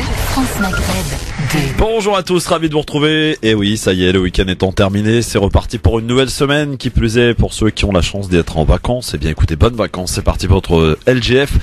France Maghreb 2. Bonjour à tous, ravi de vous retrouver. Et oui, ça y est, le week-end étant terminé, c'est reparti pour une nouvelle semaine. Qui plus est, pour ceux qui ont la chance d'être en vacances, eh bien écoutez, bonnes vacances. C'est parti pour votre LGF,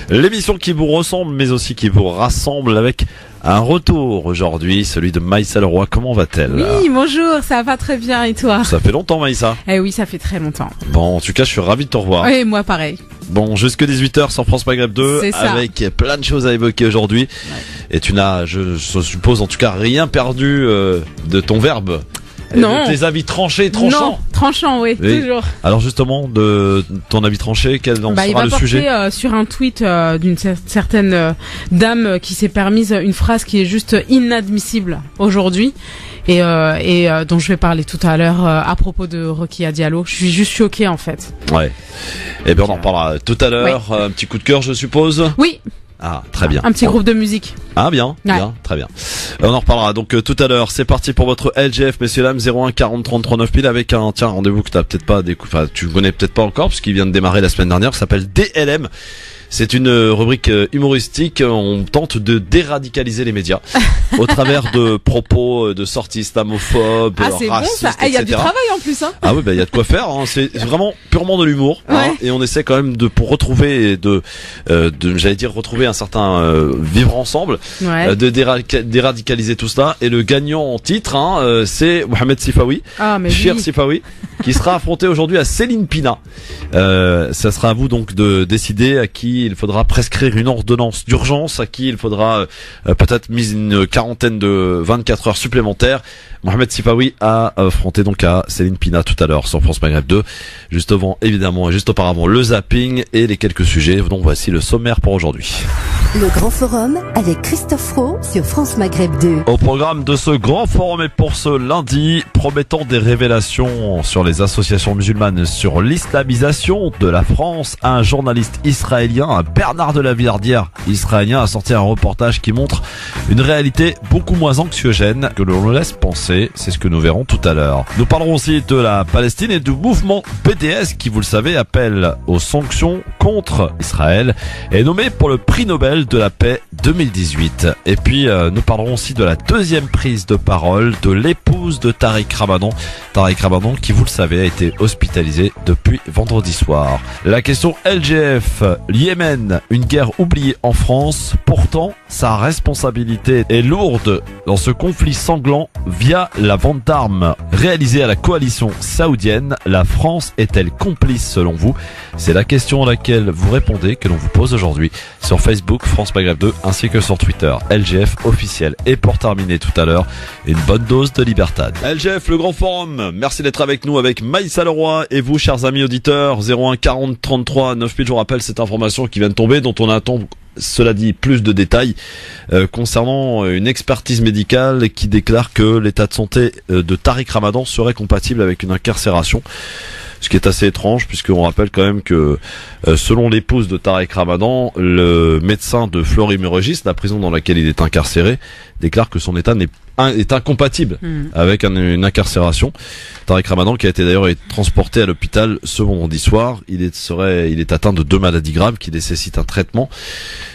l'émission qui vous ressemble, mais aussi qui vous rassemble avec un retour aujourd'hui, celui de Maïssa Leroy. Comment va-t-elle? Oui, bonjour, ça va très bien et toi? Ça fait longtemps, Maïssa. Eh oui, ça fait très longtemps. Bon, en tout cas, je suis ravi de te revoir. Et moi pareil. Bon, jusque 18h sur France Maghreb 2, avec plein de choses à évoquer aujourd'hui. Ouais. Et tu n'as, je suppose en tout cas, rien perdu de ton verbe. Non. De tes avis tranchés, tranchants. Non, tranchant, oui, toujours. Alors justement, de ton avis tranché, quel en sera le sujet? Il va porter sur un tweet d'une certaine dame qui s'est permise une phrase qui est juste inadmissible aujourd'hui. Et dont je vais parler tout à l'heure à propos de Rokia Diallo. Je suis juste choquée en fait. Ouais. Eh bien on en reparlera tout à l'heure. Ouais. Un petit coup de cœur, je suppose. Oui. Ah, très bien. Un petit groupe de musique. Ah, bien, ouais. Bien, très bien. On en reparlera donc tout à l'heure. C'est parti pour votre LGF, messieurs dames, 01 40 33 9000 avec un rendez-vous que t'as peut-être pas découvert, tu connais peut-être pas encore puisqu'il vient de démarrer la semaine dernière, qui s'appelle DLM. C'est une rubrique humoristique. On tente de déradicaliser les médias au travers de propos, de sorties islamophobes, racistes, bon, ça. Il y a du travail en plus, hein. Ah oui, il y a de quoi faire. Hein. C'est vraiment purement de l'humour. Ouais. Hein, et on essaie quand même pour retrouver j'allais dire retrouver un certain vivre ensemble, ouais. De déradicaliser tout cela. Et le gagnant en titre, hein, c'est Mohamed Sifawi, Cher Sifawi, qui sera affronté aujourd'hui à Céline Pina. Ça sera à vous donc de décider à qui il faudra prescrire une ordonnance d'urgence, à qui il faudra peut-être mise une quarantaine de 24 heures supplémentaires. Mohamed Sifawi a affronté donc à Céline Pina tout à l'heure sur France Maghreb 2. Juste avant, évidemment, et juste auparavant, le zapping et les quelques sujets. Donc voici le sommaire pour aujourd'hui. Le Grand Forum avec Christophe Roux sur France Maghreb 2. Au programme de ce Grand Forum et pour ce lundi, promettant des révélations sur les associations musulmanes, sur l'islamisation de la France, un journaliste israélien, Bernard de la Villardière, israélien, a sorti un reportage qui montre une réalité beaucoup moins anxiogène que l'on le laisse penser. C'est ce que nous verrons tout à l'heure. Nous parlerons aussi de la Palestine et du mouvement BDS qui, vous le savez, appelle aux sanctions contre Israël et nommé pour le prix Nobel de la paix 2018. Et puis nous parlerons aussi de la deuxième prise de parole de l'épouse de Tariq Ramadan. Tariq Ramadan qui, vous le savez, a été hospitalisé depuis vendredi soir. La question LGF, Yémen, une guerre oubliée en France. Pourtant, sa responsabilité est lourde dans ce conflit sanglant via la vente d'armes réalisée à la coalition saoudienne. La France est-elle complice selon vous? C'est la question à laquelle vous répondez, que l'on vous pose aujourd'hui sur Facebook France Maghreb 2 ainsi que sur Twitter LGF officiel. Et pour terminer tout à l'heure, une bonne dose de libertad. LGF, le Grand Forum, merci d'être avec nous avec Maïssa Leroy et vous, chers amis auditeurs. 01 40 33 9000, je vous rappelle cette information qui vient de tomber, dont on attend, cela dit, plus de détails concernant une expertise médicale qui déclare que l'état de santé de Tariq Ramadan serait compatible avec une incarcération. Ce qui est assez étrange puisqu'on rappelle quand même que selon l'épouse de Tariq Ramadan, le médecin de Fleury-Mérogis, la prison dans laquelle il est incarcéré, déclare que son état est incompatible avec une incarcération. Tariq Ramadan, qui a été d'ailleurs transporté à l'hôpital ce vendredi soir, il est atteint de 2 maladies graves qui nécessitent un traitement.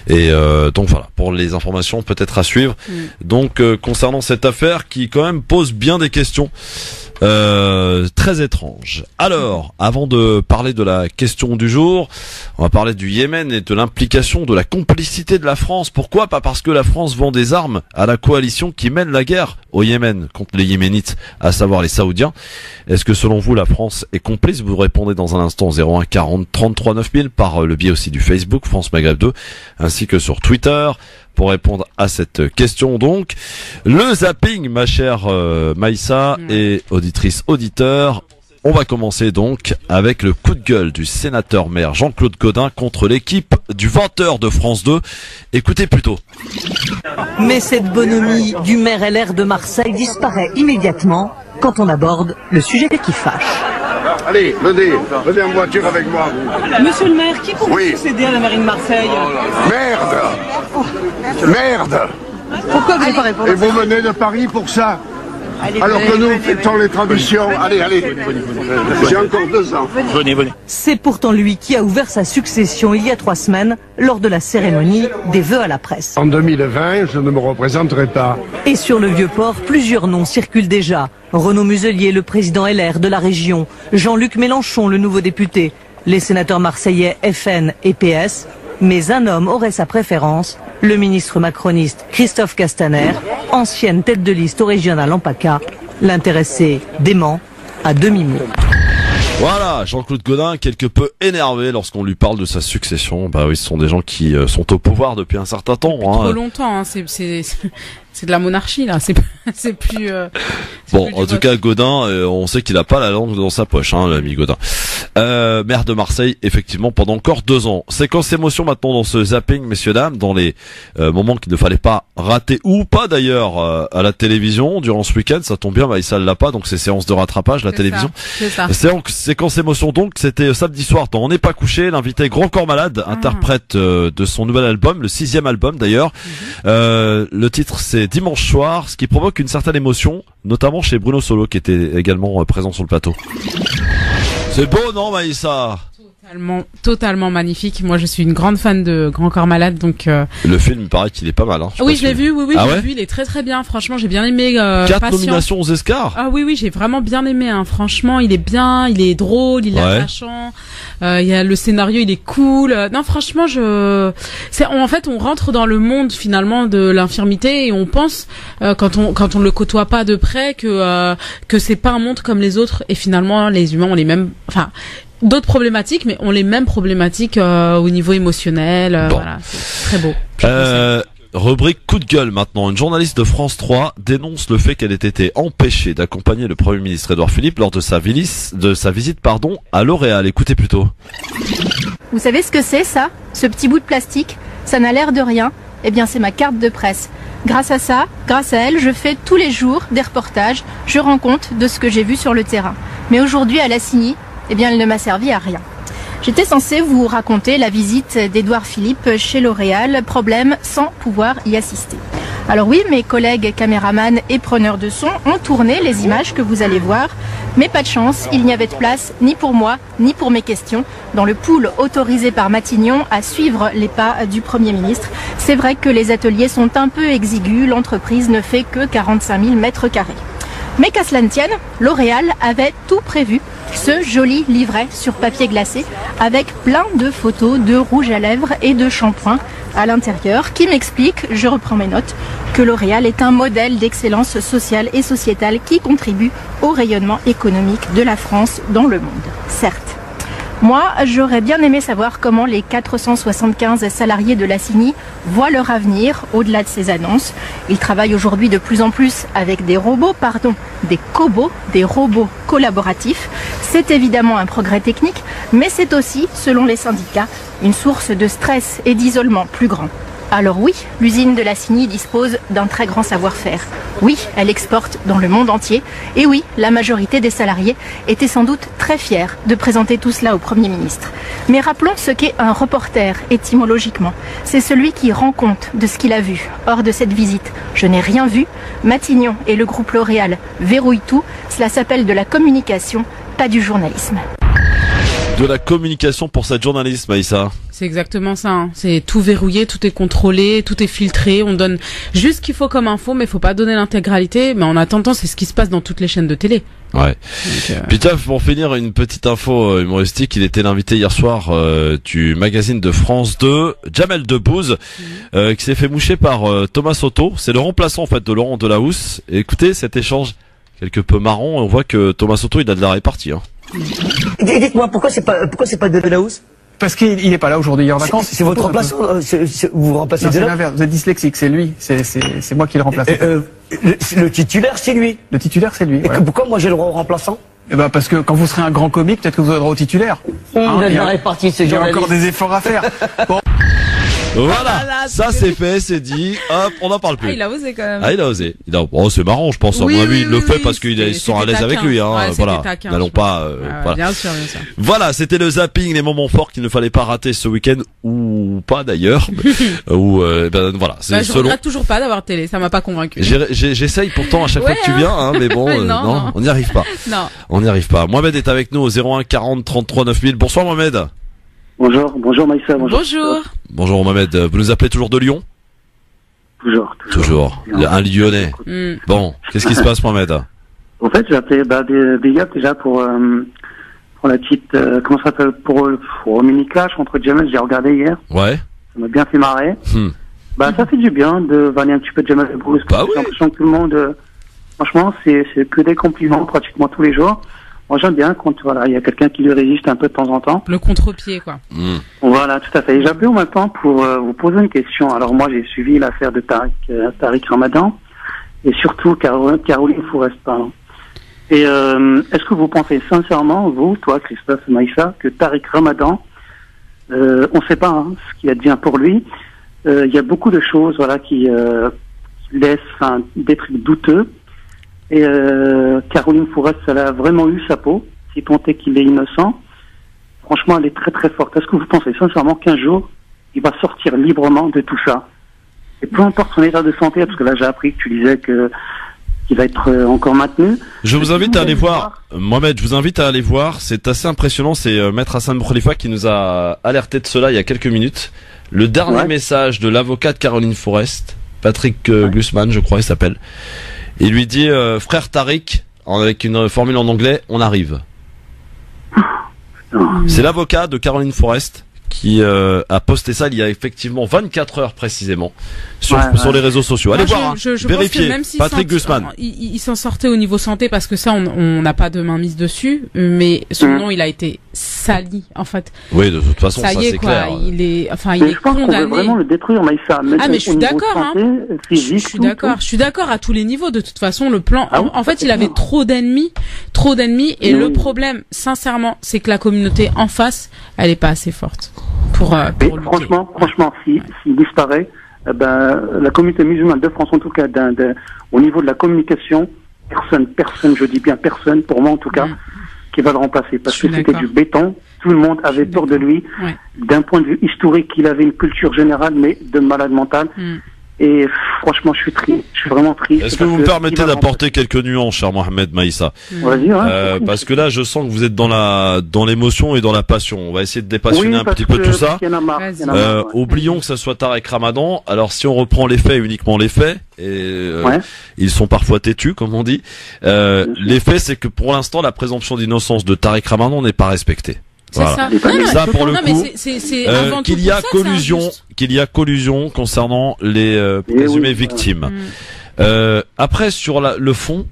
Et donc voilà, pour les informations peut-être à suivre. Donc concernant cette affaire qui quand même pose bien des questions. Très étrange. Alors, avant de parler de la question du jour, on va parler du Yémen et de l'implication, de la complicité de la France. Pourquoi? Pas parce que la France vend des armes à la coalition qui mène la guerre au Yémen contre les Yéménites, à savoir les Saoudiens. Est-ce que selon vous la France est complice? Vous répondez dans un instant 01 40 33 9000 par le biais aussi du Facebook France Maghreb 2 ainsi que sur Twitter. Pour répondre à cette question donc, le zapping, ma chère Maïssa et auditrice auditeur. On va commencer donc avec le coup de gueule du sénateur maire Jean-Claude Gaudin contre l'équipe du 20h de France 2. Écoutez plutôt. Mais cette bonhomie du maire LR de Marseille disparaît immédiatement quand on aborde le sujet qui fâche. Allez, venez en voiture avec moi. Monsieur le maire, qui pourrait succéder à la mairie de Marseille? Merde. Merde. Pourquoi vous n'avez pas répondu? Et vous venez de Paris pour ça? Alors que nous fêtons les traditions. Allez, j'ai encore 2 ans. Venez. C'est pourtant lui qui a ouvert sa succession il y a 3 semaines lors de la cérémonie des vœux à la presse. En 2020, je ne me représenterai pas. Et sur le Vieux-Port, plusieurs noms circulent déjà. Renaud Muselier, le président LR de la région. Jean-Luc Mélenchon, le nouveau député. Les sénateurs marseillais FN et PS. Mais un homme aurait sa préférence, le ministre macroniste Christophe Castaner, ancienne tête de liste au régional en PACA, l'intéressé dément à demi-mot. Voilà, Jean-Claude Gaudin, quelque peu énervé lorsqu'on lui parle de sa succession. Bah oui, ce sont des gens qui sont au pouvoir depuis un certain temps. Trop longtemps, hein. C'est de la monarchie là, c'est plus. Bon, en tout cas, Gaudin, on sait qu'il a pas la langue dans sa poche, hein, l'ami Gaudin. Maire de Marseille, effectivement, pendant encore 2 ans. Séquence émotion maintenant dans ce zapping, messieurs dames, dans les moments qu'il ne fallait pas rater ou pas d'ailleurs à la télévision durant ce week-end. Ça tombe bien, Maïssa l'a pas, donc c'est séance de rattrapage la télévision. C'est ça. Séquence émotion donc, c'était samedi soir dans On n'est pas couché. L'invité Grand Corps Malade, interprète de son nouvel album, le 6e album d'ailleurs. Le titre c'est Dimanche soir, ce qui provoque une certaine émotion, notamment chez Bruno Solo qui était également présent sur le plateau. C'est beau, non, Maïssa? Totalement magnifique. Moi, je suis une grande fan de Grand Corps Malade, donc. Le film, il paraît qu'il est pas mal. Hein. Oui, je l'ai vu. Oui, ah je l'ai vu. Il est très très bien. Franchement, j'ai bien aimé. 4 nominations aux Oscars. Ah oui, j'ai vraiment bien aimé. Hein. Franchement, il est bien, il est drôle, il est attachant. Il y a le scénario, il est cool. Non, franchement, en fait, on rentre dans le monde finalement de l'infirmité et on pense quand on le côtoie pas de près que c'est pas un monde comme les autres et finalement les humains ont les mêmes. Enfin. D'autres problématiques, mais ont les mêmes problématiques au niveau émotionnel. Voilà, c'est très beau. Rubrique coup de gueule maintenant. Une journaliste de France 3 dénonce le fait qu'elle ait été empêchée d'accompagner le Premier ministre Édouard Philippe lors de sa visite à L'Oréal. Écoutez plutôt. Vous savez ce que c'est ça? Ce petit bout de plastique? Ça n'a l'air de rien. Eh bien, c'est ma carte de presse. Grâce à elle, je fais tous les jours des reportages. Je rends compte de ce que j'ai vu sur le terrain. Mais aujourd'hui, à Lassigny, eh bien, elle ne m'a servi à rien. J'étais censée vous raconter la visite d'Édouard Philippe chez L'Oréal, problème sans pouvoir y assister. Alors oui, mes collègues caméramans et preneurs de son ont tourné les images que vous allez voir, mais pas de chance, il n'y avait de place ni pour moi, ni pour mes questions dans le pool autorisé par Matignon à suivre les pas du Premier ministre. C'est vrai que les ateliers sont un peu exigus, l'entreprise ne fait que 45 000 mètres carrés. Mais qu'à cela ne tienne, L'Oréal avait tout prévu. Ce joli livret sur papier glacé avec plein de photos de rouge à lèvres et de shampoing à l'intérieur qui m'explique, je reprends mes notes, que L'Oréal est un modèle d'excellence sociale et sociétale qui contribue au rayonnement économique de la France dans le monde. Certes. Moi, j'aurais bien aimé savoir comment les 475 salariés de Lassigny voient leur avenir au-delà de ces annonces. Ils travaillent aujourd'hui de plus en plus avec des cobots, des robots collaboratifs. C'est évidemment un progrès technique, mais c'est aussi, selon les syndicats, une source de stress et d'isolement plus grand. Alors oui, l'usine de Lassigny dispose d'un très grand savoir-faire. Oui, elle exporte dans le monde entier. Et oui, la majorité des salariés étaient sans doute très fiers de présenter tout cela au Premier ministre. Mais rappelons ce qu'est un reporter étymologiquement. C'est celui qui rend compte de ce qu'il a vu. Hors de cette visite, je n'ai rien vu. Matignon et le groupe L'Oréal verrouillent tout. Cela s'appelle de la communication, pas du journalisme. De la communication pour cette journaliste, Maïssa. C'est exactement ça. Hein. C'est tout verrouillé, tout est contrôlé, tout est filtré. On donne juste ce qu'il faut comme info, mais il faut pas donner l'intégralité. Mais en attendant, c'est ce qui se passe dans toutes les chaînes de télé. Ouais. Puis tiens, pour finir, une petite info humoristique. Il était l'invité hier soir du magazine de France 2, Jamel Debbouze, qui s'est fait moucher par Thomas Soto. C'est le remplaçant en fait de Laurent Delahousse. Et écoutez cet échange quelque peu marrant. On voit que Thomas Soto, il a de la répartie. Hein. Dites-moi, pourquoi c'est pas Delahousse? Parce qu'il n'est pas là aujourd'hui, il est en vacances. C'est votre remplaçant, vous remplacez Delahousse? C'est l'inverse, vous êtes dyslexique, c'est lui, c'est moi qui le remplace. Le titulaire, c'est lui. Le titulaire, c'est lui. Voilà. Pourquoi moi j'ai le droit au remplaçant? Parce que quand vous serez un grand comique, peut-être que vous aurez le droit au titulaire. Vous êtes dans la répartie, ce il y a journaliste. encore des efforts à faire. Bon. Voilà, ça c'est fait, c'est dit, hop, on n'en parle plus. Ah, il a osé quand même. Ah, il a osé. Oh, c'est marrant, je pense. À mon avis, il le fait parce qu'ils sont à l'aise avec lui, hein. Ouais, voilà. taquin, N'allons pas, voilà. Bien sûr, bien sûr. Voilà, c'était le zapping, les moments forts qu'il ne fallait pas rater ce week-end, ou pas d'ailleurs. Ou, voilà. C'est Je regrette toujours pas d'avoir télé, ça m'a pas convaincu. J'essaye pourtant à chaque fois que tu viens, hein, mais bon, non, on n'y arrive pas. Non. On n'y arrive pas. Mohamed est avec nous au 01 40 33 9000. Bonsoir Mohamed. Bonjour Maïssa, Bonjour. Bonjour Mohamed, vous nous appelez toujours de Lyon? Toujours. Un Lyonnais. Bon, qu'est-ce qui se passe Mohamed? En fait, j'ai appelé déjà pour la petite, comment ça s'appelle, pour le mini-clash entre Jamel, j'ai regardé hier. Ouais. Ça m'a bien fait marrer. Ça fait du bien de vanner un petit peu Jamel Debbouze. J'ai l'impression que tout le monde, franchement, c'est que des compliments pratiquement tous les jours. Moi, j'aime bien quand, il y a quelqu'un qui lui résiste un peu de temps en temps. Le contre-pied, quoi. Voilà, tout à fait. Et j'appelle en même temps pour vous poser une question. Alors, moi, j'ai suivi l'affaire de Tariq Ramadan et surtout Caroline Fourest, pardon. Et est-ce que vous pensez sincèrement, vous, toi, Christophe et Maïssa, que Tariq Ramadan, on ne sait pas ce qu'il advient pour lui. Il y a beaucoup de choses, qui laissent des trucs douteux. Et Caroline Fourest, elle a vraiment eu sa peau, si tant est qu'il est innocent. Franchement, elle est très très forte. Est-ce que vous pensez sincèrement qu'un jour, il va sortir librement de tout ça? Et peu importe son état de santé, parce que là j'ai appris que tu disais qu'il va être encore maintenu. Je vous invite à aller voir, Mohamed, je vous invite à aller voir, c'est assez impressionnant, c'est Maître Hassan Boukhalifa qui nous a alerté de cela il y a quelques minutes. Le dernier message de l'avocat de Caroline Fourest, Patrick Glusman, je crois il s'appelle. Il lui dit frère Tariq, avec une formule en anglais, on arrive. C'est l'avocat de Caroline Fourest qui a posté ça il y a effectivement 24 heures précisément sur les réseaux sociaux. Allez voir, vérifiez. Patrick Glusman. Il s'en sortait au niveau santé parce que ça, on n'a pas de main mise dessus, mais son nom, il a été sali, en fait. Oui, de toute façon, ça c'est clair. Il est condamné. Je pense qu'on veut vraiment le détruire, Maïssa. Mais je suis d'accord, Je suis d'accord à tous les niveaux. De toute façon, le plan, en fait, il avait trop d'ennemis, et le problème, sincèrement, c'est que la communauté en face, elle est pas assez forte pour franchement, s'il disparaît, la communauté musulmane de France, en tout cas, au niveau de la communication, personne, je dis bien personne, pour moi en tout cas, qui va le remplacer, parce que c'était du béton. Tout le monde avait peur de lui. D'un point de vue historique, il avait une culture générale, mais de malade mental. Et franchement, je suis triste. Je suis vraiment triste. Est-ce que vous me permettez d'apporter quelques nuances, cher Mohamed Maïssa? Vas-y, parce que là, je sens que vous êtes dans l'émotion et dans la passion. On va essayer de dépassionner un petit peu tout ça. Oublions que ça soit Tariq Ramadan. Alors, si on reprend les faits, uniquement les faits, et ils sont parfois têtus, comme on dit. Les faits, c'est que pour l'instant, la présomption d'innocence de Tariq Ramadan n'est pas respectée. Voilà. Ça pour le coup, qu'il y a collusion concernant les présumées victimes. Après sur le fond,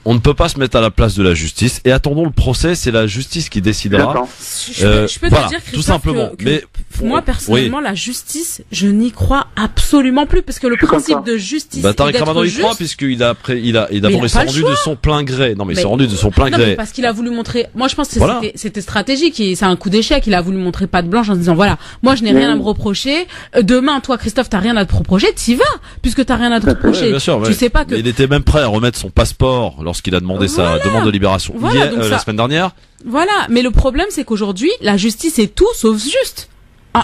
on ne peut pas se mettre à la place de la justice et attendons le procès, c'est la justice qui décidera. Je peux te dire, Christophe, tout simplement. Mais moi personnellement, la justice, je n'y crois absolument plus parce que le principe de justice. Tariq Ramadan y croit puisqu'il s'est rendu de son plein gré. Non mais il s'est rendu de son plein gré. Parce qu'il a voulu montrer. Moi je pense que c'était stratégique et c'est un coup d'échec. Il a voulu montrer patte blanche en se disant voilà, moi je n'ai rien à me reprocher. Demain toi Christophe t'as rien à te reprocher, t'y vas puisque t'as rien à te reprocher. Bien sûr, tu sais pas que. Il était même prêt à remettre son passeport lorsqu'il a demandé sa demande de libération la semaine dernière. Voilà, mais le problème c'est qu'aujourd'hui la justice est tout sauf juste.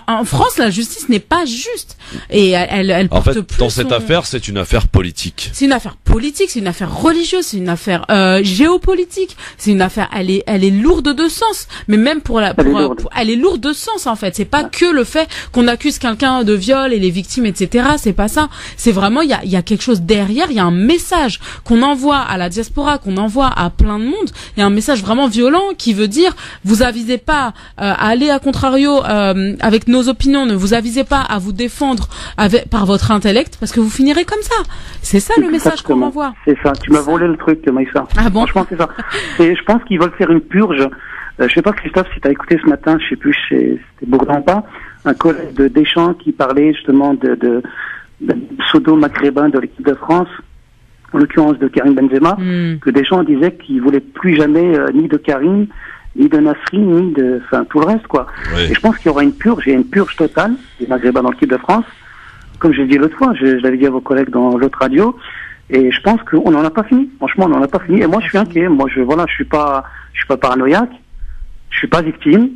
En France, la justice n'est pas juste et elle porte plus. En fait, dans cette affaire, c'est une affaire politique. C'est une affaire politique, c'est une affaire religieuse, c'est une affaire géopolitique, c'est une affaire. Elle est lourde de sens, mais même elle est lourde de sens en fait. C'est pas que le fait qu'on accuse quelqu'un de viol et les victimes, etc. C'est pas ça. C'est vraiment il y a quelque chose derrière. Il y a un message qu'on envoie à la diaspora, qu'on envoie à plein de monde. Il y a un message vraiment violent qui veut dire vous avisez pas à aller à contrario avec nos opinions, ne vous avisez pas à vous défendre par votre intellect parce que vous finirez comme ça. C'est ça le message qu'on envoie. C'est ça. Tu m'as volé le truc, Maïssa. Ah bon? Franchement, c'est ça. Et je pense qu'ils veulent faire une purge. Je sais pas, Christophe, si tu as écouté ce matin, je sais plus, c'était Bourdin ou pas, un collègue de Deschamps qui parlait justement de pseudo-maghrébin de l'équipe de France, en l'occurrence de Karim Benzema, que Deschamps disait qu'il voulait plus jamais ni de Karim ni de Nasri, ni de, enfin, tout le reste, quoi. Oui. Et je pense qu'il y aura une purge totale des Maghrébins dans l'équipe de France. Comme je l'ai dit l'autre fois, je l'avais dit à vos collègues dans l'autre radio, et je pense qu'on n'en a pas fini. Franchement, on n'en a pas fini. Et moi, je suis inquiet. Moi, je suis pas paranoïaque. Je suis pas victime.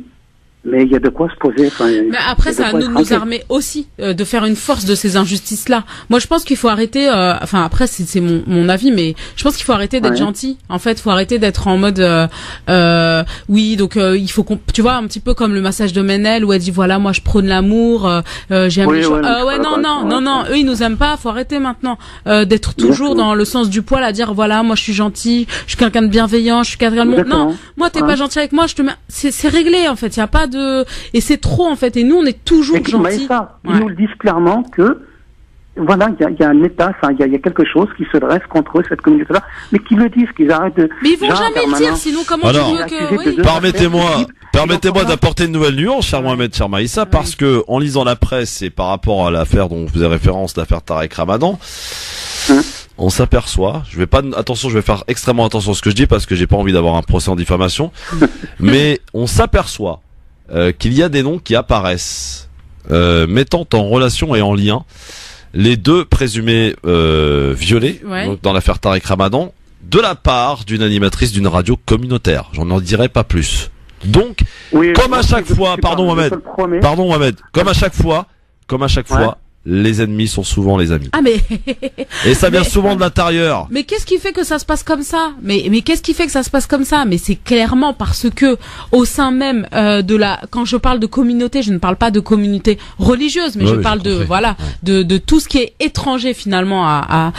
Mais il y a de quoi se poser. Enfin, mais après, c'est à nous de nous armer aussi, de faire une force de ces injustices-là. Moi, je pense qu'il faut arrêter. Enfin, après, c'est mon avis, mais je pense qu'il faut arrêter d'être gentil. En fait, il faut arrêter d'être en mode oui. Donc, il faut tu vois, un petit peu comme le massage de Ménel où elle dit voilà, moi, je prône l'amour. J'aime les choses. Non. Eux, ils nous aiment pas. Faut arrêter maintenant d'être toujours dans le sens du poil à dire voilà, moi, je suis gentil, je suis quelqu'un de bienveillant, je suis quelqu'un de bon. Non, moi, t'es pas gentil avec moi, je te mets. C'est réglé en fait. Il y a pas et c'est trop en fait, et nous on est toujours gentils. Ils nous le disent clairement que voilà, il y a un État, il y a quelque chose qui se dresse contre eux, cette communauté-là, mais qu'ils le disent, qu'ils arrêtent de. Mais ils vont jamais le dire, sinon comment tu veux que. Oui. Permettez-moi d'apporter une nouvelle nuance, cher Mohamed, cher Maïssa, parce que en lisant la presse et par rapport à l'affaire dont vous faisait référence, l'affaire Tarek Ramadan. On s'aperçoit, je vais faire extrêmement attention à ce que je dis parce que j'ai pas envie d'avoir un procès en diffamation, mais on s'aperçoit qu'il y a des noms qui apparaissent mettant en relation et en lien les deux présumés violés donc dans l'affaire Tarek Ramadan de la part d'une animatrice d'une radio communautaire. J'en en dirai pas plus. Donc, comme à chaque fois, pardon Mohamed, comme à chaque fois, les ennemis sont souvent les amis. Ah mais et ça vient souvent de l'intérieur. Mais qu'est-ce qui fait que ça se passe comme ça? Mais qu'est-ce qui fait que ça se passe comme ça? Mais c'est clairement parce que au sein même quand je parle de communauté, je ne parle pas de communauté religieuse, mais je parle de tout ce qui est étranger finalement à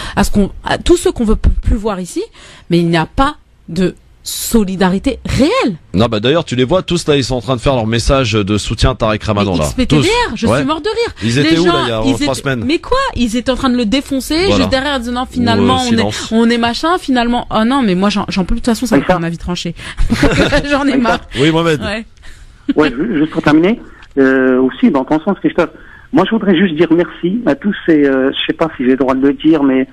tout ce qu'on veut plus voir ici. Mais il n'y a pas de solidarité réelle. Non, bah d'ailleurs, tu les vois tous là, ils sont en train de faire leur message de soutien à Tarek Ramadan là. XPTDR, je suis mort de rire. Ils étaient où là, il y a 3 semaines? Mais quoi? Ils étaient en train de le défoncer, juste derrière, disant non, finalement, on est machin, finalement. Oh non, mais moi, j'en peux plus, de toute façon, ça va être mon avis tranché. J'en ai marre. Oui, Mohamed. Ouais, juste pour terminer, aussi, dans ton sens, Christophe, moi, je voudrais juste dire merci à tous ces, je sais pas si j'ai le droit de le dire, mais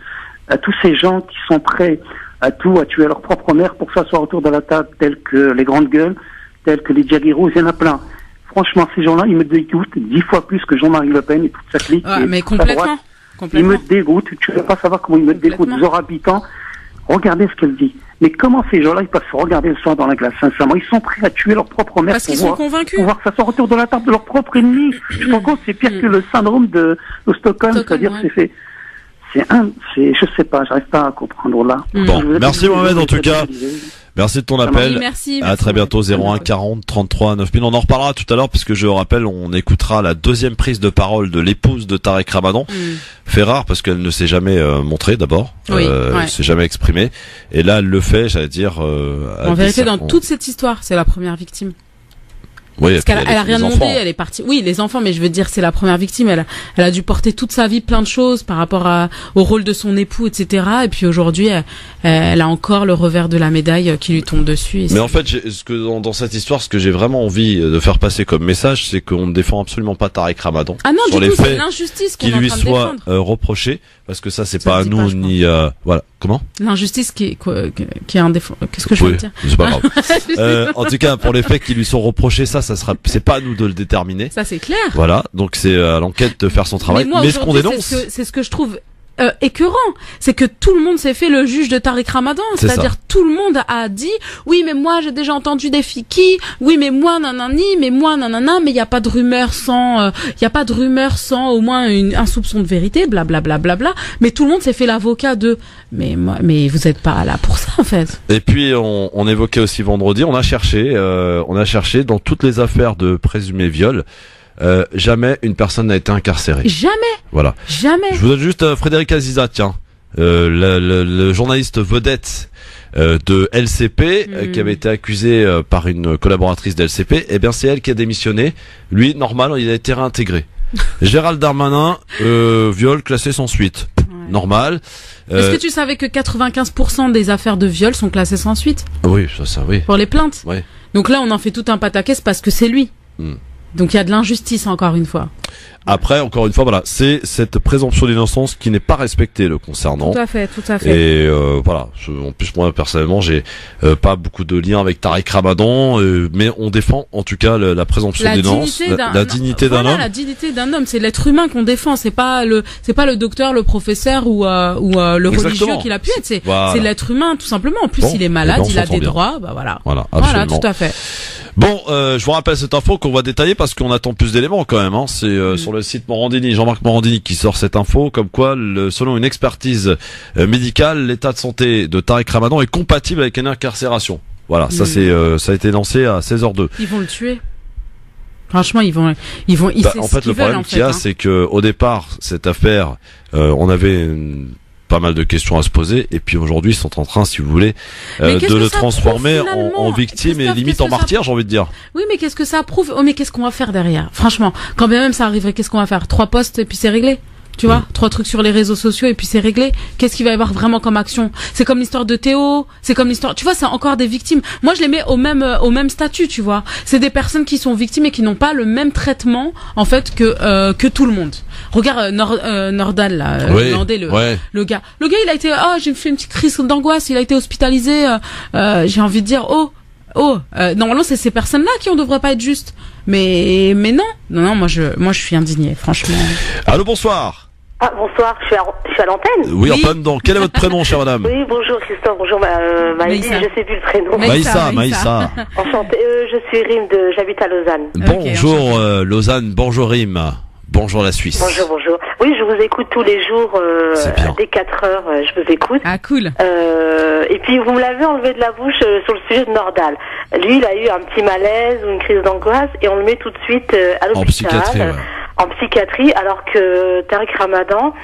à tous ces gens qui sont prêts à tuer leur propre mère pour s'asseoir autour de la table, tels que les grandes gueules, tels que les Diaguiros, il y en a plein. Franchement, ces gens-là, ils me dégoûtent 10 fois plus que Jean-Marie Le Pen et toute sa clique. Mais complètement. Ils me dégoûtent, tu ne veux pas savoir comment ils me dégoûtent. Zora Habitant, regardez ce qu'elle dit. Mais comment ces gens-là, ils peuvent se regarder le soir dans la glace, sincèrement? Ils sont prêts à tuer leur propre mère. Parce qu'ils sont convaincus. Pour pouvoir s'asseoir autour de la table de leur propre ennemi. Je me rends compte, c'est pire que le syndrome de Stockholm, c'est-à-dire c'est fait. Je sais pas, j'arrive pas à comprendre là. Bon, merci Mohamed en tout cas. Merci de ton appel. Merci, à très bientôt, 01 40 33 9000. On en reparlera tout à l'heure puisque je rappelle, on écoutera la deuxième prise de parole de l'épouse de Tarek Ramadan. Fait rare parce qu'elle ne s'est jamais montrée d'abord. Elle s'est jamais exprimée. Et là, elle le fait, j'allais dire. En vérité, dans toute cette histoire, c'est la première victime. Oui, parce qu'elle a rien demandé, elle est partie. Oui, les enfants, mais je veux dire, c'est la première victime. Elle a dû porter toute sa vie plein de choses par rapport au rôle de son époux, etc. Et puis aujourd'hui, elle a encore le revers de la médaille qui lui tombe dessus. Mais en fait, dans cette histoire, ce que j'ai vraiment envie de faire passer comme message, c'est qu'on ne défend absolument pas Tarek Ramadan. Ah non, sur du les tout, faits c'est l'injustice qu'on qui est en lui train de soit défendre. reproché, parce que ça, c'est pas à nous ni voilà. Comment? L'injustice qui est un défaut. Qu'est-ce que je veux dire? C'est pas grave. En tout cas, pour les faits qui lui sont reprochés, c'est pas à nous de le déterminer. Ça, c'est clair. Voilà. Donc c'est à l'enquête de faire son travail. Mais ce qu'on dénonce, c'est ce que je trouve écœurant, c'est que tout le monde s'est fait le juge de Tarek Ramadan, c'est-à-dire tout le monde a dit oui mais moi j'ai déjà entendu des filles oui mais moi nanani, mais moi nanana, mais il y a pas de rumeur sans au moins un soupçon de vérité, blablabla, mais tout le monde s'est fait l'avocat de mais vous êtes pas là pour ça en fait. Et puis on évoquait aussi vendredi, on a cherché dans toutes les affaires de présumés viols. Jamais une personne n'a été incarcérée. Jamais. Voilà. Jamais. Je vous donne juste Frédéric Aziza, tiens, le journaliste vedette de LCP qui avait été accusé par une collaboratrice d'LCP. Eh bien, c'est elle qui a démissionné. Lui, normal, il a été réintégré. Gérald Darmanin, viol classé sans suite. Ouais. Normal. Est-ce que tu savais que 95% des affaires de viol sont classées sans suite? Oui, ça, oui. Pour les plaintes. Oui. Donc là, on en fait tout un pataquès parce que c'est lui. Donc il y a de l'injustice encore une fois. Après, encore une fois, voilà, c'est cette présomption d'innocence qui n'est pas respectée le concernant. Tout à fait, tout à fait. Et voilà, en plus moi personnellement, j'ai pas beaucoup de liens avec Tariq Ramadan, mais on défend en tout cas la présomption d'innocence, la dignité d'un homme. La dignité d'un homme, c'est l'être humain qu'on défend. C'est pas le docteur, le professeur ou le religieux qui l'a pu être. C'est l'être humain tout simplement. En plus, il est malade, il a des droits. Bah voilà. Voilà, voilà, tout à fait. Bon, je vous rappelle cette info qu'on va détailler parce qu'on attend plus d'éléments quand même. Hein. C'est sur le site Morandini, Jean-Marc Morandini qui sort cette info, comme quoi, selon une expertise médicale, l'état de santé de Tariq Ramadan est compatible avec une incarcération. Voilà, ça a été lancé à 16h02. Ils vont le tuer. Franchement, ils vont. En fait, le problème qu'il y a, c'est que au départ, cette affaire, on avait pas mal de questions à se poser, et puis aujourd'hui ils sont en train, si vous voulez, de le transformer en victime et limite en martyr, j'ai envie de dire. Oui, mais qu'est-ce que ça prouve? Oh, mais qu'est-ce qu'on va faire derrière? Franchement, quand bien même ça arriverait, qu'est-ce qu'on va faire? 3 posts et puis c'est réglé? Tu vois, 3 trucs sur les réseaux sociaux et puis c'est réglé. Qu'est-ce qu'il va y avoir vraiment comme action? C'est comme l'histoire de Théo, c'est comme l'histoire, tu vois, c'est encore des victimes. Moi, je les mets au même statut, tu vois. C'est des personnes qui sont victimes et qui n'ont pas le même traitement, en fait, que tout le monde. Regarde, Nordal, là, le gars. Le gars, il a été, j'ai fait une petite crise d'angoisse, il a été hospitalisé, j'ai envie de dire, normalement, c'est ces personnes-là qui on devrait pas être justes. Mais non, moi je suis indignée, franchement. Allô, bonsoir. Ah, bonsoir, je suis à l'antenne. Oui, Antoine, donc, quel est votre prénom, chère madame? Oui, bonjour Christophe, bonjour Maïssa, je sais plus le prénom. Maïssa. Enchantée, je suis Rim, j'habite à Lausanne. Bonjour Lausanne, bonjour Rim. Bonjour la Suisse. Bonjour. Oui, je vous écoute tous les jours, dès 4 heures, je vous écoute. Ah, cool. Et puis, vous me l'avez enlevé de la bouche sur le sujet de Nordal. Lui, il a eu un petit malaise ou une crise d'angoisse et on le met tout de suite à l'hôpital. En psychiatrie, alors que Tariq Ramadan,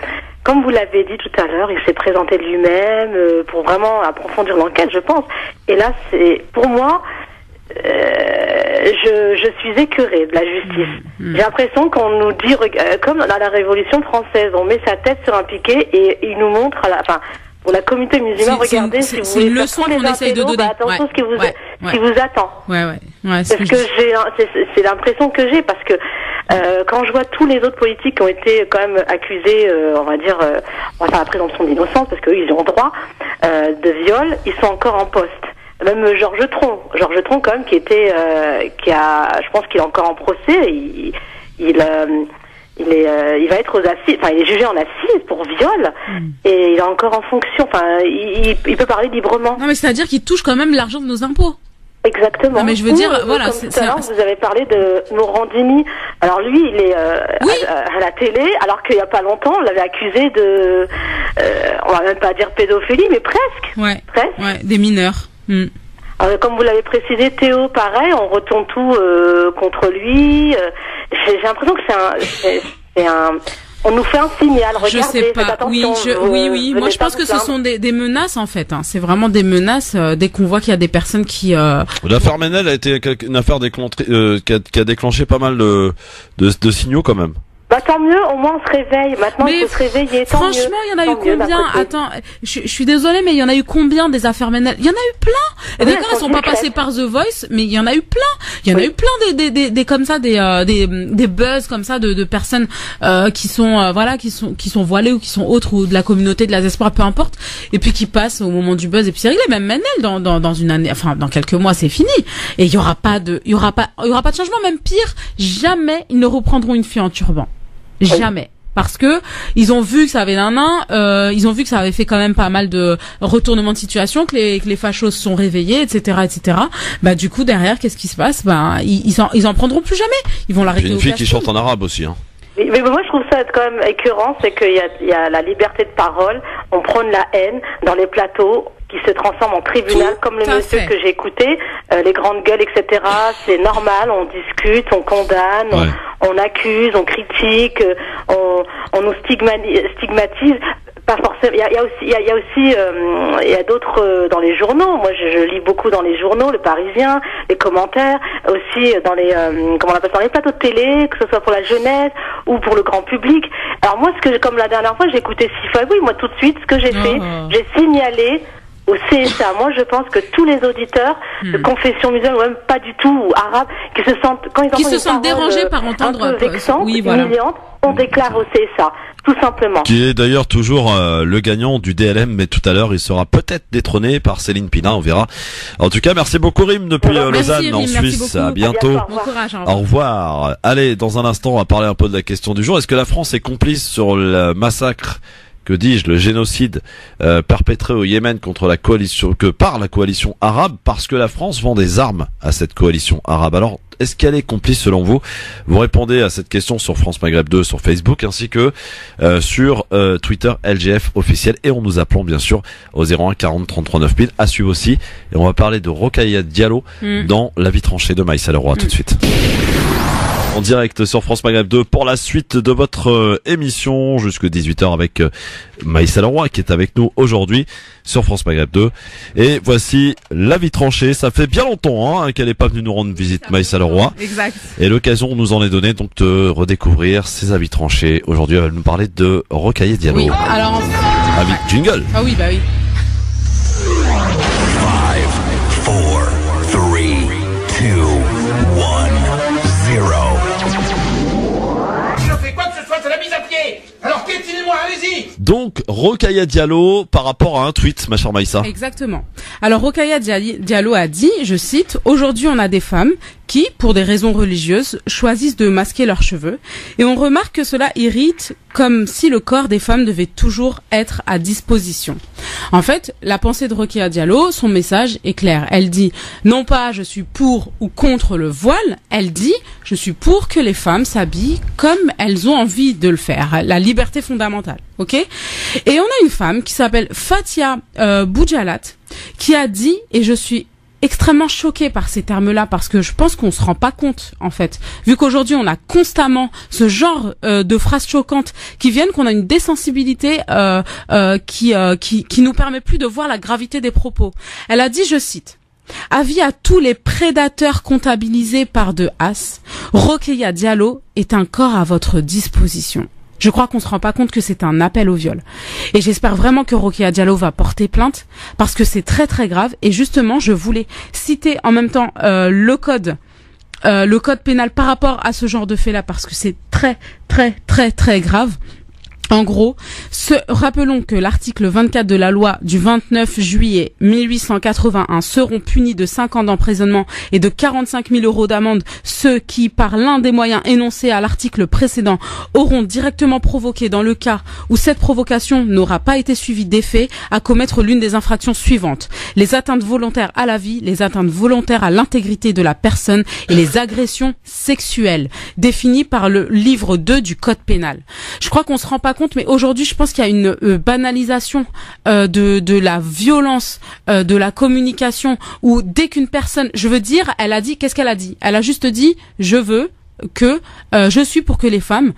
comme vous l'avez dit tout à l'heure, il s'est présenté de lui-même pour vraiment approfondir l'enquête, je pense. Et là, c'est, pour moi, je suis écœurée de la justice. J'ai l'impression qu'on nous dit, comme dans la Révolution française, on met sa tête sur un piquet et il nous montre, pour la communauté musulmane, regardez, si vous voulez une leçon qu'on essaye de donner. Attention ce qui vous attend. C'est ce que c'est l'impression que j'ai, parce que quand je vois tous les autres politiques qui ont été quand même accusés, on va faire la présomption d'innocence, parce qu'eux, ils ont droit, de viol, ils sont encore en poste. Même Georges Tron, quand même, je pense qu'il est encore en procès, il va être aux assises, il est jugé en assises pour viol, et il est encore en fonction, il peut parler librement. Non, mais c'est-à-dire qu'il touche quand même l'argent de nos impôts. Exactement. Non, mais je veux dire, voilà, comme tout à l'heure, vous avez parlé de Morandini. Alors lui, il est à la télé, alors qu'il y a pas longtemps, on l'avait accusé de, on va même pas dire pédophilie, mais presque. Presque. Des mineurs. Alors, comme vous l'avez précisé, Théo, pareil, on retourne tout contre lui. J'ai l'impression que c'est un on nous fait un signal. Regardez, je sais pas. Attention, oui. Moi, je pense que ce sont des menaces en fait. C'est vraiment des menaces dès qu'on voit qu'il y a des personnes qui. L'affaire Ménel a été une affaire qui a déclenché pas mal de signaux quand même. Bah tant mieux, au moins on se réveille. Maintenant il faut se réveiller. Franchement, il y en a eu combien? Attends, je suis désolée, mais il y en a eu combien des affaires Ménel? Il y en a eu plein. Et d'accord, elles sont pas passées par The Voice, mais il y en a eu plein. Il y en a eu plein des comme ça, des buzz comme ça de personnes qui sont qui sont voilées ou qui sont autres ou de la communauté de la diaspora, peu importe. Et puis qui passent au moment du buzz et puis c'est réglé. Même Ménel dans une année, enfin dans quelques mois, c'est fini. Et il y aura pas de changement. Même pire, jamais ils ne reprendront une fille en turban. Jamais. Parce que ils ont vu que ça avait ils ont vu que ça avait fait quand même pas mal de retournements de situation, que les fachos se sont réveillés, etc. Bah du coup derrière, qu'est-ce qui se passe? Bah ils en prendront plus jamais. Ils vont l'arrêter. Il y a une fille qui chante en arabe aussi. Hein. Mais moi je trouve ça quand même écœurant, c'est qu'il y a la liberté de parole, on prône la haine dans les plateaux qui se transforment en tribunal, comme le monsieur que j'ai écouté, les grandes gueules, etc. C'est normal, on discute, on condamne, on accuse, on critique, on nous stigmatise. Pas forcément. Il y a d'autres dans les journaux. Moi, je lis beaucoup dans les journaux, le Parisien, les commentaires, aussi dans les dans les plateaux de télé, que ce soit pour la jeunesse ou pour le grand public. Alors moi, comme la dernière fois, j'ai écouté Sifa, oui, moi tout de suite, ce que j'ai fait, j'ai signalé au CSA. Moi, je pense que tous les auditeurs de confession musulmane, ou même pas du tout, ou arabes, qui se sentent dérangés par entendre un peu vexantes, humiliantes, on déclare au CSA, tout simplement. Qui est d'ailleurs toujours le gagnant du DLM, mais tout à l'heure, il sera peut-être détrôné par Céline Pina, on verra. En tout cas, merci beaucoup Rim depuis Lausanne, en Suisse. À bientôt. Bon courage. Au revoir. Allez, dans un instant, on va parler un peu de la question du jour. Est-ce que la France est complice sur le massacre, que dis-je, le génocide perpétré au Yémen contre la coalition, par la coalition arabe, parce que la France vend des armes à cette coalition arabe. Alors, est-ce qu'elle est complice selon vous? Vous répondez à cette question sur France Maghreb 2 sur Facebook, ainsi que sur Twitter LGF officiel, et en nous appelant bien sûr au 01 40 33 9000. À suivre aussi, et on va parler de Rokhaya Diallo dans La vie tranchée de Maïssa Leroy tout de suite. En direct sur France Maghreb 2 pour la suite de votre émission jusqu'à 18h avec Maïssa Leroy qui est avec nous aujourd'hui sur France Maghreb 2. Et voici La vie tranchée. Ça fait bien longtemps qu'elle n'est pas venue nous rendre visite, Maïssa Leroy. Exact. Et l'occasion nous en est donnée donc de redécouvrir ses avis tranchés. Aujourd'hui, elle va nous parler de Rokhaya Diallo. Oui, alors... Avec jingle. Ah oui, bah oui. 5, 4, 3, 2, 1, 0. Alors piétinez-moi, allez-y. Donc Rokhaya Diallo par rapport à un tweet, ma chère Maïssa. Exactement. Alors Rokhaya Diallo a dit, je cite, « Aujourd'hui on a des femmes qui, pour des raisons religieuses, choisissent de masquer leurs cheveux et on remarque que cela irrite comme si le corps des femmes devait toujours être à disposition. » En fait, la pensée de Rokhaya Diallo, son message est clair. Elle dit non pas je suis pour ou contre le voile, elle dit je suis pour que les femmes s'habillent comme elles ont envie de le faire, la liberté fondamentale. Ok ? Et on a une femme qui s'appelle Fatia Boujalat qui a dit, et je suis extrêmement choquée par ces termes-là parce que je pense qu'on se rend pas compte en fait, vu qu'aujourd'hui on a constamment ce genre de phrases choquantes qui viennent, qu'on a une désensibilité qui nous permet plus de voir la gravité des propos. Elle a dit, je cite, « Avis à tous les prédateurs comptabilisés par de As, Rokhaya Diallo est un corps à votre disposition. » Je crois qu'on se rend pas compte que c'est un appel au viol. Et j'espère vraiment que Rokhaya Diallo va porter plainte parce que c'est très très grave. Et justement, je voulais citer en même temps le code pénal par rapport à ce genre de fait-là parce que c'est très très très très grave. En gros, rappelons que l'article 24 de la loi du 29 juillet 1881 seront punis de 5 ans d'emprisonnement et de 45 000 € d'amende ceux qui, par l'un des moyens énoncés à l'article précédent, auront directement provoqué, dans le cas où cette provocation n'aura pas été suivie d'effet, à commettre l'une des infractions suivantes: les atteintes volontaires à la vie, les atteintes volontaires à l'intégrité de la personne et les agressions sexuelles, définies par le livre 2 du Code pénal. Je crois qu'on se rend pas compte, mais aujourd'hui, je pense qu'il y a une banalisation de la violence, de la communication, où dès qu'une personne, je veux dire, elle a dit, qu'est-ce qu'elle a dit? Elle a juste dit, je suis pour que les femmes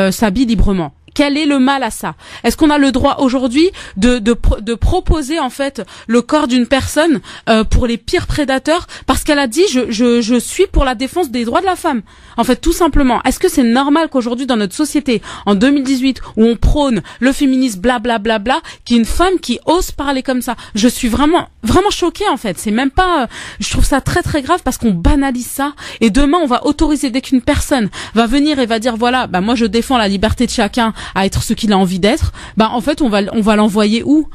s'habillent librement. Quel est le mal à ça? Est-ce qu'on a le droit aujourd'hui de proposer en fait le corps d'une personne pour les pires prédateurs parce qu'elle a dit je suis pour la défense des droits de la femme? En fait, tout simplement, est-ce que c'est normal qu'aujourd'hui dans notre société en 2018 où on prône le féminisme blablabla, qu'il y ait une femme qui ose parler comme ça? Je suis vraiment choquée en fait. C'est même pas, je trouve ça très très grave parce qu'on banalise ça et demain on va autoriser, dès qu'une personne va venir et va dire voilà, bah moi je défends la liberté de chacun à être ce qu'il a envie d'être, bah en fait on va l'envoyer où?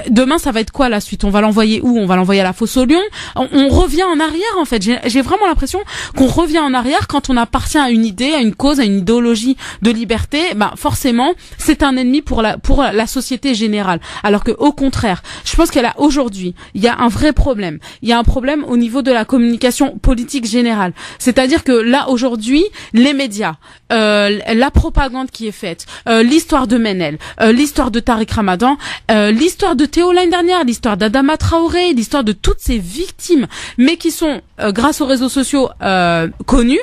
Demain, ça va être quoi la suite? On va l'envoyer où? On va l'envoyer à la fosse aux lions? On revient en arrière en fait. J'ai vraiment l'impression qu'on revient en arrière quand on appartient à une idée, à une cause, à une idéologie de liberté. Bah forcément, c'est un ennemi pour la société générale. Alors que au contraire, je pense qu'elle a aujourd'hui, il y a un vrai problème. Il y a un problème au niveau de la communication politique générale. C'est-à-dire que là aujourd'hui, les médias, la propagande qui est faite, l'histoire de Menel, l'histoire de Tariq Ramadan, l'histoire de Théo l'année dernière, l'histoire d'Adama Traoré, l'histoire de toutes ces victimes, mais qui sont, grâce aux réseaux sociaux, connues.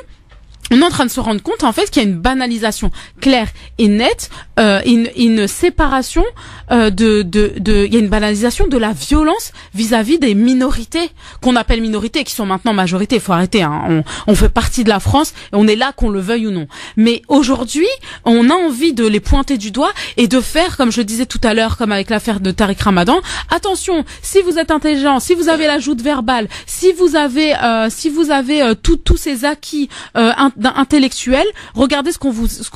on est en train de se rendre compte en fait qu'il y a une banalisation claire et nette, une séparation il y a une banalisation de la violence vis-à-vis des minorités qu'on appelle minorités, qui sont maintenant majorité. Il faut arrêter, hein. On fait partie de la France et on est là qu'on le veuille ou non. Mais aujourd'hui, on a envie de les pointer du doigt et de faire, comme je disais tout à l'heure, comme avec l'affaire de Tariq Ramadan. Attention, si vous êtes intelligent, si vous avez la joute verbale, si vous avez tous ces acquis intellectuels, regardez ce qu'on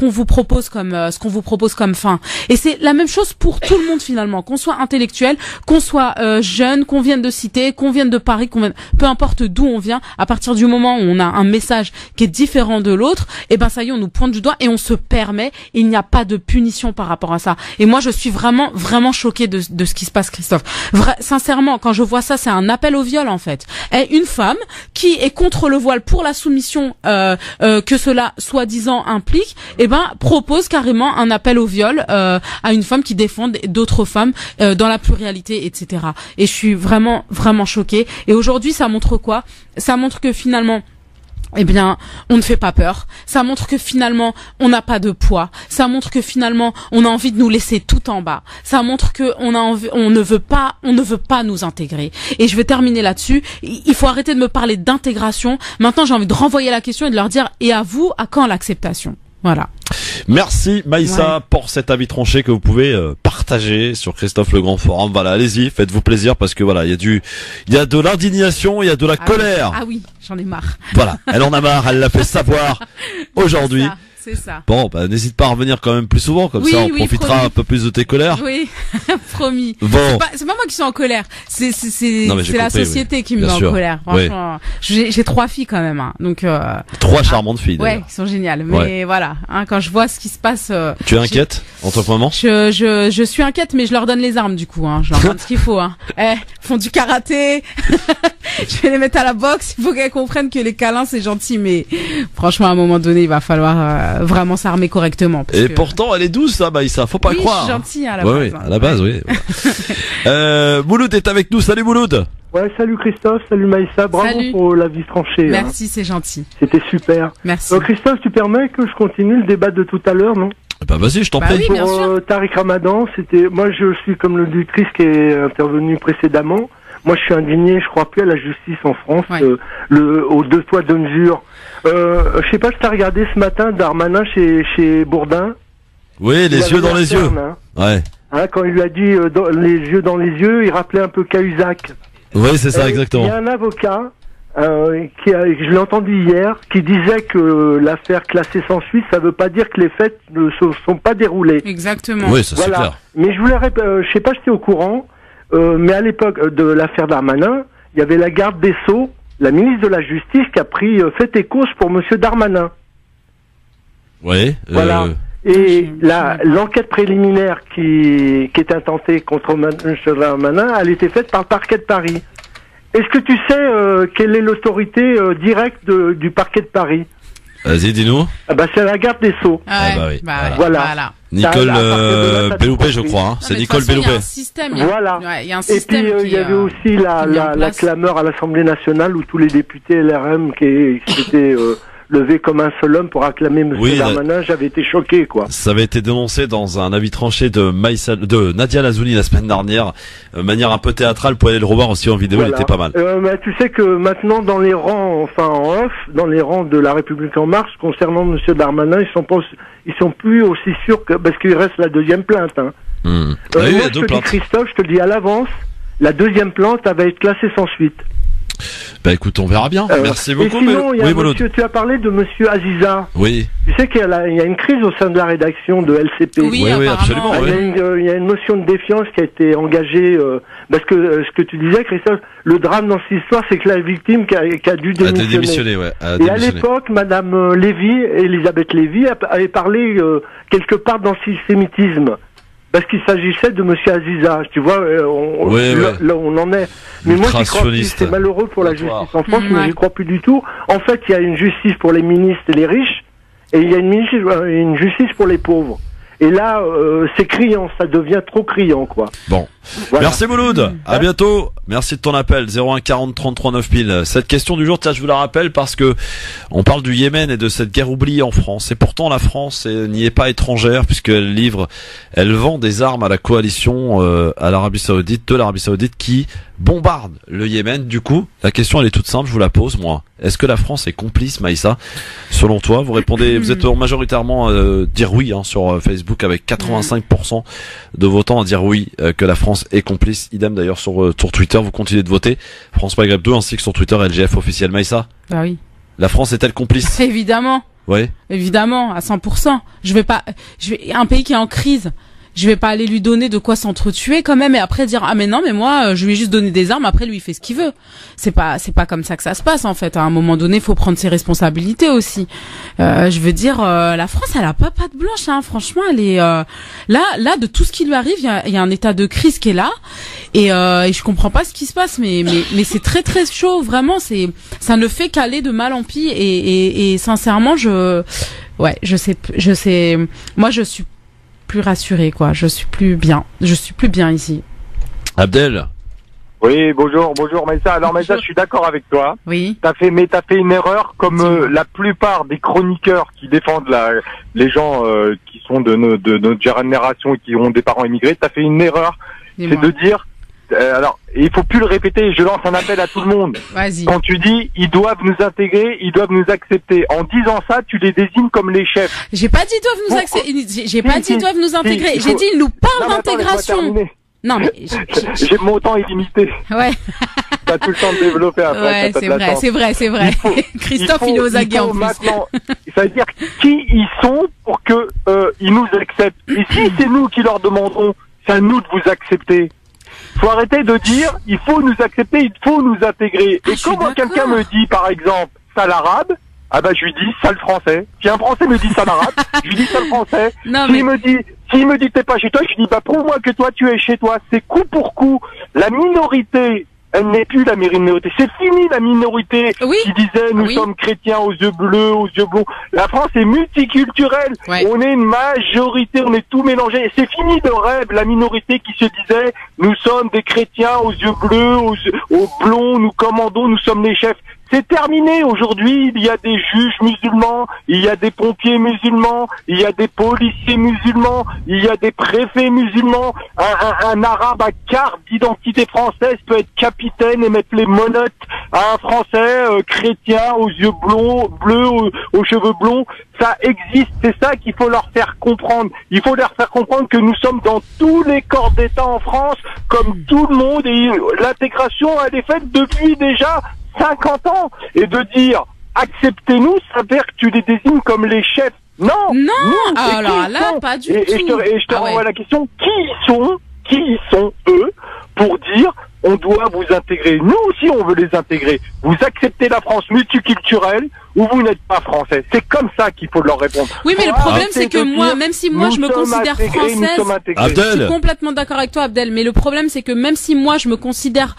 vous propose comme fin. Et c'est la même chose pour tout le monde finalement, qu'on soit intellectuel, qu'on soit jeune, qu'on vienne de cité, qu'on vienne de Paris, peu importe d'où on vient, à partir du moment où on a un message qui est différent de l'autre, et ben ça y est, on nous pointe du doigt et on se permet, il n'y a pas de punition par rapport à ça. Et moi je suis vraiment choquée de ce qui se passe, Christophe. Sincèrement, quand je vois ça, c'est un appel au viol en fait. Et une femme qui est contre le voile pour la soumission que cela soi-disant implique, et ben propose carrément un appel au viol à une femme qui défend d'autres femmes dans la pluralité, etc. Et je suis vraiment choquée. Et aujourd'hui, ça montre quoi? Ça montre que finalement, eh bien, on ne fait pas peur. Ça montre que finalement, on n'a pas de poids. Ça montre que finalement, on a envie de nous laisser tout en bas. Ça montre que on ne veut pas nous intégrer. Et je vais terminer là-dessus. Il faut arrêter de me parler d'intégration. Maintenant, j'ai envie de renvoyer la question et de leur dire, et à vous, à quand l'acceptation? Voilà. Merci Maïssa pour cet avis tranché que vous pouvez partager sur Christophe Le Grand Forum. Voilà, allez-y, faites-vous plaisir parce que voilà, il y a de l'indignation, il y a de la colère. Ah oui, j'en ai marre. Voilà, elle en a marre, elle l'a fait savoir aujourd'hui. C'est ça. Bon, bah, n'hésite pas à revenir quand même plus souvent, comme ça on profitera promis. un peu plus de tes colères. Oui, promis. Bon. C'est pas moi qui suis en colère. C'est compris, la société qui me met en colère. Franchement, j'ai 3 filles quand même, hein. Donc 3 charmantes filles. Ouais, qui sont géniales. Mais voilà, hein, quand je vois ce qui se passe. Tu es inquiète en tant que maman? Je suis inquiète, mais je leur donne les armes du coup. Hein. Je leur donne ce qu'il faut. Hein. Font du karaté. Je vais les mettre à la boxe. Il faut qu'elles comprennent que les câlins c'est gentil, mais franchement à un moment donné, il va falloir vraiment s'armer correctement. Et pourtant, elle est douce, ça, Maïssa, faut pas croire. Oui, gentille à la base. Oui, à la base, oui. Mouloud est avec nous. Salut Mouloud. Ouais, salut Christophe, salut Maïssa, bravo pour l'avis tranché. Merci, c'est gentil. C'était super. Merci. Christophe, tu permets que je continue le débat de tout à l'heure, non? Bah vas-y, je t'en prie. Oui, pour Tariq Ramadan, moi je suis comme l'auditrice qui est intervenue précédemment. Moi, je suis indigné, je crois plus à la justice en France, aux 2 poids 2 mesures. Je sais pas si t'as regardé ce matin Darmanin chez Bourdin. Oui, les yeux dans les yeux. Ouais. Hein, quand il lui a dit les yeux dans les yeux, il rappelait un peu Cahuzac. Oui, c'est ça, exactement. Il y a un avocat je l'ai entendu hier, qui disait que l'affaire classée sans suite, ça veut pas dire que les faits ne se sont pas déroulés. Exactement. Oui, ça c'est clair. Mais je voulais, je sais pas si t'es au courant. Mais à l'époque de l'affaire Darmanin, il y avait la garde des Sceaux, la ministre de la Justice, qui a pris fait et cause pour Monsieur Darmanin. Oui. Voilà. Et l'enquête préliminaire qui est intentée contre Monsieur Darmanin, elle a été faite par le parquet de Paris. Est-ce que tu sais quelle est l'autorité directe du parquet de Paris? Vas-y, dis-nous. C'est la garde des Sceaux. Voilà. Nicole Belloubet, je crois. Hein. C'est Nicole Belloubet. Il y a un système. Voilà. Il y a un système. Et puis il y avait aussi la clameur à l'Assemblée nationale où tous les députés LRM qui étaient levés comme un seul homme pour acclamer M. Darmanin. J'avais été choqué, quoi. Ça avait été dénoncé dans un avis tranché de Nadia Lazouni la semaine dernière, manière un peu théâtrale. Pour aller le revoir aussi en vidéo, il était pas mal. Mais tu sais que maintenant dans les rangs, enfin en off, dans les rangs de la République en marche, concernant M. Darmanin, ils sont plus aussi sûrs que parce qu'il reste la 2e plainte. Hein. Oui, moi, je te dis, Christophe, je te le dis à l'avance, la 2e plainte, elle va être classée sans suite. Bah écoute, on verra bien. Merci beaucoup. Et sinon, tu as parlé de Monsieur Aziza. Oui. Tu sais qu'il y a une crise au sein de la rédaction de LCP. Oui, absolument. Il y a une motion de défiance qui a été engagée parce que ce que tu disais, Christophe, le drame dans cette histoire, c'est que la victime qui a dû démissionner. Et à l'époque, Madame Elisabeth Lévy, avait parlé quelque part d'antisémitisme. Parce qu'il s'agissait de Monsieur Aziza, tu vois, là on en est. Mais moi, j'y crois plus. C'est malheureux pour la justice en France, mais j'y crois plus du tout. En fait, il y a une justice pour les ministres et les riches, et il y a une justice pour les pauvres. Et là, c'est criant, ça devient trop criant, quoi. Bon, Voilà. Merci Mouloud, à bientôt. Merci de ton appel, 01 40 33 9000. Cette question du jour, tiens, je vous la rappelle parce que on parle du Yémen et de cette guerre oubliée en France. Et pourtant, la France n'y est pas étrangère puisqu'elle vend des armes à la coalition de l'Arabie Saoudite qui bombarde le Yémen. Du coup, la question elle est toute simple, je vous la pose moi. Est-ce que la France est complice, Maïssa? Selon toi, vous répondez, vous êtes majoritairement dire oui sur Facebook avec 85% de votants à dire oui que la France est complice. Idem d'ailleurs sur Twitter, vous continuez de voter. France Maghreb 2 ainsi que sur Twitter LGF officiel. Maïssa? Bah oui. La France est-elle complice? Évidemment. Oui. Évidemment, à 100%. Un pays qui est en crise. Je vais pas aller lui donner de quoi s'entretuer quand même et après dire ah mais non mais moi je lui ai juste donné des armes, après lui il fait ce qu'il veut. C'est pas comme ça que ça se passe en fait. À un moment donné, faut prendre ses responsabilités aussi. Je veux dire la France elle a pas patte blanche hein, franchement, elle est là de tout ce qui lui arrive, il y a un état de crise qui est là et je comprends pas ce qui se passe mais c'est très très chaud vraiment, ça ne fait qu'aller de mal en pis et sincèrement je sais moi je suis plus rassuré quoi, je suis plus bien ici. Abdel. Oui, bonjour Maïssa. Alors Maïssa, je suis d'accord avec toi. Oui. T'as fait une erreur comme la plupart des chroniqueurs qui défendent les gens qui sont de notre génération et qui ont des parents immigrés. T'as fait une erreur, c'est de dire alors, il faut plus le répéter, je lance un appel à tout le monde. Vas-y. Quand tu dis, ils doivent nous intégrer, ils doivent nous accepter. En disant ça, tu les désignes comme les chefs. J'ai pas dit doivent nous accepter, j'ai pas dit doivent nous intégrer. J'ai dit ils nous parlent d'intégration. Non, mais j'ai mon temps illimité. Ouais. T'as tout le temps de développer après. Ouais, c'est vrai. Christophe, il est aux aguets en plus. Maintenant, ça veut dire qui ils sont pour que, ils nous acceptent. Et si c'est nous qui leur demandons, c'est à nous de vous accepter. Faut arrêter de dire, il faut nous accepter, il faut nous intégrer. Et quand moi quelqu'un me dit, par exemple, sale arabe, ah bah je lui dis sale français. Si un français me dit sale arabe, je lui dis sale français. S'il me dit t'es pas chez toi, je lui dis bah prouve-moi que toi tu es chez toi. C'est coup pour coup. La minorité, elle n'est plus la minorité. C'est fini la minorité qui disait nous sommes chrétiens aux yeux bleus, aux yeux blonds. La France est multiculturelle. Ouais. On est une majorité, on est tout mélangé. C'est fini le rêve, la minorité qui se disait nous sommes des chrétiens aux yeux bleus, aux blonds, nous commandons, nous sommes les chefs. C'est terminé. Aujourd'hui, il y a des juges musulmans, il y a des pompiers musulmans, il y a des policiers musulmans, il y a des préfets musulmans. Un arabe à carte d'identité française peut être capitaine et mettre les menottes à un français chrétien aux yeux bleus, aux cheveux blonds. Ça existe, c'est ça qu'il faut leur faire comprendre. Il faut leur faire comprendre que nous sommes dans tous les corps d'État en France, comme tout le monde, et l'intégration, elle est faite depuis déjà 50 ans, et de dire acceptez-nous, ça veut dire que tu les désignes comme les chefs. Non, alors là, pas du tout. Et je te renvoie la question, qui sont eux pour dire on doit vous intégrer? Nous aussi on veut les intégrer. Vous acceptez la France multiculturelle ou vous n'êtes pas français? C'est comme ça qu'il faut leur répondre. Oui, mais le problème c'est que moi, même si moi je me considère française, je suis complètement d'accord avec toi Abdel, mais le problème c'est que même si moi je me considère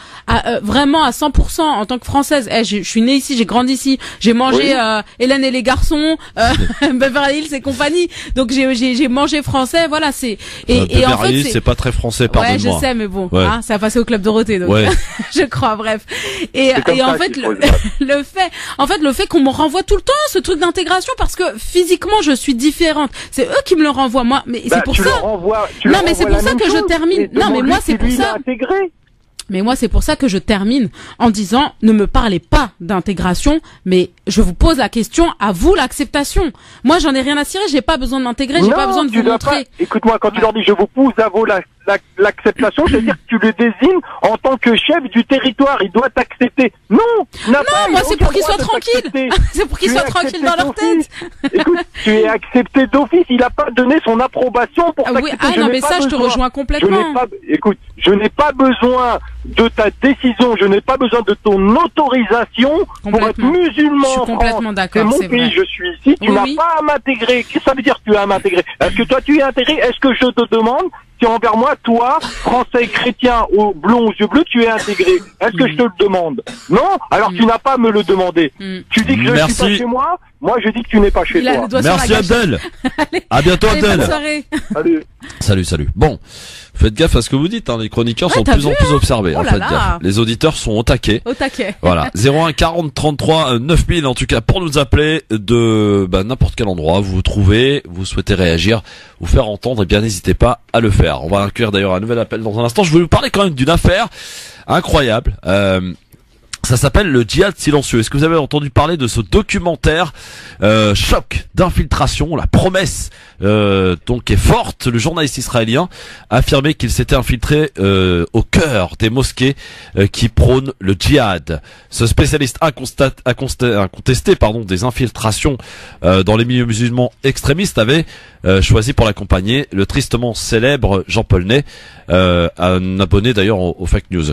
vraiment à 100% en tant que française, je suis née ici, j'ai grandi ici, j'ai mangé Hélène et les garçons, Beverly Hills et compagnie, donc j'ai mangé français, voilà, c'est et en fait c'est pas très français, pardonne-moi. Ouais, je sais, mais bon, hein, ça a passé au Club Dorothée, donc je crois, bref. Et en fait le fait qu'on me renvoie tout le temps ce truc d'intégration parce que physiquement je suis différente, c'est eux qui me le renvoient moi, mais c'est pour ça. Non mais c'est pour ça que je termine. Non mais moi c'est pour ça. Mais moi, c'est pour ça que je termine en disant, ne me parlez pas d'intégration, mais je vous pose la question, à vous l'acceptation. Moi, j'en ai rien à cirer, j'ai pas besoin de m'intégrer, j'ai pas besoin de vous montrer. Écoute-moi, quand tu leur dis, je vous pousse à vous l'acceptation, c'est-à-dire que tu le désignes en tant que chef du territoire, il doit t'accepter. Non, moi c'est pour qu'ils soient tranquilles. C'est pour qu'ils soient tranquilles dans leur tête. Écoute, tu es accepté d'office, il a pas donné son approbation pour t'accepter. Ah non, mais ça, je te rejoins complètement. Écoute, je n'ai pas besoin de ta décision, je n'ai pas besoin de ton autorisation pour être musulman. Je suis complètement d'accord. C'est mon pays, je suis ici, tu n'as pas à m'intégrer. Qu'est-ce que ça veut dire que tu as à m'intégrer? Est-ce que toi tu es intégré? Est-ce que je te demande si envers moi, toi, français chrétien aux blonds aux yeux bleus, tu es intégré? Est-ce que je te le demande? Non? Alors tu n'as pas à me le demander. Tu dis que je ne suis pas chez moi, moi je dis que tu n'es pas chez toi. Merci Abdel. À bientôt Abdel. Bonne soirée. Salut. Salut. Bon. Faites gaffe à ce que vous dites, hein. Les chroniqueurs sont de t'as plus en vu, plus observés. Oh là Faites là. gaffe. Les auditeurs sont au taquet. Au taquet. Voilà. 01 40 33 9000 en tout cas pour nous appeler de n'importe quel endroit vous vous trouvez, vous souhaitez réagir, vous faire entendre, et bien n'hésitez pas à le faire. On va accueillir d'ailleurs un nouvel appel dans un instant. Je vais vous parler quand même d'une affaire incroyable. Ça s'appelle le djihad silencieux. Est-ce que vous avez entendu parler de ce documentaire choc d'infiltration? La promesse donc est forte. Le journaliste israélien a affirmé qu'il s'était infiltré au cœur des mosquées qui prônent le djihad. Ce spécialiste a contesté des infiltrations dans les milieux musulmans extrémistes avait choisi pour l'accompagner le tristement célèbre Jean-Paul Ney, un abonné d'ailleurs aux fake news.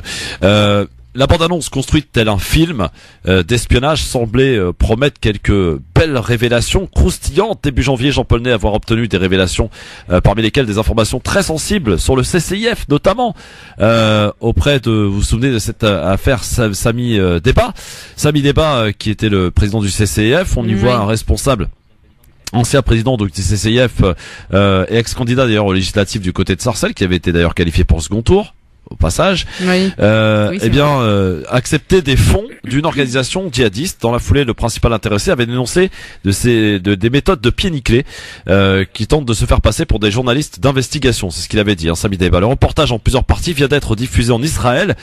La bande-annonce construite tel un film d'espionnage semblait promettre quelques belles révélations croustillantes. Début janvier, Jean-Paul Ney avoir obtenu des révélations parmi lesquelles des informations très sensibles sur le CCIF notamment auprès de, vous vous souvenez de cette affaire Sami Débat. Sami Débat qui était le président du CCIF, on y voit un responsable, ancien président du CCIF et ex-candidat d'ailleurs au législatif du côté de Sarcelles, qui avait été d'ailleurs qualifié pour le second tour au passage, accepter des fonds d'une organisation djihadiste. Dans la foulée, le principal intéressé avait dénoncé des méthodes de pieds nickelés qui tentent de se faire passer pour des journalistes d'investigation. C'est ce qu'il avait dit, hein, Sami Débat. Le reportage en plusieurs parties vient d'être diffusé en Israël,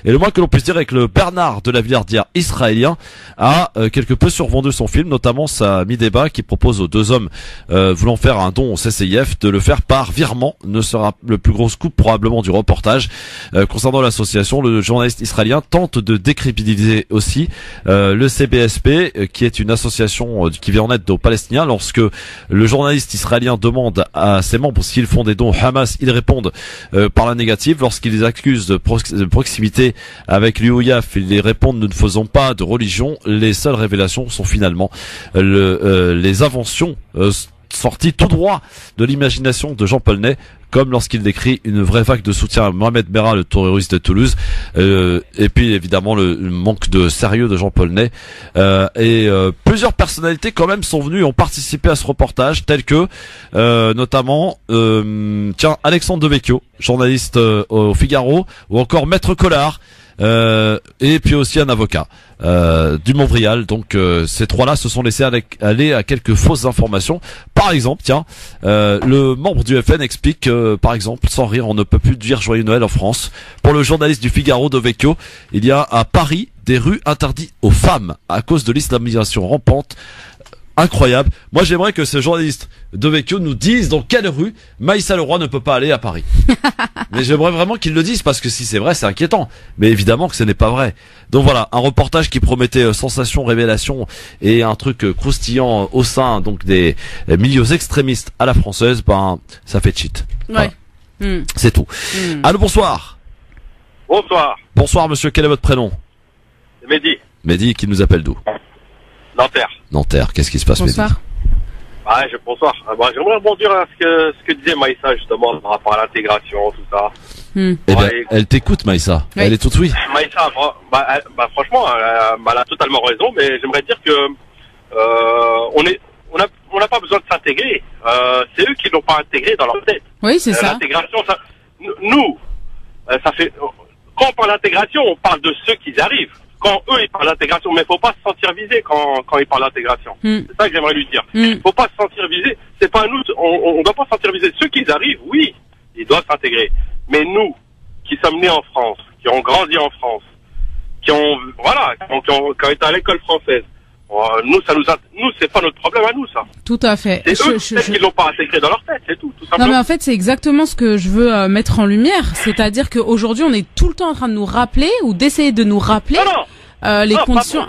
et le moins que l'on puisse dire est que le Bernard de la Villardière israélien a quelque peu survendu son film, notamment Sami Débat qui propose aux deux hommes voulant faire un don au CCIF de le faire par virement. Ne sera le plus gros scoop probablement du reportage. Concernant l'association, le journaliste israélien tente de décrédibiliser aussi le CBSP, qui est une association qui vient en aide aux Palestiniens. Lorsque le journaliste israélien demande à ses membres s'ils font des dons au Hamas, ils répondent par la négative. Lorsqu'ils les accusent de proximité avec l'UOIAF, ils les répondent: nous ne faisons pas de religion. Les seules révélations sont finalement les inventions sorties tout droit de l'imagination de Jean-Paul Ney, comme lorsqu'il décrit une vraie vague de soutien à Mohamed Merah, le terroriste de Toulouse, et puis évidemment le manque de sérieux de Jean-Paul Ney. Plusieurs personnalités quand même sont venues et ont participé à ce reportage, telles que notamment Alexandre Devecchio, journaliste au Figaro, ou encore Maître Collard, et puis aussi un avocat du Montbrial. Donc ces trois-là se sont laissés aller à quelques fausses informations. Par exemple, le membre du FN explique par exemple, sans rire, on ne peut plus dire Joyeux Noël en France. Pour le journaliste du Figaro Devecchio, il y a à Paris des rues interdites aux femmes à cause de l'islamisation rampante. Incroyable. Moi, j'aimerais que ce journaliste Devecchio nous dise dans quelle rue Maïssa Leroy ne peut pas aller à Paris. Mais j'aimerais vraiment qu'il le dise, parce que si c'est vrai, c'est inquiétant. Mais évidemment que ce n'est pas vrai. Donc voilà, un reportage qui promettait sensation, révélation et un truc croustillant au sein donc des milieux extrémistes à la française, ça fait cheat. Ouais. Voilà. C'est tout. Allô, bonsoir. Bonsoir. Bonsoir monsieur, quel est votre prénom? Mehdi. Mehdi, qui nous appelle d'où? Nanterre. Qu'est-ce qui se passe, Bonsoir. Mehdi? Bonsoir. J'aimerais rebondir à ce que disait Maïssa justement par rapport à l'intégration, tout ça. Eh bien, elle t'écoute, Maïssa. Oui. Elle est toute oui. Maïssa, franchement, elle a totalement raison, mais j'aimerais dire que on n'a pas besoin de s'intégrer. C'est eux qui l'ont pas intégré dans leur tête. Oui, c'est ça. L'intégration, ça fait. Quand on parle d'intégration, on parle de ceux qui arrivent. Quand eux ils parlent d'intégration, mais faut pas se sentir visé quand ils parlent d'intégration. C'est ça que j'aimerais lui dire. Faut pas se sentir visé. C'est pas nous, on doit pas se sentir visé. Ceux qui arrivent, oui, ils doivent s'intégrer. Mais nous, qui sommes nés en France, qui ont grandi en France, qui ont été à l'école française, nous c'est pas notre problème à nous, ça. Tout à fait. C'est eux qui l'ont pas intégré dans leur tête, c'est tout simplement. Non mais en fait c'est exactement ce que je veux mettre en lumière, c'est-à-dire qu'aujourd'hui on est tout le temps en train de nous rappeler ou d'essayer de nous rappeler les conditions.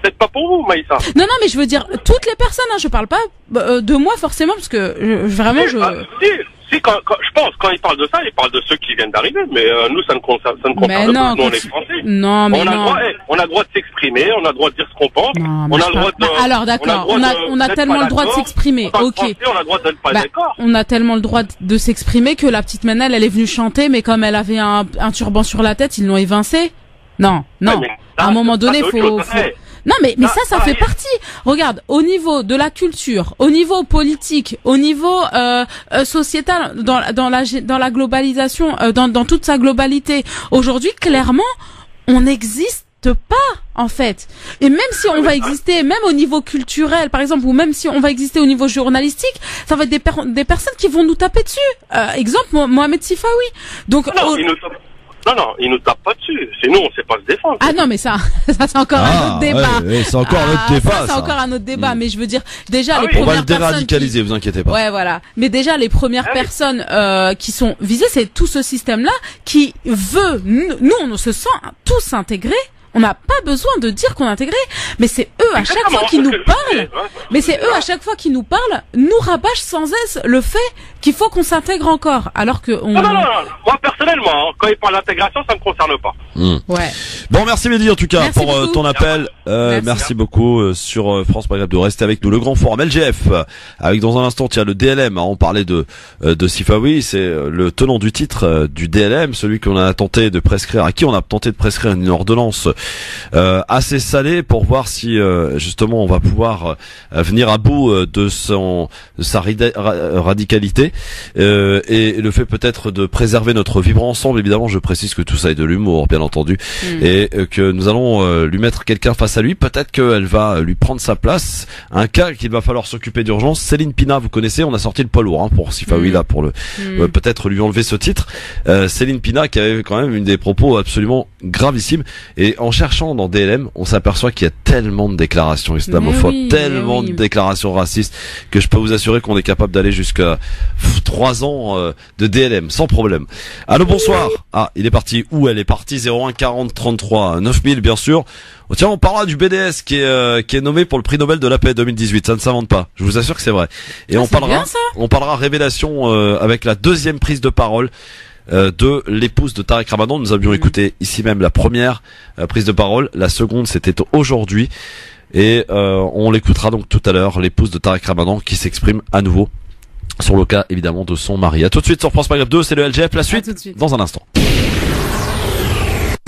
Peut-être pas pour vous, Maïssa. Non, mais je veux dire toutes les personnes. Je parle pas de moi forcément parce que vraiment Si, quand ils parlent de ça, ils parlent de ceux qui viennent d'arriver, mais nous, ça ne concerne pas. Nous, on est français. Non, mais on a le droit de s'exprimer, on a le droit de dire ce qu'on pense. Non, on a le droit de. Alors d'accord, on a tellement le droit de s'exprimer. Ok. On a le droit d'être pas d'accord. On a tellement le droit de s'exprimer que la petite Manel, elle est venue chanter, mais comme elle avait un turban sur la tête, ils l'ont évincée. Non. À un moment donné, faut. Non, mais ça fait partie. Regarde, au niveau de la culture, au niveau politique, au niveau sociétal, dans la globalisation, dans toute sa globalité. Aujourd'hui, clairement, on n'existe pas, en fait. Et même si on va exister, même au niveau culturel, par exemple, ou même si on va exister au niveau journalistique, ça va être des personnes qui vont nous taper dessus. Exemple, Mohamed Sifawi. Donc, il nous tape pas dessus. C'est nous, on sait pas se défendre. Ah non, mais ça c'est encore un autre débat. Ouais, c'est encore un autre débat. C'est encore un autre débat. Mais je veux dire, déjà, les on va premières le déradicaliser, vous inquiétez pas. Ouais, voilà. Mais déjà, les premières personnes qui sont visées, c'est tout ce système-là qui veut. Nous, on se sent tous intégrés. On n'a pas besoin de dire qu'on est intégré, mais c'est eux à chaque fois qui nous parlent. Mais c'est eux à chaque fois qui nous parlent, nous rabâchent sans cesse le fait qu'il faut qu'on s'intègre encore, alors que non. Moi personnellement, quand ils parlent d'intégration, ça me concerne pas. Ouais. Bon, merci Mehdi en tout cas merci pour ton appel. Merci beaucoup sur France Maghreb de rester avec nous. Le grand forum LGF avec dans un instant le DLM. On parlait de Sifawi, c'est le tenant du titre du DLM, celui qu'on a tenté de prescrire, à qui on a tenté de prescrire une ordonnance assez salée pour voir si justement on va pouvoir venir à bout de sa radicalité et le fait peut-être de préserver notre vivre ensemble. Évidemment, je précise que tout ça est de l'humour, bien entendu, et que nous allons lui mettre quelqu'un face à lui. Peut-être qu'elle va lui prendre sa place. Un cas qu'il va falloir s'occuper d'urgence. Céline Pina, vous connaissez, on a sorti le poids lourd pour Sifawi là, pour peut-être lui enlever ce titre. Céline Pina qui avait quand même une des propos absolument gravissimes, et en cherchant dans DLM, on s'aperçoit qu'il y a tellement de déclarations islamophobes, tellement de déclarations racistes, que je peux vous assurer qu'on est capable d'aller jusqu'à 3 ans de DLM sans problème. Allô, bonsoir. Ah, il est parti. Où elle est partie? 01 40 33 9000, bien sûr. Oh, tiens, on parlera du BDS qui est nommé pour le prix Nobel de la paix 2018. Ça ne s'invente pas. Je vous assure que c'est vrai. Et on parlera révélation avec la deuxième prise de parole de l'épouse de Tarek Ramadan. Nous avions écouté ici même la première prise de parole. La seconde, c'était aujourd'hui. Et on l'écoutera donc tout à l'heure, l'épouse de Tarek Ramadan qui s'exprime à nouveau sur le cas évidemment de son mari. À tout de suite sur France Maghreb 2, c'est le LGF, la suite dans un instant.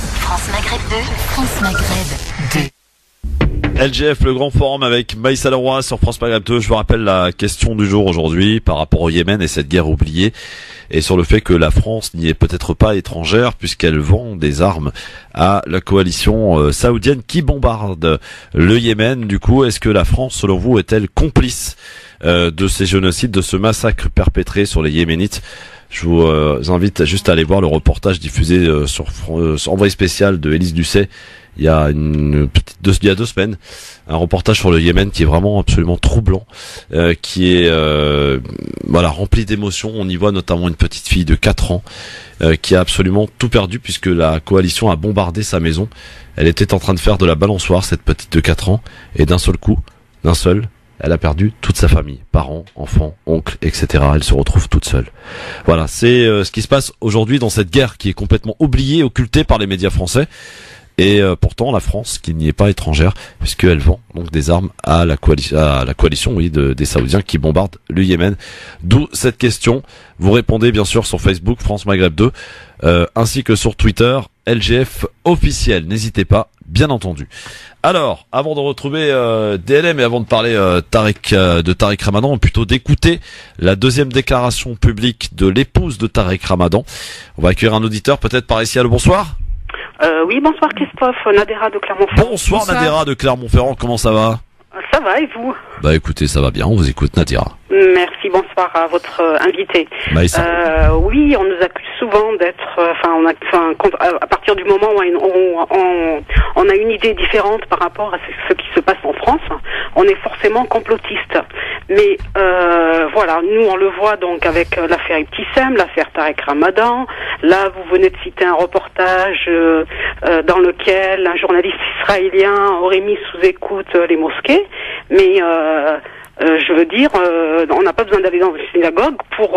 France Maghreb 2, France Maghreb 2. LGF, le grand forum avec Maïssa Leroy sur France Maghreb 2. Je vous rappelle la question du jour aujourd'hui par rapport au Yémen et cette guerre oubliée, et sur le fait que la France n'y est peut-être pas étrangère puisqu'elle vend des armes à la coalition saoudienne qui bombarde le Yémen. Du coup, est-ce que la France, selon vous, est-elle complice de ces génocides, de ce massacre perpétré sur les Yéménites? Je vous invite juste à aller voir le reportage diffusé sur Envoyé spécial de Élise Lucet il y a il y a 2 semaines, un reportage sur le Yémen qui est vraiment absolument troublant, qui est rempli d'émotions. On y voit notamment une petite fille de 4 ans qui a absolument tout perdu puisque la coalition a bombardé sa maison. Elle était en train de faire de la balançoire, cette petite de 4 ans, et d'un seul coup, elle a perdu toute sa famille, parents, enfants, oncles, etc. Elle se retrouve toute seule. Voilà, c'est ce qui se passe aujourd'hui dans cette guerre qui est complètement oubliée, occultée par les médias français. Et pourtant, la France, qui n'y est pas étrangère, puisqu'elle vend donc des armes à la coalition, des Saoudiens qui bombardent le Yémen. D'où cette question. Vous répondez bien sûr sur Facebook France Maghreb 2, ainsi que sur Twitter LGF officiel. N'hésitez pas, bien entendu. Alors, avant de retrouver DLM et avant de parler de Tarek Ramadan, ou plutôt d'écouter la deuxième déclaration publique de l'épouse de Tarek Ramadan, on va accueillir un auditeur peut-être par ici. Allô, bonsoir. Oui, bonsoir Christophe, Nadera de Clermont-Ferrand. Bonsoir Nadera de Clermont-Ferrand, comment ça va? Ça va, et vous? Bah écoutez, ça va bien, on vous écoute Nadera. Merci, bonsoir à votre invité. Oui, on nous accuse souvent d'être, à partir du moment où on a une idée différente par rapport à ce qui se passe en France, on est forcément complotiste. Mais voilà, nous on le voit donc avec l'affaire Ibtissem, l'affaire Tarek Ramadan. Là, vous venez de citer un reportage dans lequel un journaliste israélien aurait mis sous écoute les mosquées, mais Je veux dire, on n'a pas besoin d'aller dans une synagogue pour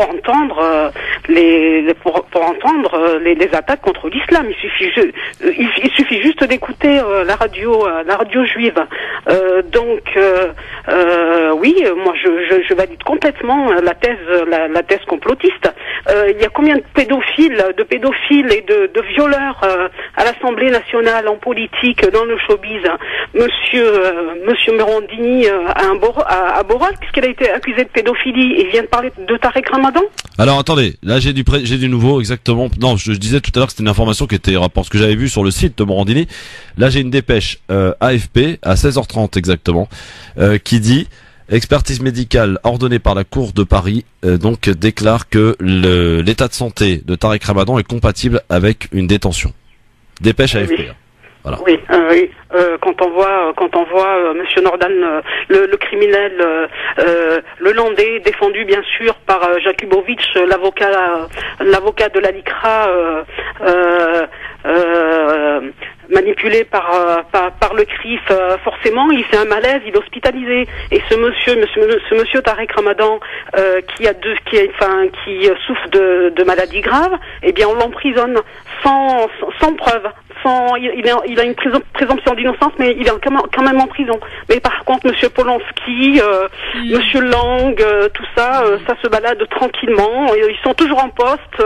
entendre les attaques contre l'islam. Il suffit juste d'écouter la radio juive. Oui, moi je valide complètement la thèse complotiste. Il y a combien de pédophiles et de violeurs à l'Assemblée nationale, en politique, dans le showbiz. Monsieur Morandini à Boral, puisqu'il a été accusé de pédophilie, et il vient de parler de Tarek Ramadan. Alors attendez, là j'ai du nouveau exactement. Non, je disais tout à l'heure que c'était une information qui était rapport ce que j'avais vu sur le site de Morandini. Là j'ai une dépêche AFP à 16h30 exactement qui dit expertise médicale ordonnée par la Cour de Paris donc déclare que l'état de santé de Tarek Ramadan est compatible avec une détention. Dépêche AFP. Oui. Voilà. Oui, quand on voit Monsieur Nordal, le criminel, le Landais, défendu bien sûr par Jakubowicz, l'avocat de la LICRA, manipulé par le CRIF, forcément il fait un malaise, il est hospitalisé. Et ce monsieur Tarek Ramadan qui souffre de maladies graves, eh bien on l'emprisonne sans preuve. Il a une présomption d'innocence, mais il est quand même en prison. Mais par contre, Monsieur Polanski, Monsieur Lang, tout ça, ça se balade tranquillement. Ils sont toujours en poste.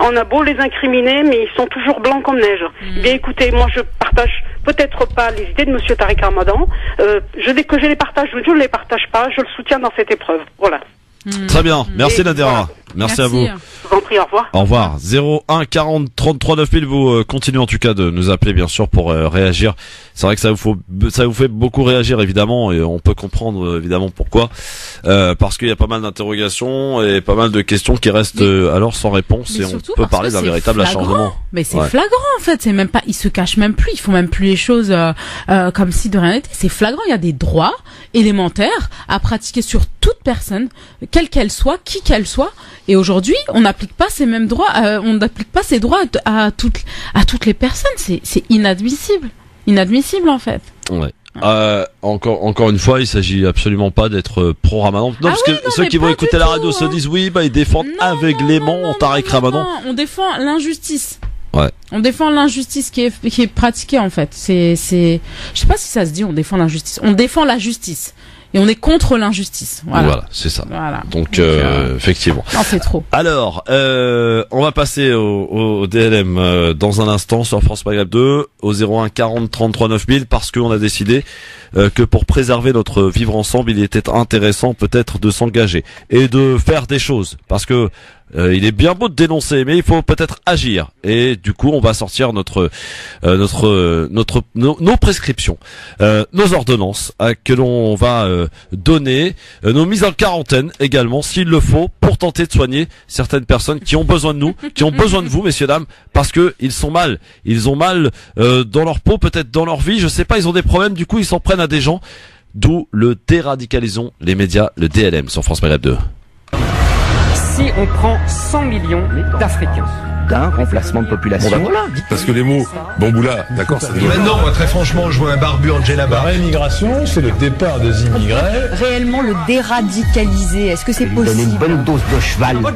On a beau les incriminer, mais ils sont toujours blancs comme neige. Bien écoutez, moi je partage peut-être pas les idées de Monsieur Tarek Ramadan. Dès que je les partage, je ne les partage pas. Je le soutiens dans cette épreuve. Voilà. Très bien, merci Nadera. Merci à vous. Je vous en prie, au revoir. Au revoir. 01 40 33 9000, vous continuez en tout cas de nous appeler bien sûr pour réagir. C'est vrai que ça vous fait beaucoup réagir évidemment, et on peut comprendre évidemment pourquoi. Parce qu'il y a pas mal d'interrogations et pas mal de questions qui restent alors sans réponse, et on peut parler d'un véritable acharnement. Mais c'est flagrant en fait, c'est même pas, ils se cachent même plus, ils font même plus les choses comme si de rien n'était. C'est flagrant, il y a des droits élémentaires à pratiquer sur toute personne, quelle qu'elle soit, qui qu'elle soit. Et aujourd'hui, on n'applique pas ces mêmes droits, on n'applique pas ces droits à toutes les personnes. C'est inadmissible en fait. Ouais. Encore une fois, il s'agit absolument pas d'être pro-Ramadan. Non, parce que ceux qui vont écouter la radio se disent ils défendent aveuglément Tarek Ramadan. Non, on défend l'injustice. Ouais. On défend l'injustice qui est pratiquée en fait. Je sais pas si ça se dit on défend l'injustice. On défend la justice. Et on est contre l'injustice. Voilà, c'est ça. Voilà. Donc effectivement. Non, c'est trop. Alors, on va passer au DLM dans un instant sur France Maghreb 2 au 01 40 33 9000 parce qu'on a décidé que pour préserver notre vivre ensemble, il était intéressant peut-être de s'engager et de faire des choses parce que il est bien beau de dénoncer, mais il faut peut-être agir. Et du coup, on va sortir nos prescriptions, nos ordonnances que l'on va donner, nos mises en quarantaine également, s'il le faut, pour tenter de soigner certaines personnes qui ont besoin de nous, qui ont besoin de vous, messieurs dames, parce que ils sont mal, ils ont mal dans leur peau, peut-être dans leur vie, je sais pas, ils ont des problèmes. Du coup, ils s'en prennent à des gens. D'où le déradicalisons les médias, le DLM sur France Maghreb 2. Si on prend 100 millions d'Africains d'un remplacement de population. Bon, bah voilà, parce que les mots bamboula, d'accord, ça maintenant, moi, très franchement, je vois un barbu en djellaba. La réimmigration, c'est le départ des immigrés. Réellement le déradicaliser, est-ce que c'est possible? Donner une bonne dose de cheval. Mais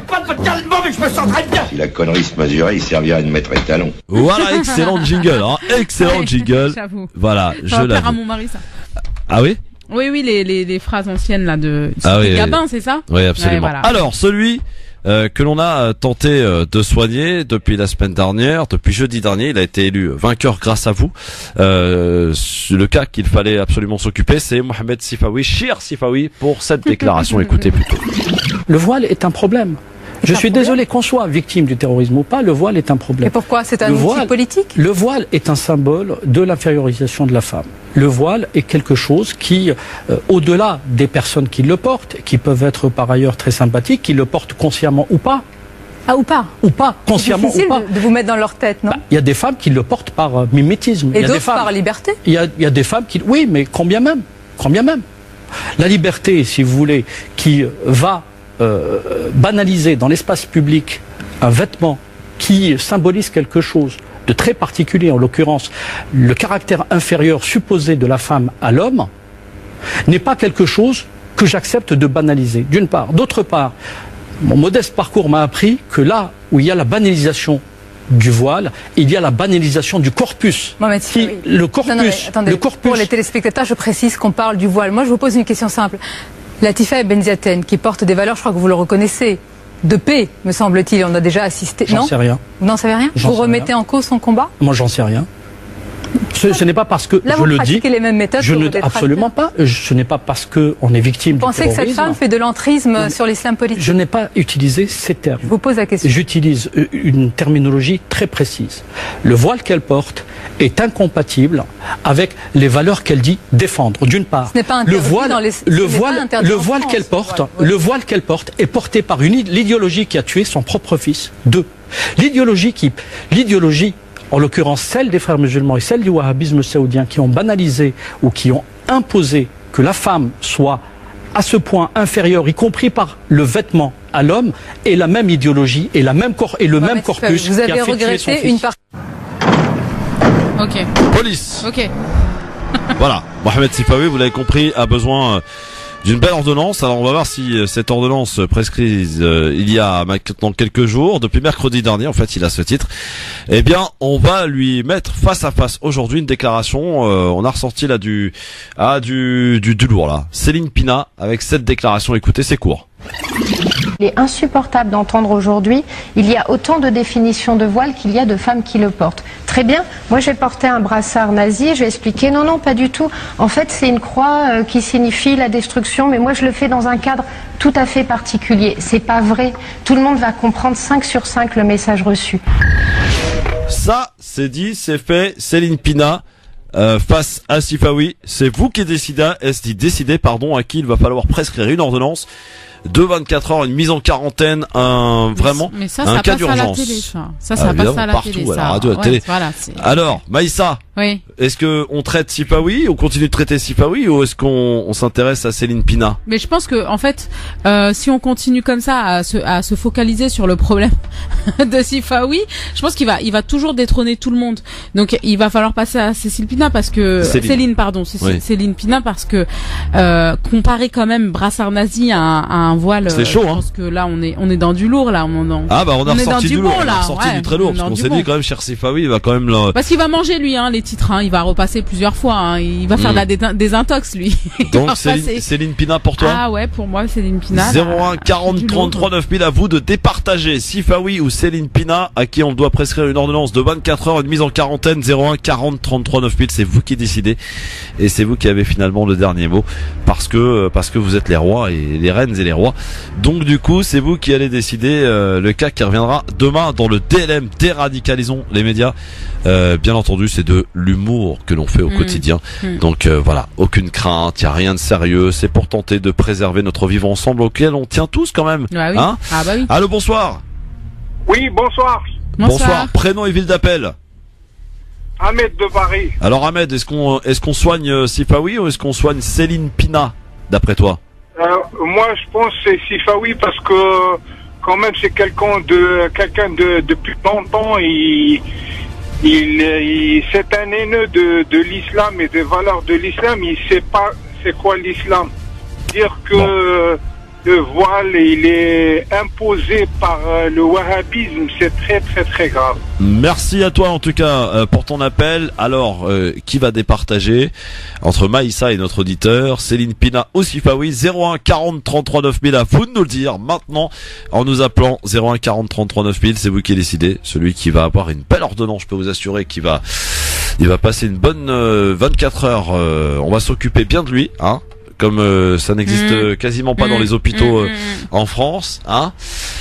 je me sens très bien. Si la connerie se mesurait, il servirait de maître étalon. Voilà, excellent jingle, hein, excellent jingle. J'avoue. Voilà, je l'avoue. Faire à mon mari ça. Ah oui? Oui, les phrases anciennes là de Gabin, c'est ça? Oui, absolument. Ouais, voilà. Alors, celui que l'on a tenté de soigner depuis la semaine dernière, depuis jeudi dernier, il a été élu vainqueur grâce à vous. Le cas qu'il fallait absolument s'occuper, c'est Mohamed Sifawi, Shir Sifawi, pour cette déclaration. Écoutez plutôt. Le voile est un problème. Je suis désolé qu'on soit victime du terrorisme ou pas, le voile est un problème. Et pourquoi? C'est un outil politique? Le voile est un symbole de l'infériorisation de la femme. Le voile est quelque chose qui, au-delà des personnes qui le portent, qui peuvent être par ailleurs très sympathiques, qui le portent consciemment ou pas. Ah, ou pas? Ou pas, consciemment ou pas. De vous mettre dans leur tête, non? Il y a des femmes qui le portent par mimétisme. Et d'autres par liberté? Il y a des femmes qui... Oui, mais combien même? Combien même? La liberté, si vous voulez, qui va banaliser dans l'espace public un vêtement qui symbolise quelque chose de très particulier, en l'occurrence le caractère inférieur supposé de la femme à l'homme, n'est pas quelque chose que j'accepte de banaliser, d'une part. D'autre part, mon modeste parcours m'a appris que là où il y a la banalisation du voile, il y a la banalisation du corpus. Le corpus, attendez, le corpus. Pour les téléspectateurs, je précise qu'on parle du voile. Moi, je vous pose une question simple. Latifa Benziaten, qui porte des valeurs, je crois que vous le reconnaissez, de paix, me semble-t-il, on a déjà assisté. J'en sais rien. Vous n'en savez rien? Vous remettez en cause son combat? Moi, j'en sais rien. Ce n'est pas parce que là, je le dis. Les mêmes méthodes absolument pas. Ce n'est pas parce que on est victime. Vous pensez que cette femme fait de l'entrisme sur l'islam politique? Je n'ai pas utilisé ces termes. Je vous pose la question. J'utilise une terminologie très précise. Le voile qu'elle porte est incompatible avec les valeurs qu'elle dit défendre. D'une part, ce n'est pas le voile qu'elle porte est porté par l'idéologie qui a tué son propre fils. Deux, l'idéologie en l'occurrence celle des frères musulmans et celle du wahhabisme saoudien qui ont banalisé ou qui ont imposé que la femme soit à ce point inférieure, y compris par le vêtement à l'homme, et la même idéologie et le même corpus vous avez qui a fait regretté tuer son une fils. partie. Ok. Police. Ok. Voilà, Mohamed Sifawi, vous l'avez compris, a besoin d'une belle ordonnance. Alors on va voir si cette ordonnance prescrise il y a maintenant quelques jours, depuis mercredi dernier en fait il a ce titre. Eh bien on va lui mettre face à face aujourd'hui une déclaration, on a ressorti là du lourd là. Céline Pina avec cette déclaration, écoutez c'est court. Il est insupportable d'entendre aujourd'hui, il y a autant de définitions de voile qu'il y a de femmes qui le portent. Très bien, moi j'ai porté un brassard nazi, j'ai expliqué non, non, pas du tout. En fait c'est une croix qui signifie la destruction, mais moi je le fais dans un cadre tout à fait particulier. C'est pas vrai, tout le monde va comprendre 5 sur 5 le message reçu. Ça, c'est dit, c'est fait, Céline Pina. Face à Sifawi, c'est vous qui décidez à qui il va falloir prescrire une ordonnance de 24 heures, une mise en quarantaine, un cas d'urgence. Ça passe à la télé, à la radio, à la télé. Voilà, alors, Maïssa, oui. Est-ce que on traite Sifawi, on continue de traiter Sifawi, ou est-ce qu'on s'intéresse à Céline Pina? Mais je pense que, en fait, si on continue comme ça à se focaliser sur le problème de Sifawi, je pense qu'il va toujours détrôner tout le monde. Donc, il va falloir passer à Céline Pina parce que Céline Pina parce que comparer quand même brassard nazi à un voile. C'est chaud, je pense que là on est dans du lourd là. On a ressorti du lourd, on a ressorti du très lourd parce qu'on s'est dit quand même cher Sifawi, il va quand même parce qu'il va manger lui les titres, il va repasser plusieurs fois, il va faire de la désintox lui. Donc Céline Pina pour toi? Ah ouais, pour moi Céline Pina. 01 40 33 9000, à vous de départager Sifawi ou Céline Pina, à qui on doit prescrire une ordonnance de 24 heures, une mise en quarantaine. 01 40 33 9000, c'est vous qui décidez et c'est vous qui avez finalement le dernier mot parce que vous êtes les rois et les reines et les rois. Donc du coup, c'est vous qui allez décider le cas qui reviendra demain dans le DLM, déradicalisons les médias. Bien entendu, c'est de l'humour que l'on fait au quotidien. Donc voilà, aucune crainte, il y a rien de sérieux, c'est pour tenter de préserver notre vivre ensemble auquel on tient tous quand même. Ah oui. Hein? Ah bah oui. Allô, bonsoir. Oui, bonsoir. Bonsoir. Prénom et ville d'appel. Ahmed de Paris. Alors Ahmed, est-ce qu'on soigne Sifawi ou est-ce qu'on soigne Céline Pina d'après toi? Moi, je pense que c'est Sifawi parce que quand même c'est quelqu'un de depuis longtemps. C'est un haineux de l'islam et des valeurs de l'islam. Il sait pas c'est quoi l'islam. Dire que le voile il est imposé par le wahhabisme, c'est très très très grave. Merci à toi en tout cas pour ton appel. Alors qui va départager entre Maïssa et notre auditeur Céline Pina ou Sifawi? 01 40 33 9000, à vous de nous le dire maintenant en nous appelant. 01 40 33 9000, c'est vous qui décidez. Celui qui va avoir une belle ordonnance, je peux vous assurer qu'il va passer une bonne 24 heures. On va s'occuper bien de lui, hein, comme ça n'existe quasiment pas dans les hôpitaux en France, hein,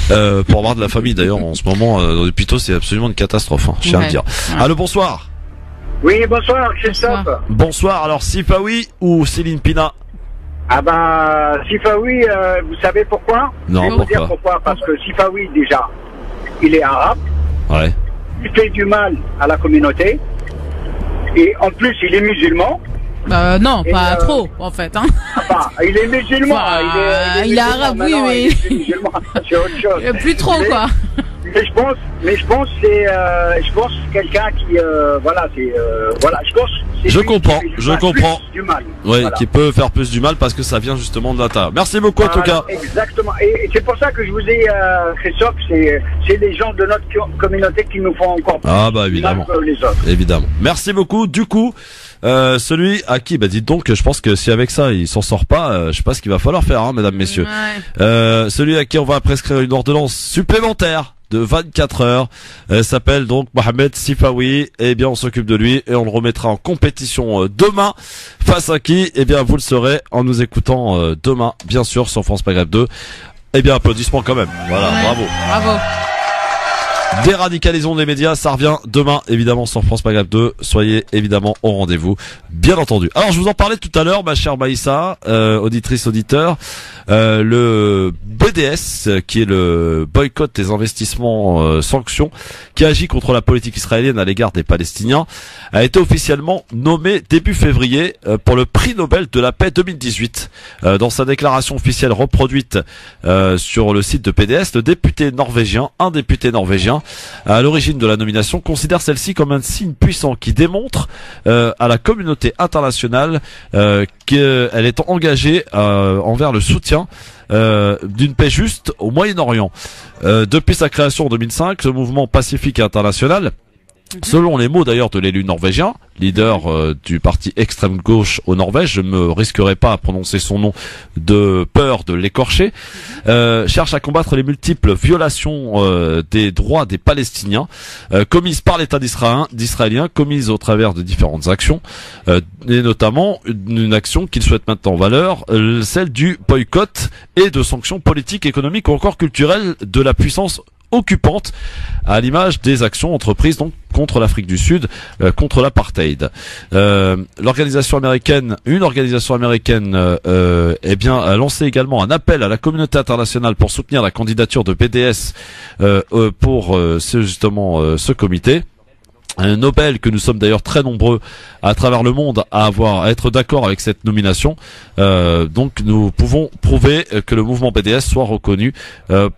pour avoir de la famille d'ailleurs en ce moment dans les hôpitaux, c'est absolument une catastrophe, hein, je tiens à le dire. Allô, bonsoir. Oui, bonsoir, Christophe. Bonsoir, alors Sifawi ou Céline Pina? Ah ben, Sifawi, vous savez pourquoi? Non, je vais vous dire pourquoi. Parce que Sifawi, déjà, il est arabe. Ouais. Il fait du mal à la communauté. Et en plus, il est musulman. Non, pas trop, en fait. Hein. Enfin, il est musulman. Il est arabe, oui, mais... C'est autre chose. Plus trop, quoi. Mais je pense quelqu'un qui je comprends. Du mal. Oui, Voilà. qui peut faire plus du mal parce que ça vient justement de l'intérieur. Merci beaucoup en tout cas. Exactement. Et c'est pour ça que je vous ai, Christophe, c'est les gens de notre communauté qui nous font encore plus évidemment. mal que les autres. Évidemment. Merci beaucoup. Du coup, celui à qui, dites donc, je pense que si avec ça il s'en sort pas, je sais pas ce qu'il va falloir faire, mesdames, messieurs. Ouais. Celui à qui on va prescrire une ordonnance supplémentaire de 24 heures, s'appelle donc Mohamed Sifawi. Eh bien, on s'occupe de lui et on le remettra en compétition demain. Face à qui? Eh bien, vous le saurez en nous écoutant demain, bien sûr, sur France Maghreb 2. Eh bien, applaudissements quand même. Voilà, bravo. Bravo. Déradicalisons les médias, ça revient demain évidemment sur France Maghreb 2. Soyez évidemment au rendez-vous, bien entendu. Alors je vous en parlais tout à l'heure, ma chère Maïssa, auditrice, auditeur, le BDS, qui est le boycott des investissements sanctions, qui agit contre la politique israélienne à l'égard des Palestiniens, a été officiellement nommé début février pour le prix Nobel de la paix 2018. Dans sa déclaration officielle reproduite sur le site de BDS, le député norvégien, un député norvégien, à l'origine de la nomination, considère celle-ci comme un signe puissant qui démontre à la communauté internationale qu'elle est engagée envers le soutien d'une paix juste au Moyen-Orient. Depuis sa création en 2005, ce mouvement pacifique international, selon les mots d'ailleurs de l'élu norvégien, leader du parti extrême gauche au Norvège, je me risquerai pas à prononcer son nom de peur de l'écorcher, cherche à combattre les multiples violations des droits des Palestiniens commises par l'État d'Israélien, commises au travers de différentes actions, et notamment une action qu'il souhaite mettre en valeur, celle du boycott et de sanctions politiques, économiques ou encore culturelles de la puissance occupante, à l'image des actions entreprises donc contre l'Afrique du Sud, contre l'apartheid. Une organisation américaine, eh bien, a lancé également un appel à la communauté internationale pour soutenir la candidature de BDS pour ce comité. Un Nobel que nous sommes d'ailleurs très nombreux à travers le monde à être d'accord avec cette nomination. Donc nous pouvons prouver que le mouvement BDS soit reconnu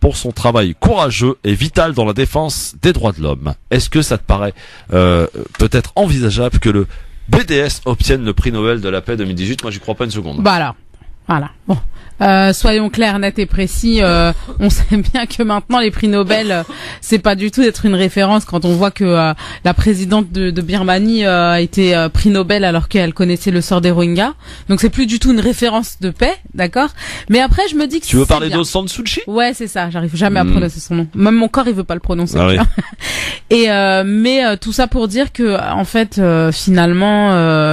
pour son travail courageux et vital dans la défense des droits de l'homme. Est-ce que ça te paraît peut-être envisageable que le BDS obtienne le prix Nobel de la paix 2018? Moi j'y crois pas une seconde. Voilà. Bon. Soyons clairs, nets et précis. On sait bien que maintenant les prix Nobel, c'est pas du tout d'être une référence quand on voit que la présidente de Birmanie a été prix Nobel alors qu'elle connaissait le sort des Rohingyas. Donc c'est plus du tout une référence de paix, d'accord. Mais après je me dis que tu veux parler d'Aung San Suu Kyi? Ouais, c'est ça. J'arrive jamais à prononcer son nom. Même mon corps il veut pas le prononcer. Ah oui. Et mais tout ça pour dire que en fait finalement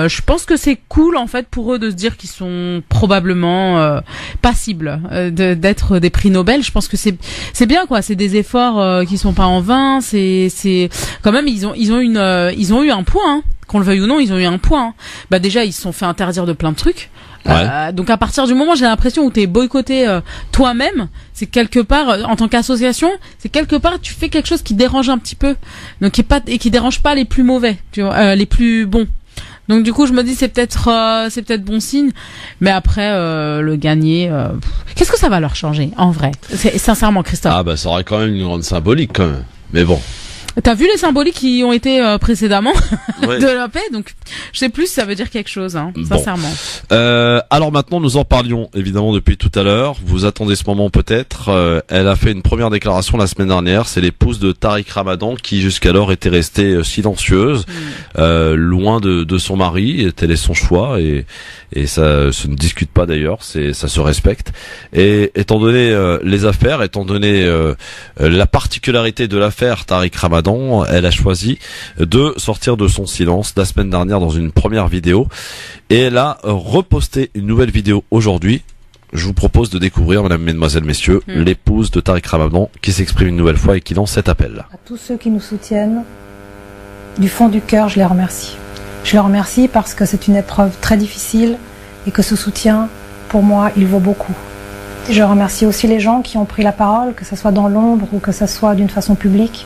je pense que c'est cool en fait pour eux de se dire qu'ils sont probablement passible d'être des prix Nobel. Je pense que c'est bien quoi, c'est des efforts qui sont pas en vain, c'est quand même ils ont eu un point hein. Qu'on le veuille ou non, ils ont eu un point hein. Bah déjà ils se sont fait interdire de plein de trucs. Ouais. Donc à partir du moment j'ai l'impression où t'es boycotté toi-même, c'est quelque part en tant qu'association, c'est quelque part tu fais quelque chose qui dérange un petit peu. Donc qui dérange pas les plus mauvais, tu vois, les plus bons. Donc du coup je me dis c'est peut-être bon signe, mais après le gagner, qu'est-ce que ça va leur changer en vrai, sincèrement Christophe? Ah bah ça aurait quand même une grande symbolique quand même, mais bon. T'as vu les symboliques qui ont été précédemment ouais. de la paix, donc je sais plus si ça veut dire quelque chose, hein, sincèrement. Alors maintenant, nous en parlions évidemment depuis tout à l'heure. Vous attendez ce moment peut-être. Elle a fait une première déclaration la semaine dernière. C'est l'épouse de Tariq Ramadan qui jusqu'alors était restée silencieuse, loin de son mari. Tel est son choix et ça se ne discute pas d'ailleurs. Ça se respecte. Et étant donné les affaires, étant donné la particularité de l'affaire Tariq Ramadan, elle a choisi de sortir de son silence la semaine dernière dans une première vidéo et elle a reposté une nouvelle vidéo aujourd'hui. Je vous propose de découvrir, mesdames, mesdemoiselles, messieurs, l'épouse de Tariq Ramadan qui s'exprime une nouvelle fois et qui lance cet appel. À tous ceux qui nous soutiennent, du fond du cœur, je les remercie. Je les remercie parce que c'est une épreuve très difficile et que ce soutien, pour moi, il vaut beaucoup. Je remercie aussi les gens qui ont pris la parole, que ce soit dans l'ombre ou que ce soit d'une façon publique,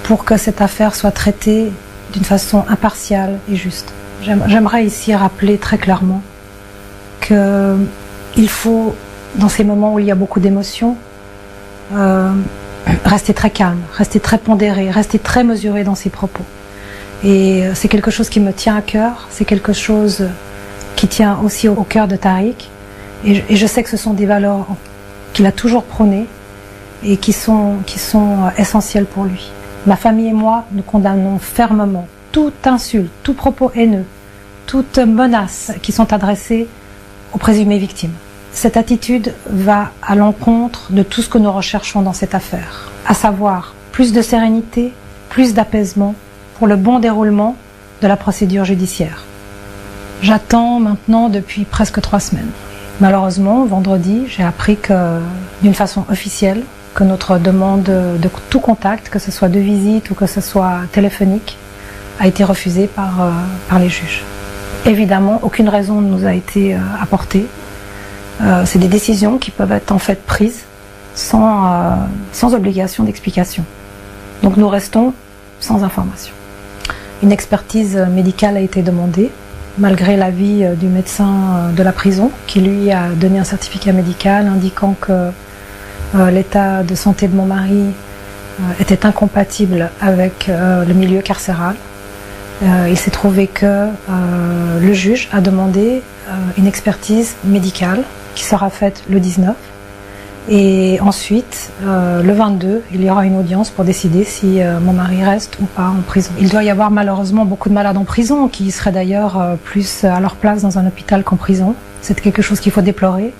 pour que cette affaire soit traitée d'une façon impartiale et juste. J'aimerais ici rappeler très clairement qu'il faut, dans ces moments où il y a beaucoup d'émotions, rester très calme, rester très pondéré, rester très mesuré dans ses propos. Et c'est quelque chose qui me tient à cœur, c'est quelque chose qui tient aussi au cœur de Tariq. Et je sais que ce sont des valeurs qu'il a toujours prônées et qui sont essentielles pour lui. Ma famille et moi, nous condamnons fermement toute insulte, tout propos haineux, toute menace qui sont adressées aux présumées victimes. Cette attitude va à l'encontre de tout ce que nous recherchons dans cette affaire, à savoir plus de sérénité, plus d'apaisement pour le bon déroulement de la procédure judiciaire. J'attends maintenant depuis presque 3 semaines. Malheureusement, vendredi, j'ai appris que, d'une façon officielle, que notre demande de tout contact, que ce soit de visite ou que ce soit téléphonique, a été refusée par les juges. Évidemment, aucune raison ne nous a été apportée. C'est des décisions qui peuvent être en fait prises sans obligation d'explication. Donc nous restons sans information. Une expertise médicale a été demandée, malgré l'avis du médecin de la prison, qui lui a donné un certificat médical indiquant que l'état de santé de mon mari était incompatible avec le milieu carcéral. Il s'est trouvé que le juge a demandé une expertise médicale qui sera faite le 19. Et ensuite, le 22, il y aura une audience pour décider si mon mari reste ou pas en prison. Il doit y avoir malheureusement beaucoup de malades en prison qui seraient d'ailleurs plus à leur place dans un hôpital qu'en prison. C'est quelque chose qu'il faut déplorer.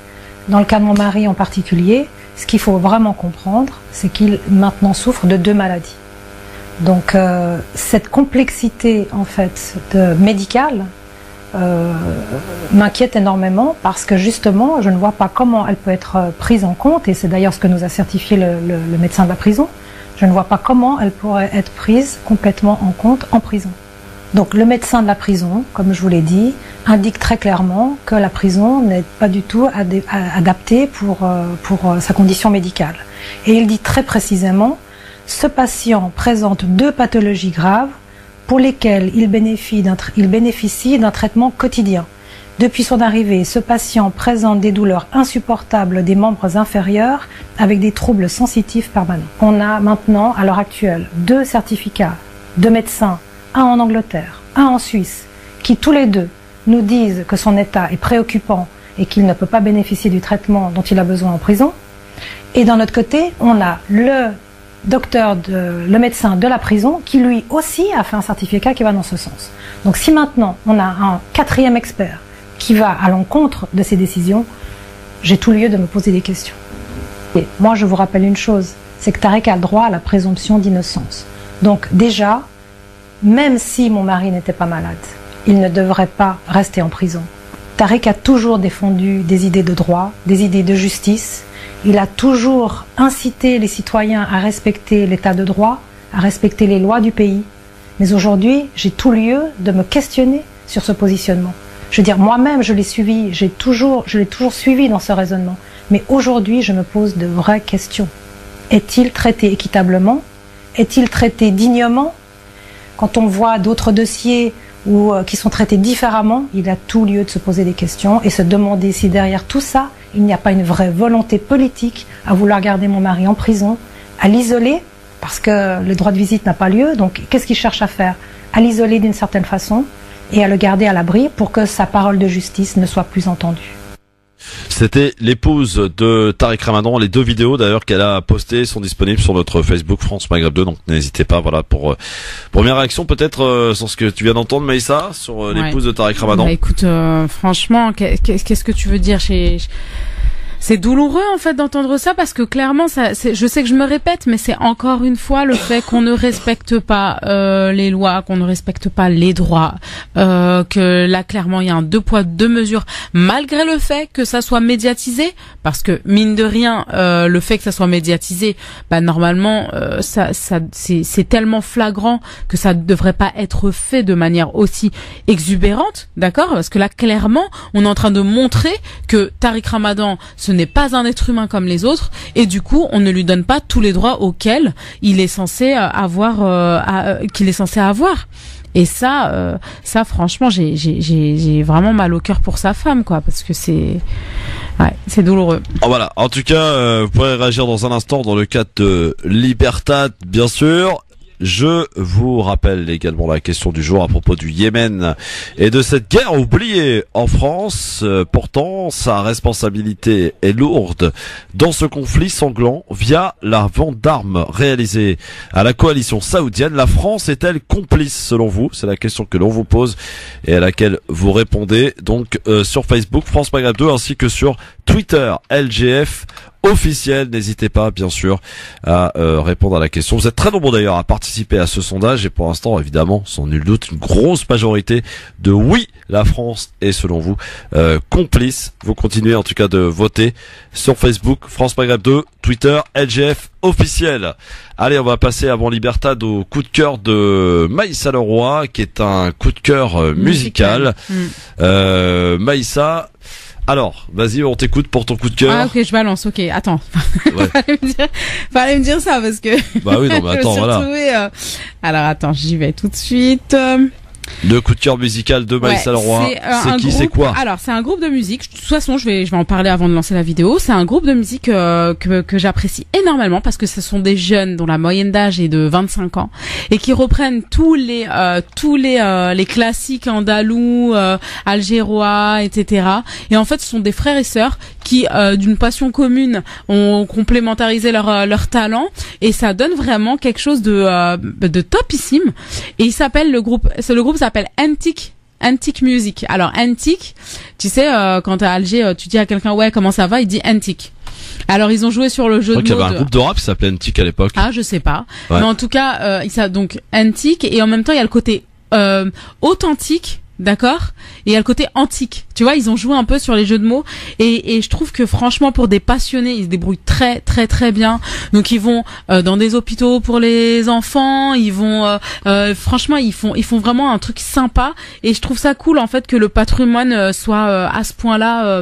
Dans le cas de mon mari en particulier, ce qu'il faut vraiment comprendre, c'est qu'il maintenant souffre de 2 maladies. Donc cette complexité en fait médicale m'inquiète énormément parce que justement je ne vois pas comment elle peut être prise en compte, et c'est d'ailleurs ce que nous a certifié le médecin de la prison. Je ne vois pas comment elle pourrait être prise complètement en compte en prison. Donc le médecin de la prison, comme je vous l'ai dit, indique très clairement que la prison n'est pas du tout adaptée pour sa condition médicale. Et il dit très précisément: ce patient présente 2 pathologies graves pour lesquelles il bénéficie d'un traitement quotidien. Depuis son arrivée, ce patient présente des douleurs insupportables des membres inférieurs avec des troubles sensitifs permanents. On a maintenant, à l'heure actuelle, 2 certificats de médecins, un en Angleterre, un en Suisse, qui tous les 2 nous disent que son état est préoccupant et qu'il ne peut pas bénéficier du traitement dont il a besoin en prison. Et d'un autre côté, on a le médecin de la prison qui lui aussi a fait un certificat qui va dans ce sens. Donc si maintenant on a un 4e expert qui va à l'encontre de ces décisions, j'ai tout lieu de me poser des questions. Et moi je vous rappelle une chose, c'est que Tariq a le droit à la présomption d'innocence. Donc déjà, même si mon mari n'était pas malade, il ne devrait pas rester en prison. Tariq a toujours défendu des idées de droit, des idées de justice. Il a toujours incité les citoyens à respecter l'état de droit, à respecter les lois du pays. Mais aujourd'hui, j'ai tout lieu de me questionner sur ce positionnement. Je veux dire, moi-même, je l'ai suivi, je l'ai toujours suivi dans ce raisonnement. Mais aujourd'hui, je me pose de vraies questions. Est-il traité équitablement? Est-il traité dignement? Quand on voit d'autres dossiers qui sont traités différemment, il a tout lieu de se poser des questions et se demander si derrière tout ça, il n'y a pas une vraie volonté politique à vouloir garder mon mari en prison, à l'isoler, parce que le droit de visite n'a pas lieu. Donc qu'est-ce qu'il cherche à faire? À l'isoler d'une certaine façon et à le garder à l'abri pour que sa parole de justice ne soit plus entendue. C'était l'épouse de Tariq Ramadan. Les 2 vidéos d'ailleurs qu'elle a postées sont disponibles sur notre Facebook France Maghreb 2, donc n'hésitez pas. Voilà, pour première réaction peut-être sur ce que tu viens d'entendre, Maïssa, sur l'épouse de Tariq Ramadan. Bah, écoute, franchement, qu'est-ce que tu veux dire? C'est douloureux en fait d'entendre ça parce que clairement je sais que je me répète, mais c'est encore une fois le fait qu'on ne respecte pas les lois, qu'on ne respecte pas les droits, que là clairement il y a un 2 poids 2 mesures malgré le fait que ça soit médiatisé, parce que mine de rien le fait que ça soit médiatisé, bah normalement c'est tellement flagrant que ça ne devrait pas être fait de manière aussi exubérante, d'accord? Parce que là clairement on est en train de montrer que Tariq Ramadan ce n'est pas un être humain comme les autres, et du coup on ne lui donne pas tous les droits auxquels il est censé avoir, qu'il est censé avoir. Et ça franchement, j'ai vraiment mal au cœur pour sa femme, quoi, parce que c'est douloureux. Voilà. En tout cas, vous pourrez réagir dans un instant dans le cadre de Libertad, bien sûr. Je vous rappelle également la question du jour à propos du Yémen et de cette guerre oubliée en France. Pourtant, sa responsabilité est lourde dans ce conflit sanglant via la vente d'armes réalisée à la coalition saoudienne. La France est-elle complice selon vous? C'est la question que l'on vous pose et à laquelle vous répondez donc sur Facebook France Maghreb 2 ainsi que sur Twitter LGF officiel. N'hésitez pas bien sûr à répondre à la question. Vous êtes très nombreux d'ailleurs à participer à ce sondage et pour l'instant évidemment sans nul doute une grosse majorité de oui, la France est selon vous complice. Vous continuez en tout cas de voter sur Facebook France Maghreb 2, Twitter LGF officiel. Allez, on va passer avant Libertad au coup de cœur de Maïssa Leroy qui est un coup de cœur musical. Maïssa, alors, vas-y, on t'écoute pour ton coup de cœur. Ah, ok, je balance, ok, attends. Ouais. fallait me dire ça parce que. Bah oui, non, mais attends, voilà. Alors, attends, j'y vais tout de suite. Le coup de cœur musical de Maïssa Leroy, c'est qui, c'est quoi? Alors, c'est un groupe de musique. De toute façon, je vais en parler avant de lancer la vidéo. C'est un groupe de musique que j'apprécie énormément parce que ce sont des jeunes dont la moyenne d'âge est de 25 ans et qui reprennent tous les classiques andalous, algérois, etc. Et en fait, ce sont des frères et sœurs qui, d'une passion commune, ont complémentarisé leur talent et ça donne vraiment quelque chose de topissime. Et le groupe s'appelle Antique Music. Alors Antique, tu sais, quand à Alger, tu dis à quelqu'un ouais comment ça va, il dit Antique. Alors ils ont joué sur le jeu de mots. Il y avait un groupe de rap qui s'appelait Antique à l'époque. Ah je sais pas. Ouais. Mais en tout cas, donc Antique et en même temps il y a le côté authentique. D'accord? Et il y a le côté antique. Tu vois, ils ont joué un peu sur les jeux de mots et je trouve que franchement pour des passionnés, ils se débrouillent très très très bien. Donc ils vont dans des hôpitaux pour les enfants, ils vont franchement ils font vraiment un truc sympa et je trouve ça cool en fait que le patrimoine soit à ce point-là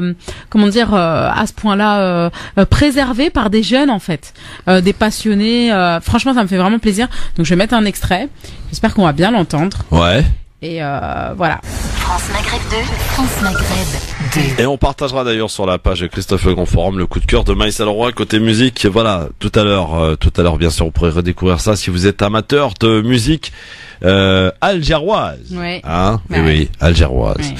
préservé par des jeunes en fait, des passionnés. Franchement, ça me fait vraiment plaisir. Donc je vais mettre un extrait. J'espère qu'on va bien l'entendre. Ouais. Et voilà. France Maghreb 2, France Maghreb 2. Et on partagera d'ailleurs sur la page de Christophe Grand Forum le coup de cœur de Maïssa Leroy côté musique. Voilà, tout à l'heure bien sûr, vous pourrez redécouvrir ça si vous êtes amateur de musique algéroise. Ouais. Hein? Ouais. Oui, algéroise. Ouais.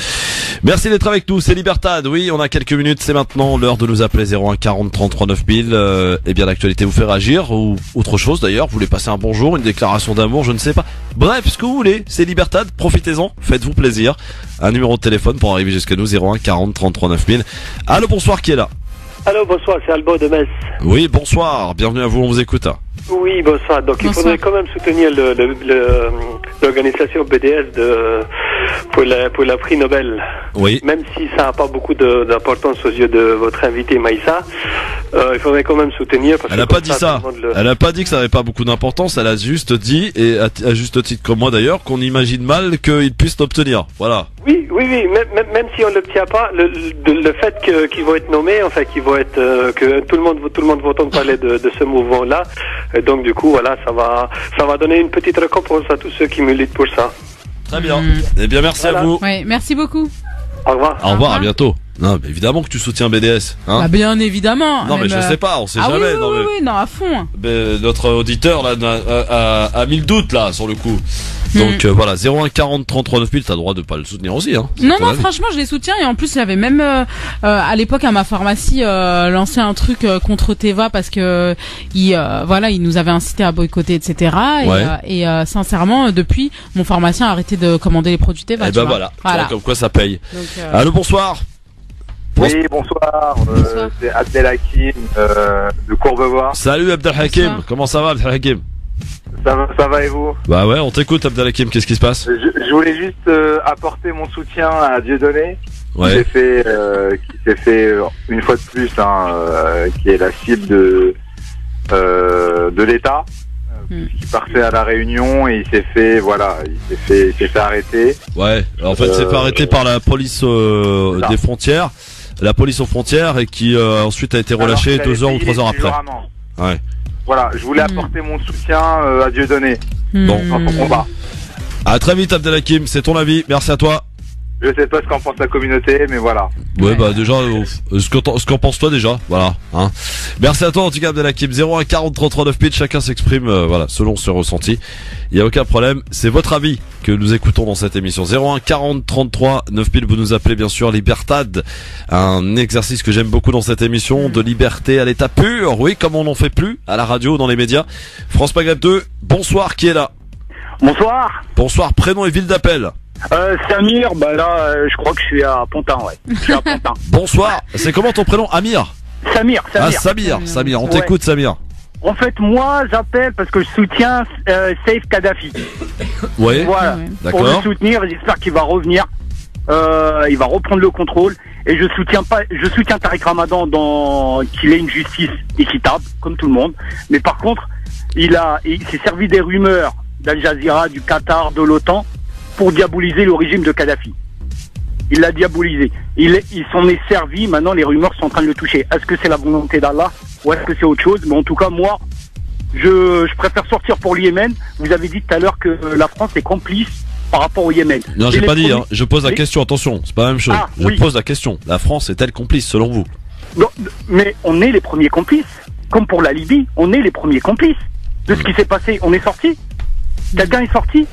Merci d'être avec nous, c'est Libertad. Oui, on a quelques minutes, c'est maintenant l'heure de nous appeler 01 40 33 9000. Eh bien, l'actualité vous fait réagir ou autre chose d'ailleurs. Vous voulez passer un bonjour, une déclaration d'amour, je ne sais pas. Bref, ce que vous voulez, c'est Libertad. Profitez-en, faites-vous plaisir. Un numéro de téléphone pour arriver jusqu'à nous 01 40 33 9000. Allô, bonsoir, qui est là? Allô, bonsoir, c'est Albo de Metz. Oui, bonsoir, bienvenue à vous, on vous écoute. Oui, bonsoir. Donc il faudrait quand même soutenir l'organisation BDS pour la prix Nobel. Oui. Même si ça n'a pas beaucoup d'importance aux yeux de votre invité Maïssa, il faudrait quand même soutenir. Parce elle n'a pas dit ça. Elle n'a pas dit que ça n'avait pas beaucoup d'importance. Elle a juste dit, et à juste titre comme moi d'ailleurs, qu'on imagine mal qu'il puisse l'obtenir. Voilà. Oui. Même si on ne l'obtient pas, le fait qu'ils vont être nommés, enfin qu'ils vont être, que tout le monde va entendre parler de ce mouvement-là. Et donc du coup, voilà, ça va donner une petite récompense à tous ceux qui militent pour ça. Très bien. Eh bien, merci à vous. Oui, merci beaucoup. Au revoir. Au revoir, à bientôt. Non, mais évidemment que tu soutiens BDS. Hein, bah bien évidemment. Non, mais je sais pas, on sait jamais. Oui, non, à fond. Mais notre auditeur là a mis le doute là sur le coup. Donc voilà, 01 40 33 9000, t'as le droit de pas le soutenir aussi. Hein, non, franchement, je les soutiens et en plus, j'avais même à l'époque à ma pharmacie lancé un truc contre Teva parce que il nous avait incité à boycotter, etc. Et sincèrement, depuis, mon pharmacien a arrêté de commander les produits Teva. Et ben voilà, comme quoi ça paye. Donc, allô, bonsoir. Oui, bonsoir. C'est Abdelhakim de Courbevoie. Salut Abdelhakim, comment ça va Abdelhakim? Ça va et vous? Bah ouais, on t'écoute Abdelhakim, qu'est-ce qui se passe? Je voulais juste apporter mon soutien à Dieudonné, ouais. qui s'est fait une fois de plus, qui est la cible de l'État, qui partait à la Réunion et il s'est fait arrêter. Ouais, en fait, il s'est fait arrêter par la police des frontières, la police aux frontières, et qui ensuite a été relâché 2 heures ou 3 heures après. Ouais. Voilà, je voulais apporter mon soutien à Dieudonné dans son combat. À très vite Abdelhakim, c'est ton avis, merci à toi. Je sais pas ce qu'en pense la communauté, mais voilà. Ouais, bah déjà, ce qu'en penses toi déjà, voilà. Hein. Merci à toi en tout cas Abdelhakim. 01 40 33 9000, chacun s'exprime voilà, selon ses ressentis. Il y a aucun problème, c'est votre avis que nous écoutons dans cette émission. 01 40 33 9000, vous nous appelez bien sûr Libertad, un exercice que j'aime beaucoup dans cette émission, de liberté à l'état pur, oui, comme on n'en fait plus à la radio ou dans les médias. France Maghreb 2, bonsoir, qui est là? Bonsoir. Bonsoir, prénom et ville d'appel. Samir, bah là, je crois que je suis à Pontin, ouais. Je suis à Pontin. Bonsoir, c'est comment ton prénom? Amir? Samir. Ah, Samir, on t'écoute Samir. En fait, moi, j'appelle parce que je soutiens Saif Kadhafi. Ouais, voilà, d'accord. Pour le soutenir, j'espère qu'il va revenir. Il va reprendre le contrôle. Et je soutiens Tariq Ramadan qu'il ait une justice équitable, comme tout le monde. Mais par contre, il s'est servi des rumeurs d'Al Jazeera, du Qatar, de l'OTAN, pour diaboliser le régime de Kadhafi. Il l'a diabolisé. Il s'en est servi, maintenant les rumeurs sont en train de le toucher. Est-ce que c'est la volonté d'Allah ou est-ce que c'est autre chose? Mais en tout cas, moi, je préfère sortir pour le Yémen. Vous avez dit tout à l'heure que la France est complice par rapport au Yémen. Non, j'ai pas dit, hein. Je pose la question, attention, c'est pas la même chose. Je pose la question, la France est-elle complice selon vous? Non, mais on est les premiers complices. Comme pour la Libye, on est les premiers complices de ce qui s'est passé. On est sorti. Quelqu'un est sorti.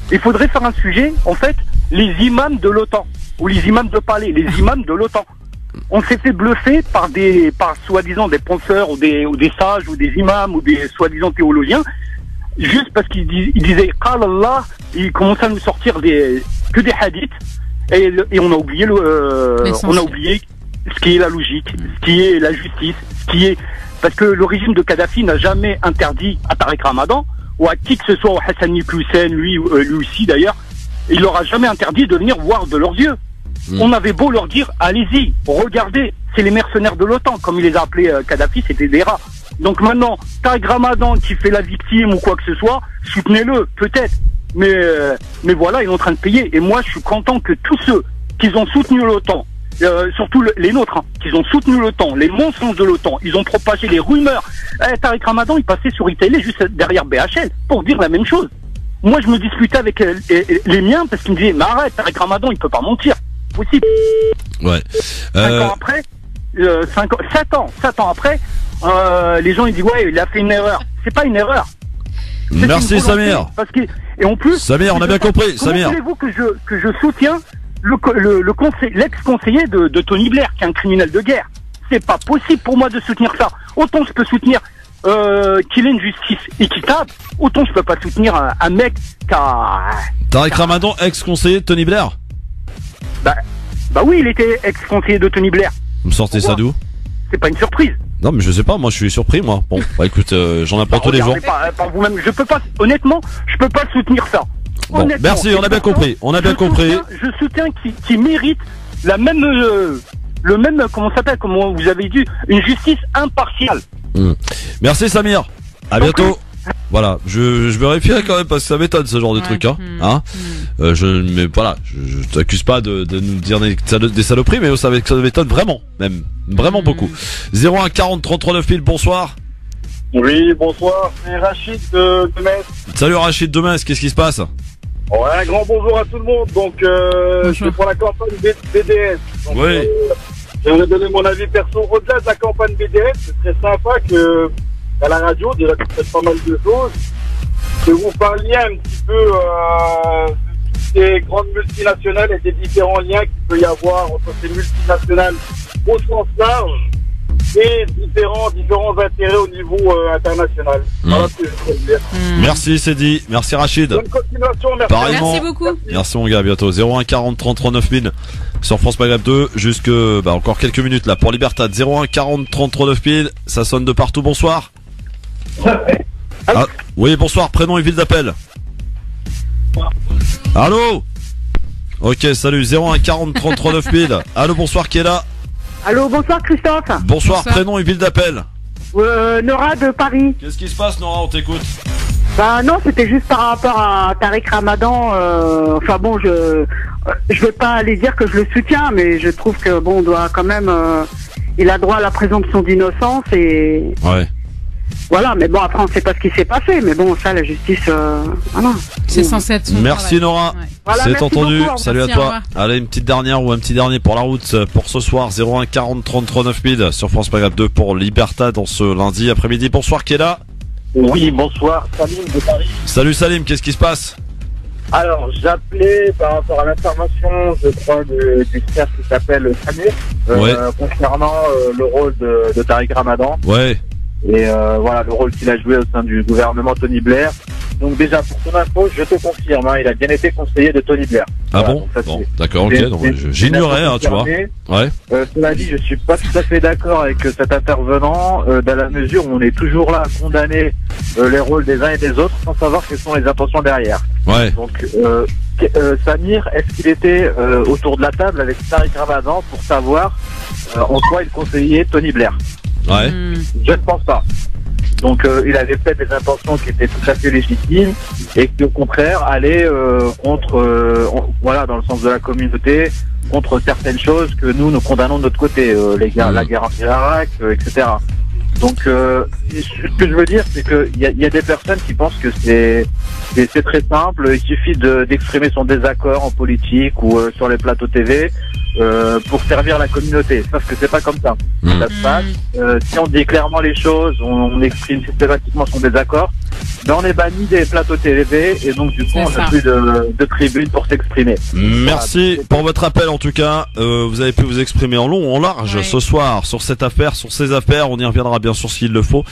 Il faudrait faire un sujet, en fait, les imams de l'OTAN, ou les imams de palais, les imams de l'OTAN. On s'est fait bluffer par soi-disant des penseurs, ou des sages, ou des imams, ou des soi-disant théologiens, juste parce qu'ils disaient « Qal Allah », ils commençaient à nous sortir que des hadiths, et on a oublié ce qui est la logique, ce qui est la justice, parce que le régime de Kadhafi n'a jamais interdit à Tariq Ramadan, ou à qui que ce soit, au Hassani Hussein, lui aussi d'ailleurs, il leur a jamais interdit de venir voir de leurs yeux. On avait beau leur dire, allez-y, regardez, c'est les mercenaires de l'OTAN, comme il les a appelés Kadhafi, c'était des rats. Donc maintenant, Tariq Ramadan qui fait la victime ou quoi que ce soit, soutenez-le, peut-être. Mais voilà, il est en train de payer. Et moi, je suis content que tous ceux qui ont soutenu l'OTAN, surtout les nôtres, qui ont soutenu l'OTAN, les mensonges de l'OTAN, ils ont propagé les rumeurs. Tariq Ramadan, il passait sur ITL juste derrière BHL pour dire la même chose. Moi, je me disputais avec les miens parce qu'ils me disaient, mais arrête, Tariq Ramadan, il peut pas mentir. Possible. Ouais. 5 ans après, 7 ans après, les gens ils disent, ouais, il a fait une erreur. C'est pas une erreur. Merci Samir. Et en plus, Samir, on a bien compris. Samir. Comment voulez-vous que je soutiens l'ex-conseiller de Tony Blair, qui est un criminel de guerre? C'est pas possible pour moi de soutenir ça. Autant je peux soutenir qu'il ait une justice équitable, autant je peux pas soutenir un mec qui a... Tariq Ramadan, ex-conseiller de Tony Blair? Bah oui, il était ex-conseiller de Tony Blair. Vous me sortez ça d'où? C'est pas une surprise. Non mais je sais pas, moi je suis surpris moi. Bon, bah écoute, j'en apprends tous les jours. Par vous-même, je peux pas, honnêtement, je peux pas soutenir ça. Bon, merci, on a bien compris. Je soutiens qui mérite la même, le même, comment ça s'appelle, comment vous avez dit, une justice impartiale. Merci Samir. À bientôt. Voilà, je vérifierai quand même parce que ça m'étonne ce genre de truc, hein. Mais voilà, je t'accuse pas de nous dire des saloperies, mais ça m'étonne vraiment, même vraiment beaucoup. 01 40 33 9000, bonsoir. Oui, bonsoir, c'est Rachid de Metz. Salut Rachid de Metz, qu'est-ce qui se passe? Ouais, un grand bonjour à tout le monde. Donc, c'est pour la campagne BDS. Donc, oui. J'aimerais donner mon avis perso. Au-delà de la campagne BDS, c'est très sympa que à la radio, déjà que vous faites pas mal de choses, que vous parliez un petit peu de toutes ces grandes multinationales et des différents liens qu'il peut y avoir entre ces multinationales au sens large et différents intérêts au niveau international. Voilà ce que je voulais dire. Merci, c'est dit. Merci Rachid. Bonne continuation, merci. Pareillement. Merci beaucoup. Merci mon gars, à bientôt. 01 40 33 9000 sur France Maghreb 2 jusque encore quelques minutes là pour Libertad. 01 40 33 9000, ça sonne de partout. Bonsoir. Oui, bonsoir, prénom et ville d'appel. Allô? Ok, salut, 01 40 33 9000. Allô, bonsoir, qui est là? Allô, bonsoir Christophe. Bonsoir, prénom et ville d'appel. Nora de Paris. Qu'est-ce qui se passe, Nora? On t'écoute. Bah non, c'était juste par rapport à Tariq Ramadan. Enfin bon, je vais pas aller dire que je le soutiens, mais je trouve que bon, on doit quand même. Il a droit à la présomption d'innocence et. Ouais. Voilà, mais bon, après, on ne sait pas ce qui s'est passé. Mais bon, ça, la justice, voilà. C'est censé être son Merci travail. Nora. Ouais. Voilà, c'est merci entendu. beaucoup, Salut merci, à toi. au revoir. Allez, une petite dernière ou un petit dernier pour la route pour ce soir. 01 40 33 9000 sur France Maghreb 2 pour Libertad dans ce lundi après-midi. Bonsoir, qui est là? Oui, bonsoir, Salim de Paris. Salut Salim, qu'est-ce qui se passe? Alors, j'appelais par rapport à l'information, je crois, du frère qui s'appelle Samir, concernant le rôle de Tariq Ramadan. Ouais. Et voilà, le rôle qu'il a joué au sein du gouvernement Tony Blair. Donc déjà, pour ton info, je te confirme, il a bien été conseiller de Tony Blair. Ah voilà, bon, bon, d'accord, ok, j'ignorais, tu vois. Ouais. Cela dit, je suis pas tout à fait d'accord avec cet intervenant, dans la mesure où on est toujours là à condamner les rôles des uns et des autres sans savoir quelles sont les intentions derrière. Ouais. Donc, Samir, est-ce qu'il était autour de la table avec Tariq Ramadan pour savoir en quoi il conseillait Tony Blair? Ouais. Je ne pense pas. Donc il avait peut-être des intentions qui étaient tout à fait légitimes et qui au contraire allaient contre, voilà, dans le sens de la communauté, contre certaines choses que nous condamnons de notre côté, la guerre en Irak, etc. Donc ce que je veux dire, c'est que il y a des personnes qui pensent que c'est très simple, il suffit d'exprimer son désaccord en politique ou sur les plateaux TV pour servir la communauté. Sauf que c'est pas comme ça. Ça se passe. Si on dit clairement les choses, on exprime systématiquement son désaccord, mais on est banni des plateaux TV et donc du coup on n'a plus de tribune pour s'exprimer. Merci voilà. pour votre appel en tout cas. Vous avez pu vous exprimer en long ou en large ce soir sur cette affaire, sur ces affaires. On y reviendra bien sûr s'il le faut.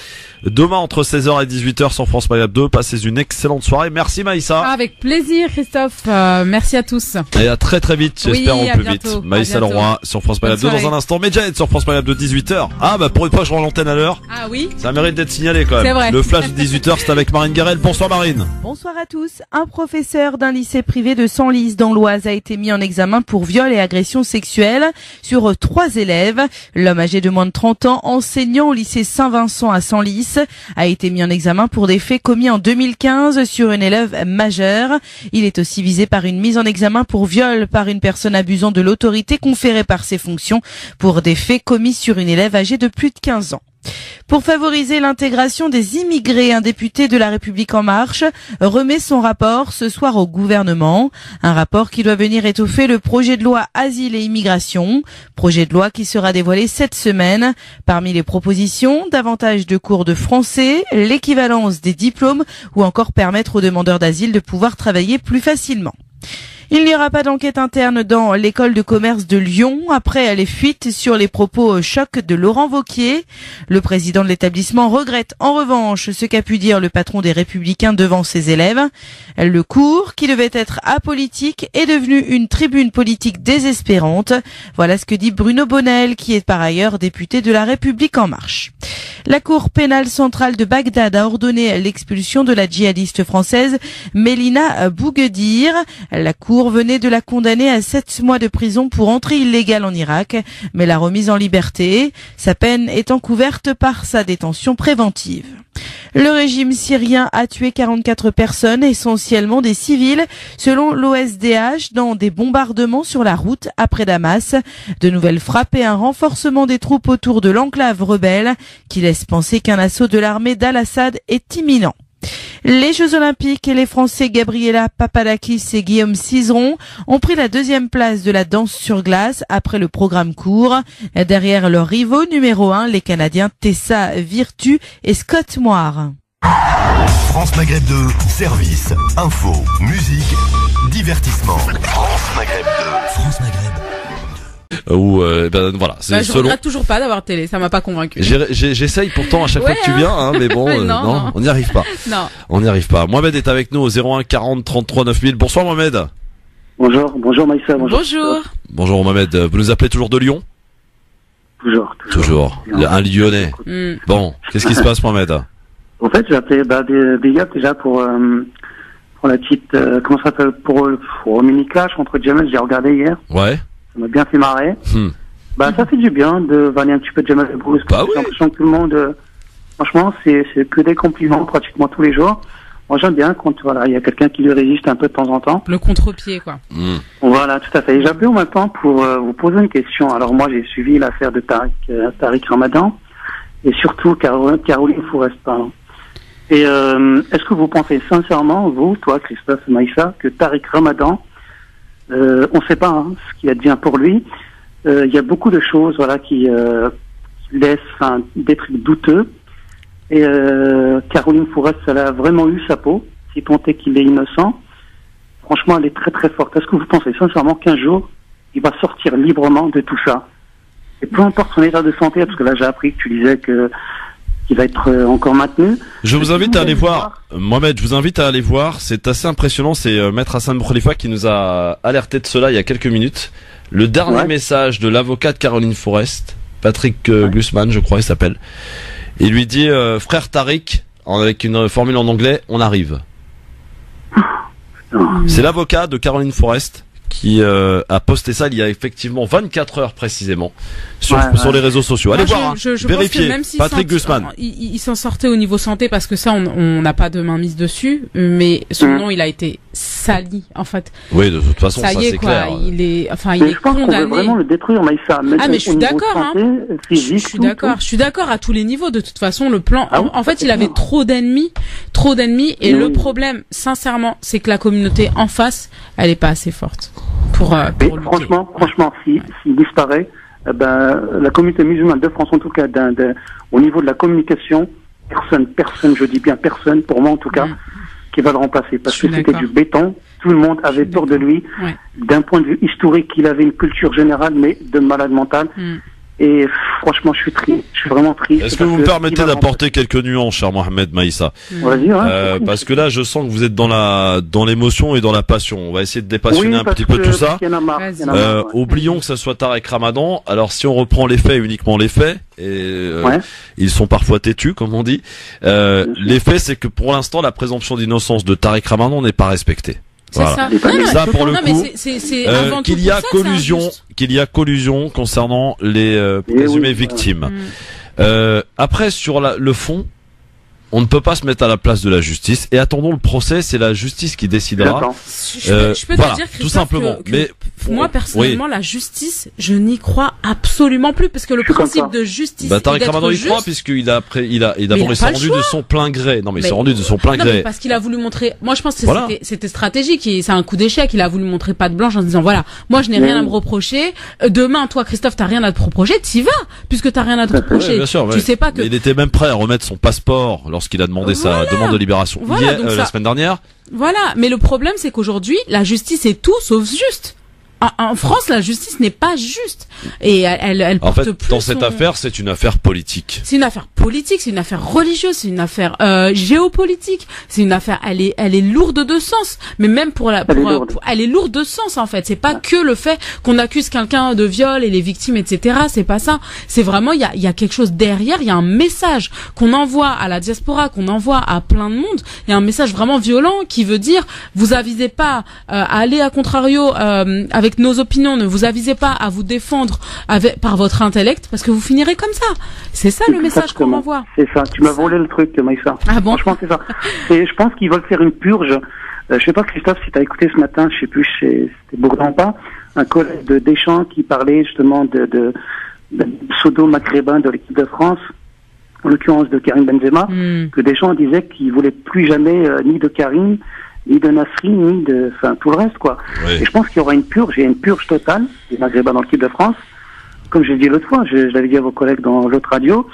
Demain entre 16h et 18h sur France Maghreb 2. Passez une excellente soirée. Merci Maïssa. Avec plaisir Christophe. Merci à tous. Et à très très vite, j'espère au plus vite. Maïssa Leroy sur France Maghreb 2 dans un instant. Medjed sur France Maghreb 2 18h. Ah bah pour une fois je rends l'antenne à l'heure. Ah oui. Ça mérite d'être signalé quand même. C'est vrai. Le flash de 18h c'est avec Marine Garel. Bonsoir Marine. Bonsoir à tous. Un professeur d'un lycée privé de Senlis dans l'Oise a été mis en examen pour viol et agression sexuelle sur 3 élèves. L'homme âgé de moins de 30 ans, enseignant au lycée Saint-Vincent à Senlis, a été mis en examen pour des faits commis en 2015 sur une élève majeure. Il est aussi visé par une mise en examen pour viol par une personne abusant de l'autorité conférée par ses fonctions pour des faits commis sur une élève âgée de plus de 15 ans. Pour favoriser l'intégration des immigrés, un député de La République En Marche remet son rapport ce soir au gouvernement. Un rapport qui doit venir étoffer le projet de loi Asile et Immigration. Projet de loi qui sera dévoilé cette semaine. Parmi les propositions, davantage de cours de français, l'équivalence des diplômes ou encore permettre aux demandeurs d'asile de pouvoir travailler plus facilement. Il n'y aura pas d'enquête interne dans l'école de commerce de Lyon après les fuites sur les propos chocs de Laurent Wauquiez. Le président de l'établissement regrette en revanche ce qu'a pu dire le patron des Républicains devant ses élèves. Le cours, qui devait être apolitique, est devenu une tribune politique désespérante. Voilà ce que dit Bruno Bonnel, qui est par ailleurs député de La République En Marche. La Cour pénale centrale de Bagdad a ordonné l'expulsion de la djihadiste française Mélina Bouguedir. La Cour venait de la condamner à 7 mois de prison pour entrée illégale en Irak, mais l'a remise en liberté, sa peine étant couverte par sa détention préventive. Le régime syrien a tué 44 personnes, essentiellement des civils, selon l'OSDH, dans des bombardements sur la route après Damas. De nouvelles frappes et un renforcement des troupes autour de l'enclave rebelle, qui laisse penser qu'un assaut de l'armée d'Al-Assad est imminent. Les Jeux Olympiques et les Français Gabriela Papadakis et Guillaume Cizeron ont pris la 2e place de la danse sur glace après le programme court. Derrière leurs rivaux numéro 1, les Canadiens Tessa Virtue et Scott Moir. France Maghreb 2, service, info, musique, divertissement. France Maghreb 2. France Maghreb. Voilà. Je regrette toujours pas d'avoir télé, ça m'a pas convaincu. J'essaye pourtant à chaque fois que tu viens, mais bon, non, on n'y arrive pas. Non. On n'y arrive pas. Mohamed est avec nous au 01 40 33 9000. Bonsoir Mohamed. Bonjour Maïssa. Bonjour Mohamed. Vous nous appelez toujours de Lyon? Toujours. Un Lyonnais. Bon, qu'est-ce qui se passe Mohamed? En fait, j'ai appelé déjà pour la petite comment ça s'appelle pour mini clash contre Jamel, j'ai regardé hier. Ouais. Ça m'a bien fait marrer. Ça fait du bien de vanner un petit peu Jamel Debbouze. J'ai l'impression que tout le monde, franchement, c'est que des compliments pratiquement tous les jours. Moi, j'aime bien quand il y a quelqu'un qui lui résiste un peu de temps en temps. Le contre-pied, quoi. Voilà, tout à fait. Et j'appelle en même temps pour vous poser une question. Alors moi, j'ai suivi l'affaire de Tariq Ramadan. et surtout Caroline Fourest, pardon. Et est-ce que vous pensez sincèrement, vous, toi, Christophe et Maïssa, que Tariq Ramadan, on ne sait pas ce qu'il advient pour lui. Il y a beaucoup de choses, voilà, qui laissent des trucs douteux. Et Caroline Fourest, elle a vraiment eu sa peau, si tant est qu'il est innocent. Franchement, elle est très très forte. Est-ce que vous pensez sincèrement qu'un jour, il va sortir librement de tout ça? Et peu importe son état de santé, parce que là j'ai appris que tu disais qu'il va être encore maintenu. Je vous invite à aller voir, Mohamed, je vous invite à aller voir, c'est assez impressionnant, c'est Maître Hassan Boukhalifa qui nous a alerté de cela il y a quelques minutes. Le dernier message de l'avocat de Caroline Fourest, Patrick Glusman, je crois il s'appelle. Il lui dit, frère Tariq, avec une formule en anglais, on arrive. C'est l'avocat de Caroline Fourest qui a posté ça il y a effectivement 24 heures précisément sur les réseaux sociaux. Allez voir, vérifiez. Patrick Glusman. Il s'en sortait au niveau santé parce que ça, on n'a pas de main mise dessus, mais son nom, il a été sali, en fait. Oui, de toute façon, ça c'est clair. Il est je pense qu'on veut vraiment le détruire, Maïssa. Mais je suis d'accord, je suis d'accord à tous les niveaux. De toute façon, le plan, en fait, il avait trop d'ennemis, et le problème, sincèrement, c'est que la communauté en face, elle est pas assez forte. Franchement, s'il disparaît, la communauté musulmane de France, en tout cas, au niveau de la communication, personne, je dis bien personne, pour moi en tout cas, qui va le remplacer. Parce que c'était du béton, tout le monde avait peur de lui. D'un point de vue historique, il avait une culture générale, mais de malade mental. Et franchement, je suis triste, je suis vraiment triste. Est-ce que vous me permettez d'apporter quelques nuances, cher Mohamed Maïssa? Vas-y, parce que là, je sens que vous êtes dans l'émotion et dans la passion. On va essayer de dépassionner un petit peu tout ça. Oublions que ça soit Tariq Ramadan. Alors, si on reprend les faits, uniquement les faits, et ils sont parfois têtus, comme on dit. Les faits, c'est que pour l'instant, la présomption d'innocence de Tariq Ramadan n'est pas respectée. Voilà. Ça pour le coup, qu'il y a collusion concernant les présumées victimes. Après sur le fond, on ne peut pas se mettre à la place de la justice et attendons le procès, c'est la justice qui décidera. Je peux te dire, tout simplement. Mais moi personnellement, la justice, je n'y crois absolument plus parce que le principe de justice. Tariq Ramadan y croit puisqu'il a d'abord il s'est rendu de son plein gré. Non mais il s'est rendu de son plein gré. Parce qu'il a voulu montrer. Moi je pense que c'était stratégique et c'est un coup d'échec. Il a voulu montrer patte blanche en disant voilà, moi je n'ai rien à me reprocher. Demain toi Christophe t'as rien à te reprocher, t'y vas puisque t'as rien à te reprocher. Bien sûr, tu sais pas que. Il était même prêt à remettre son passeport lorsqu'il a demandé sa demande de libération la semaine dernière. Voilà, mais le problème c'est qu'aujourd'hui la justice est tout sauf juste. En France, la justice n'est pas juste et elle porte en fait, dans cette affaire, c'est une affaire politique. C'est une affaire politique, c'est une affaire religieuse, c'est une affaire géopolitique, c'est une affaire. Elle est lourde de sens, mais même elle est lourde de sens en fait. C'est pas que le fait qu'on accuse quelqu'un de viol et les victimes, etc. C'est pas ça. C'est vraiment il y a quelque chose derrière. Il y a un message qu'on envoie à la diaspora, qu'on envoie à plein de monde. Il y a un message vraiment violent qui veut dire vous avisez pas à aller à contrario avec nos opinions, ne vous avisez pas à vous défendre par votre intellect parce que vous finirez comme ça. C'est ça le message qu'on envoie. C'est ça. Tu m'as volé le truc, Maïssa. Ah bon? Franchement, c'est ça. Et je pense qu'ils veulent faire une purge. Je sais pas, Christophe, si tu as écouté ce matin, je sais plus, c'était Bourdin pas, un collègue de Deschamps qui parlait justement de pseudo-maghrébin de l'équipe de France, en l'occurrence de Karim Benzema, que Deschamps disait qu'il voulait plus jamais ni de Karim, ni de Nasri, ni de, tout le reste, quoi. Oui. Et je pense qu'il y aura une purge totale des Maghrébins dans l'équipe de France. Comme je l'ai dit l'autre fois, je l'avais dit à vos collègues dans l'autre radio,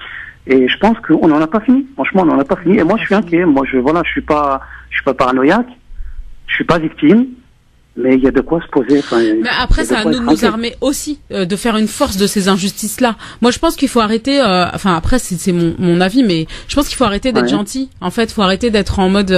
et je pense qu'on n'en a pas fini. Franchement, on n'en a pas fini. Et moi, je suis inquiet. Moi, je suis pas paranoïaque. Je suis pas victime. Mais il y a de quoi se poser. Mais après, c'est à nous de nous armer aussi, de faire une force de ces injustices-là. Moi, je pense qu'il faut arrêter. Après, c'est mon avis, mais je pense qu'il faut arrêter d'être gentil. En fait, il faut arrêter d'être en mode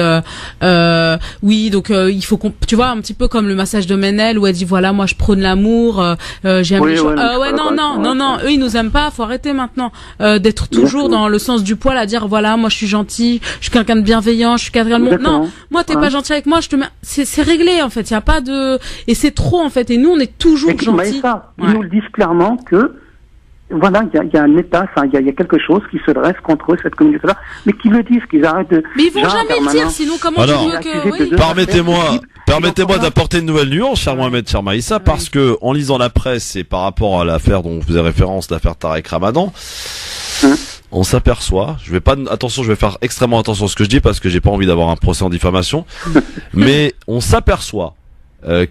oui. Donc, il faut tu vois un petit peu comme le massage de Ménel où elle dit voilà, moi je prône l'amour, j'aime les choses. Non. Eux, ils nous aiment pas. Faut arrêter maintenant d'être toujours dans le sens du poil à dire voilà, moi je suis gentil, je suis quelqu'un de bienveillant, je suis quelqu'un de bon. Non, moi t'es pas gentil avec moi, je te mets. C'est réglé en fait. Il y a pas et c'est trop en fait, et nous on est toujours gentils. Ils nous le disent clairement que voilà, il y a un état, il y a quelque chose qui se dresse contre eux, cette communauté-là, mais qu'ils le disent, qu'ils arrêtent de. Mais ils vont jamais le dire, sinon comment tu veux que. Permettez-moi d'apporter une nouvelle nuance, cher Mohamed, cher Maïssa, parce que en lisant la presse et par rapport à l'affaire dont vous faisait référence, l'affaire Tariq Ramadan, On s'aperçoit, je vais faire extrêmement attention à ce que je dis parce que j'ai pas envie d'avoir un procès en diffamation, mais on s'aperçoit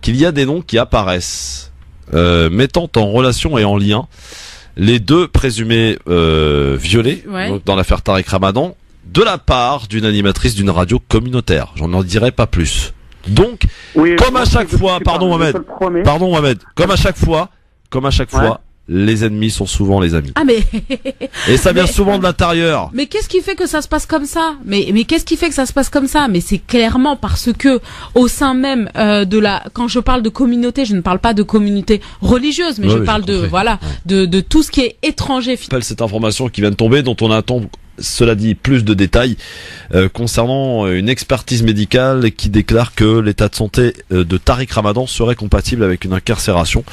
qu'il y a des noms qui apparaissent mettant en relation et en lien les deux présumés violés donc dans l'affaire Tariq Ramadan de la part d'une animatrice d'une radio communautaire. J'en en dirai pas plus. Donc, comme à chaque fois, pardon Mohamed, comme à chaque fois, les ennemis sont souvent les amis. Ah mais et ça vient souvent de l'intérieur. Mais qu'est-ce qui fait que ça se passe comme ça? Mais qu'est-ce qui fait que ça se passe comme ça? Mais c'est clairement parce que au sein même quand je parle de communauté, je ne parle pas de communauté religieuse, mais je parle de tout ce qui est étranger. Cette information qui vient de tomber, dont on attend, cela dit, plus de détails concernant une expertise médicale qui déclare que l'état de santé de Tariq Ramadan serait compatible avec une incarcération.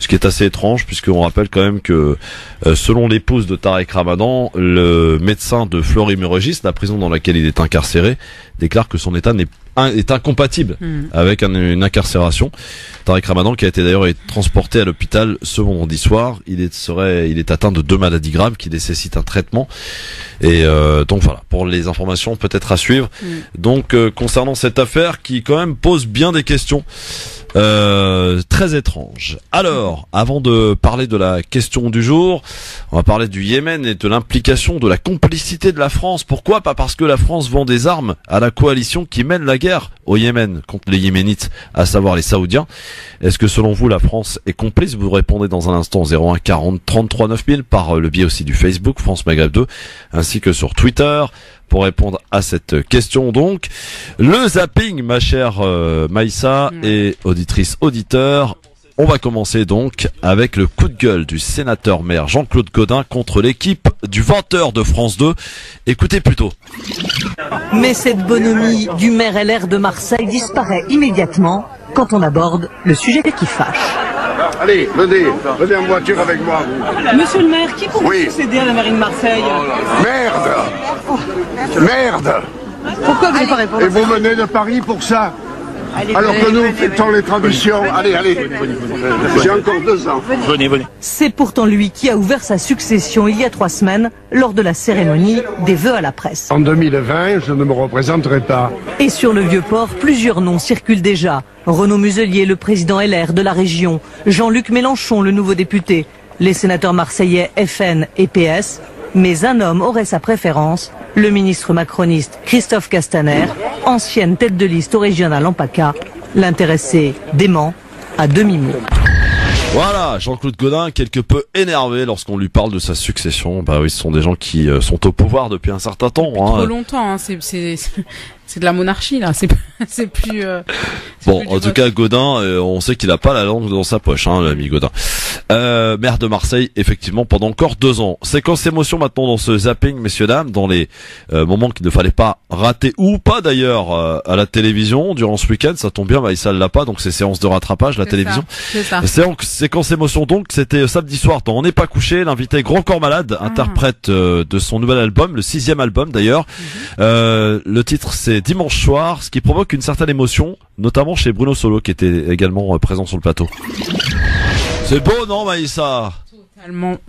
Ce qui est assez étrange, puisqu'on rappelle quand même que, selon l'épouse de Tariq Ramadan, le médecin de Fleury-Mérogis, la prison dans laquelle il est incarcéré, déclare que son état est incompatible avec une incarcération. Tariq Ramadan, qui a été d'ailleurs transporté à l'hôpital ce vendredi soir, il est atteint de 2 maladies graves qui nécessitent un traitement. Et donc voilà, pour les informations peut-être à suivre. Donc concernant cette affaire qui quand même pose bien des questions. Très étrange. Alors, avant de parler de la question du jour, on va parler du Yémen et de l'implication, de la complicité de la France. Pourquoi? Pas parce que la France vend des armes à la coalition qui mène la guerre au Yémen contre les Yéménites, à savoir les Saoudiens. Est-ce que selon vous la France est complice? Vous répondez dans un instant 01 40 33 9000 par le biais aussi du Facebook France Maghreb 2 ainsi que sur Twitter. Pour répondre à cette question donc, le zapping ma chère Maïssa et auditeur, on va commencer donc avec le coup de gueule du sénateur maire Jean-Claude Gaudin contre l'équipe du 20h de France 2. Écoutez plutôt. Mais cette bonhomie du maire LR de Marseille disparaît immédiatement quand on aborde le sujet qui fâche. Allez, venez en voiture avec moi. Monsieur le maire, qui pourrait succéder à la mairie de Marseille? Merde. Pourquoi vous n'avez pas répondu? Et vous menez de Paris pour ça? Alors que nous fêtons les traditions. Allez. J'ai encore 2 ans. Venez. C'est pourtant lui qui a ouvert sa succession il y a 3 semaines lors de la cérémonie des vœux à la presse. En 2020, je ne me représenterai pas. Et sur le Vieux-Port, plusieurs noms circulent déjà. Renaud Muselier, le président LR de la région. Jean-Luc Mélenchon, le nouveau député. Les sénateurs marseillais FN et PS. Mais un homme aurait sa préférence, le ministre macroniste Christophe Castaner, ancienne tête de liste au régional en PACA, l'intéressé dément à demi-mot. Voilà, Jean-Claude Gaudin quelque peu énervé lorsqu'on lui parle de sa succession. Bah oui, ce sont des gens qui sont au pouvoir depuis un certain temps. Trop longtemps, c'est de la monarchie là, c'est plus bon, en tout cas Gaudin, on sait qu'il a pas la langue dans sa poche, l'ami Gaudin. Maire de Marseille, effectivement, pendant encore 2 ans. Séquence émotion maintenant dans ce zapping, messieurs dames, dans les moments qu'il ne fallait pas rater ou pas d'ailleurs à la télévision durant ce week-end. Ça tombe bien, Maïssa l'a pas, donc c'est séance de rattrapage la télévision. C'est ça. Séquence émotion donc, c'était samedi soir dans On n'est pas couché, l'invité Grand Corps Malade, interprète de son nouvel album, le 6e album d'ailleurs. Le titre c'est Dimanche soir, ce qui provoque une certaine émotion, notamment chez Bruno Solo qui était également présent sur le plateau. C'est beau, non, Maïssa?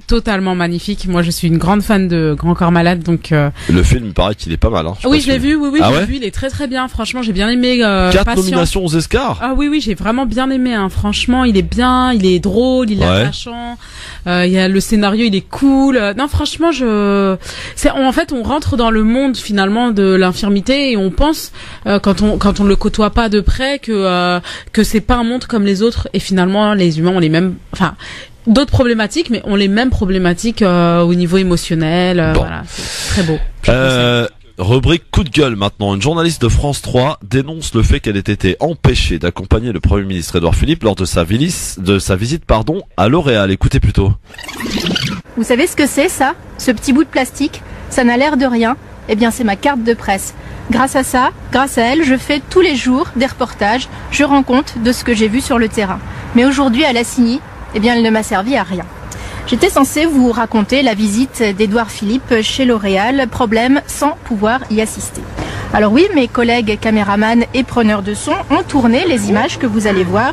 Totalement magnifique. Moi, je suis une grande fan de Grand Corps Malade, donc. Le film, il paraît qu'il est pas mal. Oui, je l'ai vu. Oui, je l'ai vu. Il est très très bien. Franchement, j'ai bien aimé. 4 nominations aux Oscars. Ah oui, j'ai vraiment bien aimé. Franchement, il est bien, il est drôle, il est attachant. Il y a le scénario, il est cool. Non, franchement, en fait, on rentre dans le monde finalement de l'infirmité et on pense quand on le côtoie pas de près que c'est pas un monde comme les autres et finalement les humains ont les mêmes. D'autres problématiques, mais ont les mêmes problématiques au niveau émotionnel. Voilà, c'est très beau. Rubrique coup de gueule maintenant. Une journaliste de France 3 dénonce le fait qu'elle ait été empêchée d'accompagner le Premier ministre Édouard Philippe lors de sa visite à L'Oréal. Écoutez plutôt. Vous savez ce que c'est ça? Ce petit bout de plastique? Ça n'a l'air de rien. Eh bien, c'est ma carte de presse. Grâce à elle, je fais tous les jours des reportages. Je rends compte de ce que j'ai vu sur le terrain. Mais aujourd'hui, à Lassigny, eh bien, elle ne m'a servi à rien. J'étais censée vous raconter la visite d'Édouard Philippe chez L'Oréal, problème sans pouvoir y assister. Alors oui, mes collègues caméramans et preneurs de son ont tourné les images que vous allez voir,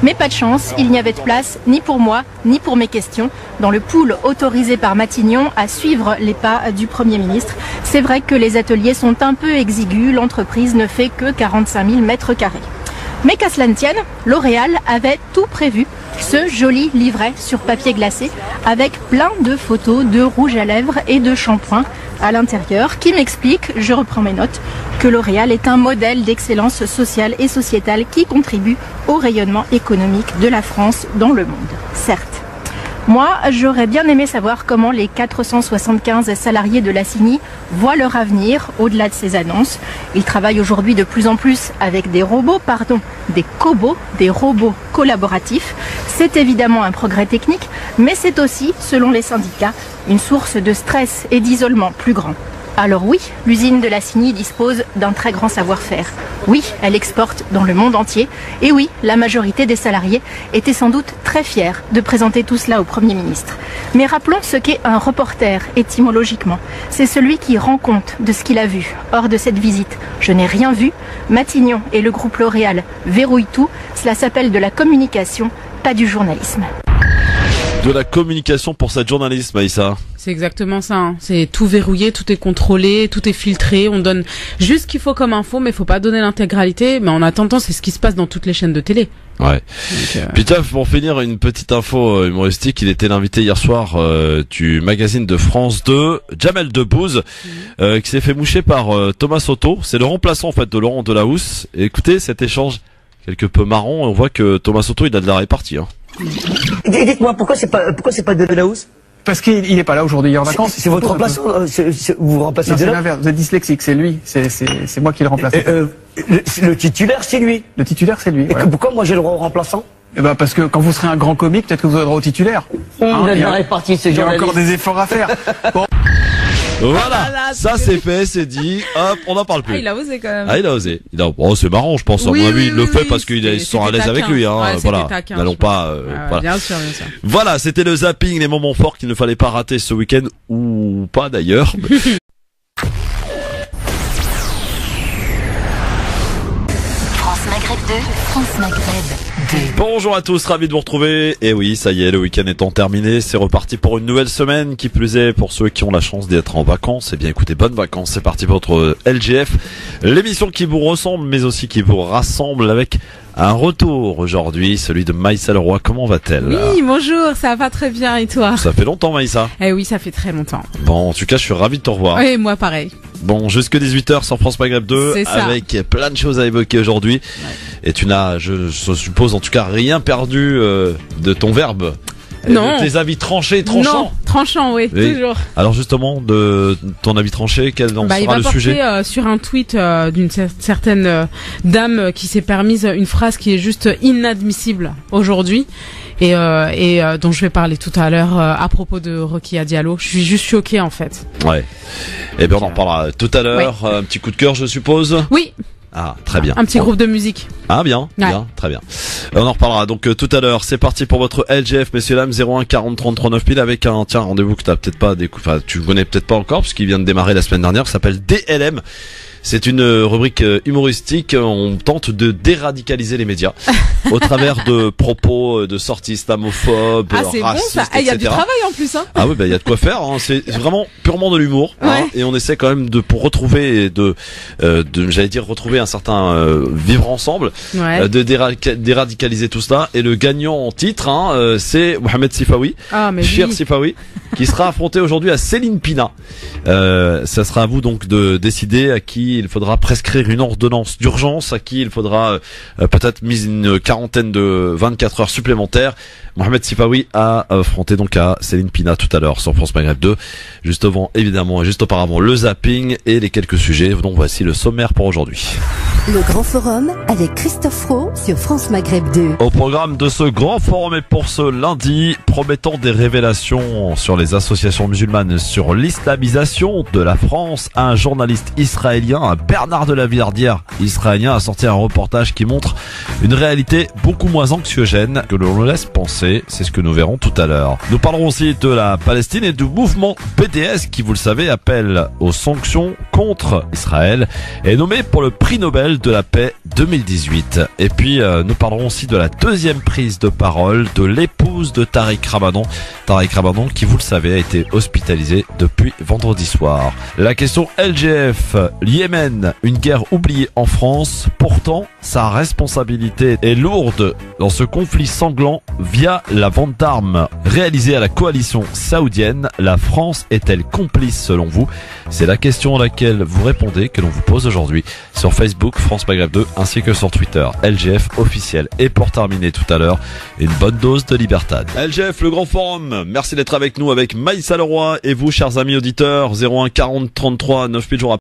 mais pas de chance, il n'y avait de place ni pour moi, ni pour mes questions dans le pool autorisé par Matignon à suivre les pas du Premier ministre. C'est vrai que les ateliers sont un peu exigus, l'entreprise ne fait que 45 000 mètres carrés. Mais qu'à cela ne tienne, L'Oréal avait tout prévu, ce joli livret sur papier glacé avec plein de photos de rouge à lèvres et de shampoing à l'intérieur qui m'explique, je reprends mes notes, que L'Oréal est un modèle d'excellence sociale et sociétale qui contribue au rayonnement économique de la France dans le monde. Certes. Moi, j'aurais bien aimé savoir comment les 475 salariés de la CINI voient leur avenir au-delà de ces annonces. Ils travaillent aujourd'hui de plus en plus avec des robots, des cobots, des robots collaboratifs. C'est évidemment un progrès technique, mais c'est aussi, selon les syndicats, une source de stress et d'isolement plus grand. Alors oui, l'usine de la CINI dispose d'un très grand savoir-faire. Oui, elle exporte dans le monde entier. Et oui, la majorité des salariés étaient sans doute très fiers de présenter tout cela au Premier ministre. Mais rappelons ce qu'est un reporter étymologiquement. C'est celui qui rend compte de ce qu'il a vu. Hors de cette visite, je n'ai rien vu. Matignon et le groupe L'Oréal verrouillent tout. Cela s'appelle de la communication, pas du journalisme. De la communication pour cette journaliste, Maïssa. C'est exactement ça. Hein. C'est tout verrouillé, tout est contrôlé, tout est filtré. On donne juste ce qu'il faut comme info, mais il faut pas donner l'intégralité. Mais en attendant, c'est ce qui se passe dans toutes les chaînes de télé. Ouais. Puis pour finir, une petite info humoristique. Il était l'invité hier soir du magazine de France 2, Jamel Debbouze, qui s'est fait moucher par Thomas Soto. C'est le remplaçant en fait de Laurent Delahousse. Et écoutez cet échange quelque peu marrant. On voit que Thomas Soto, il a de la répartie. Hein. Dites-moi, pourquoi c'est pas de Delahousse? Parce qu'il n'est pas là aujourd'hui, il est en vacances. C'est votre remplaçant, vous remplacez c'est l'inverse, vous êtes dyslexique, c'est lui, c'est moi qui le remplace. Le titulaire, c'est lui. Le titulaire, c'est lui. Ouais. Pourquoi moi j'ai le droit au remplaçant? Parce que quand vous serez un grand comique, peut-être que vous aurez le droit au titulaire. Il y a encore des efforts à faire. Bon. Voilà, ça c'est fait, c'est dit, hop, on n'en parle plus. Ah, il a osé quand même. Ah, il a osé. Oh, c'est marrant, je pense. À mon avis, il le fait parce qu'ils sont à l'aise avec lui, hein. Ouais, voilà. N'allons pas, voilà. Bien sûr, bien sûr. Voilà, c'était le zapping, les moments forts qu'il ne fallait pas rater ce week-end, ou pas d'ailleurs. France Maghreb 2, France Maghreb 2. Bonjour à tous, ravi de vous retrouver. Et oui, ça y est, le week-end étant terminé, c'est reparti pour une nouvelle semaine. Qui plus est, pour ceux qui ont la chance d'être en vacances, eh bien écoutez, bonnes vacances. C'est parti pour votre LGF, l'émission qui vous ressemble, mais aussi qui vous rassemble avec un retour aujourd'hui, celui de Maïssa Leroy. Comment va-t-elle? Oui, bonjour, ça va très bien et toi? Ça fait longtemps, Maïssa. Eh oui, ça fait très longtemps. Bon, en tout cas, je suis ravi de te revoir. Oui, moi pareil. Bon, jusque 18h sur France Maghreb 2, avec plein de choses à évoquer aujourd'hui. Ouais. Et tu n'as, je suppose en tout cas, rien perdu de ton verbe. Non. De tes avis tranchés, tranchants. Non, tranchants, oui, toujours. Alors justement, de ton avis tranché, quel en sera le sujet? Il va porter sur un tweet d'une certaine dame qui s'est permise une phrase qui est juste inadmissible aujourd'hui. Et dont je vais parler tout à l'heure à propos de Rokia Diallo. Je suis juste choquée en fait. Ouais. Et bien on en reparlera tout à l'heure. Oui. Un petit coup de cœur, je suppose. Oui. Ah, très bien. Un petit groupe de musique. Ah, bien, bien, très bien. On en reparlera donc tout à l'heure. C'est parti pour votre LGF, messieurs dames, 01 40 30 39 000 avec un rendez-vous que t'as peut-être pas enfin, tu connais peut-être pas encore parce qu'il vient de démarrer la semaine dernière, qui s'appelle DLM. C'est une rubrique humoristique. On tente de déradicaliser les médias au travers de propos, de sorties islamophobes, racistes, bon, ça. Il y a du travail en plus, hein. Ah oui, il y a de quoi faire. Hein. C'est vraiment purement de l'humour, hein, et on essaie quand même pour retrouver j'allais dire retrouver un certain vivre ensemble, de déradicaliser tout cela. Et le gagnant en titre, hein, c'est Mohamed Sifawi, Cher Sifawi, qui sera affronté aujourd'hui à Céline Pina. Ça sera à vous donc de décider à qui il faudra prescrire une ordonnance d'urgence, à qui il faudra peut-être mise une quarantaine de 24 heures supplémentaires. Mohamed Sifawi a affronté donc à Céline Pina tout à l'heure sur France Maghreb 2. Juste avant, évidemment, et juste auparavant, le zapping et les quelques sujets. Donc voici le sommaire pour aujourd'hui. Le Grand Forum avec Christophe Roux sur France Maghreb 2. Au programme de ce grand forum et pour ce lundi, promettant des révélations sur les associations musulmanes, sur l'islamisation de la France, un journaliste israélien, Bernard de la Villardière, israélien, a sorti un reportage qui montre une réalité beaucoup moins anxiogène que l'on laisse penser. C'est ce que nous verrons tout à l'heure. Nous parlerons aussi de la Palestine et du mouvement BDS qui, vous le savez, appelle aux sanctions contre Israël et nommé pour le prix Nobel de la paix 2018. Et puis nous parlerons aussi de la deuxième prise de parole de l'épouse de Tariq Ramadan. Tariq Ramadan qui, vous le savez, a été hospitalisé depuis vendredi soir. La question LGF, Yémen, une guerre oubliée en France, pourtant sa responsabilité est lourde dans ce conflit sanglant via la vente d'armes réalisée à la coalition saoudienne. La France est-elle complice selon vous? C'est la question à laquelle vous répondez, que l'on vous pose aujourd'hui sur Facebook France Maghreb 2 ainsi que sur Twitter LGF officiel. Et pour terminer tout à l'heure, une bonne dose de libertad. LGF, le grand forum, merci d'être avec nous avec Maïssa Leroy et vous chers amis auditeurs. 01 40 33 9000 jours.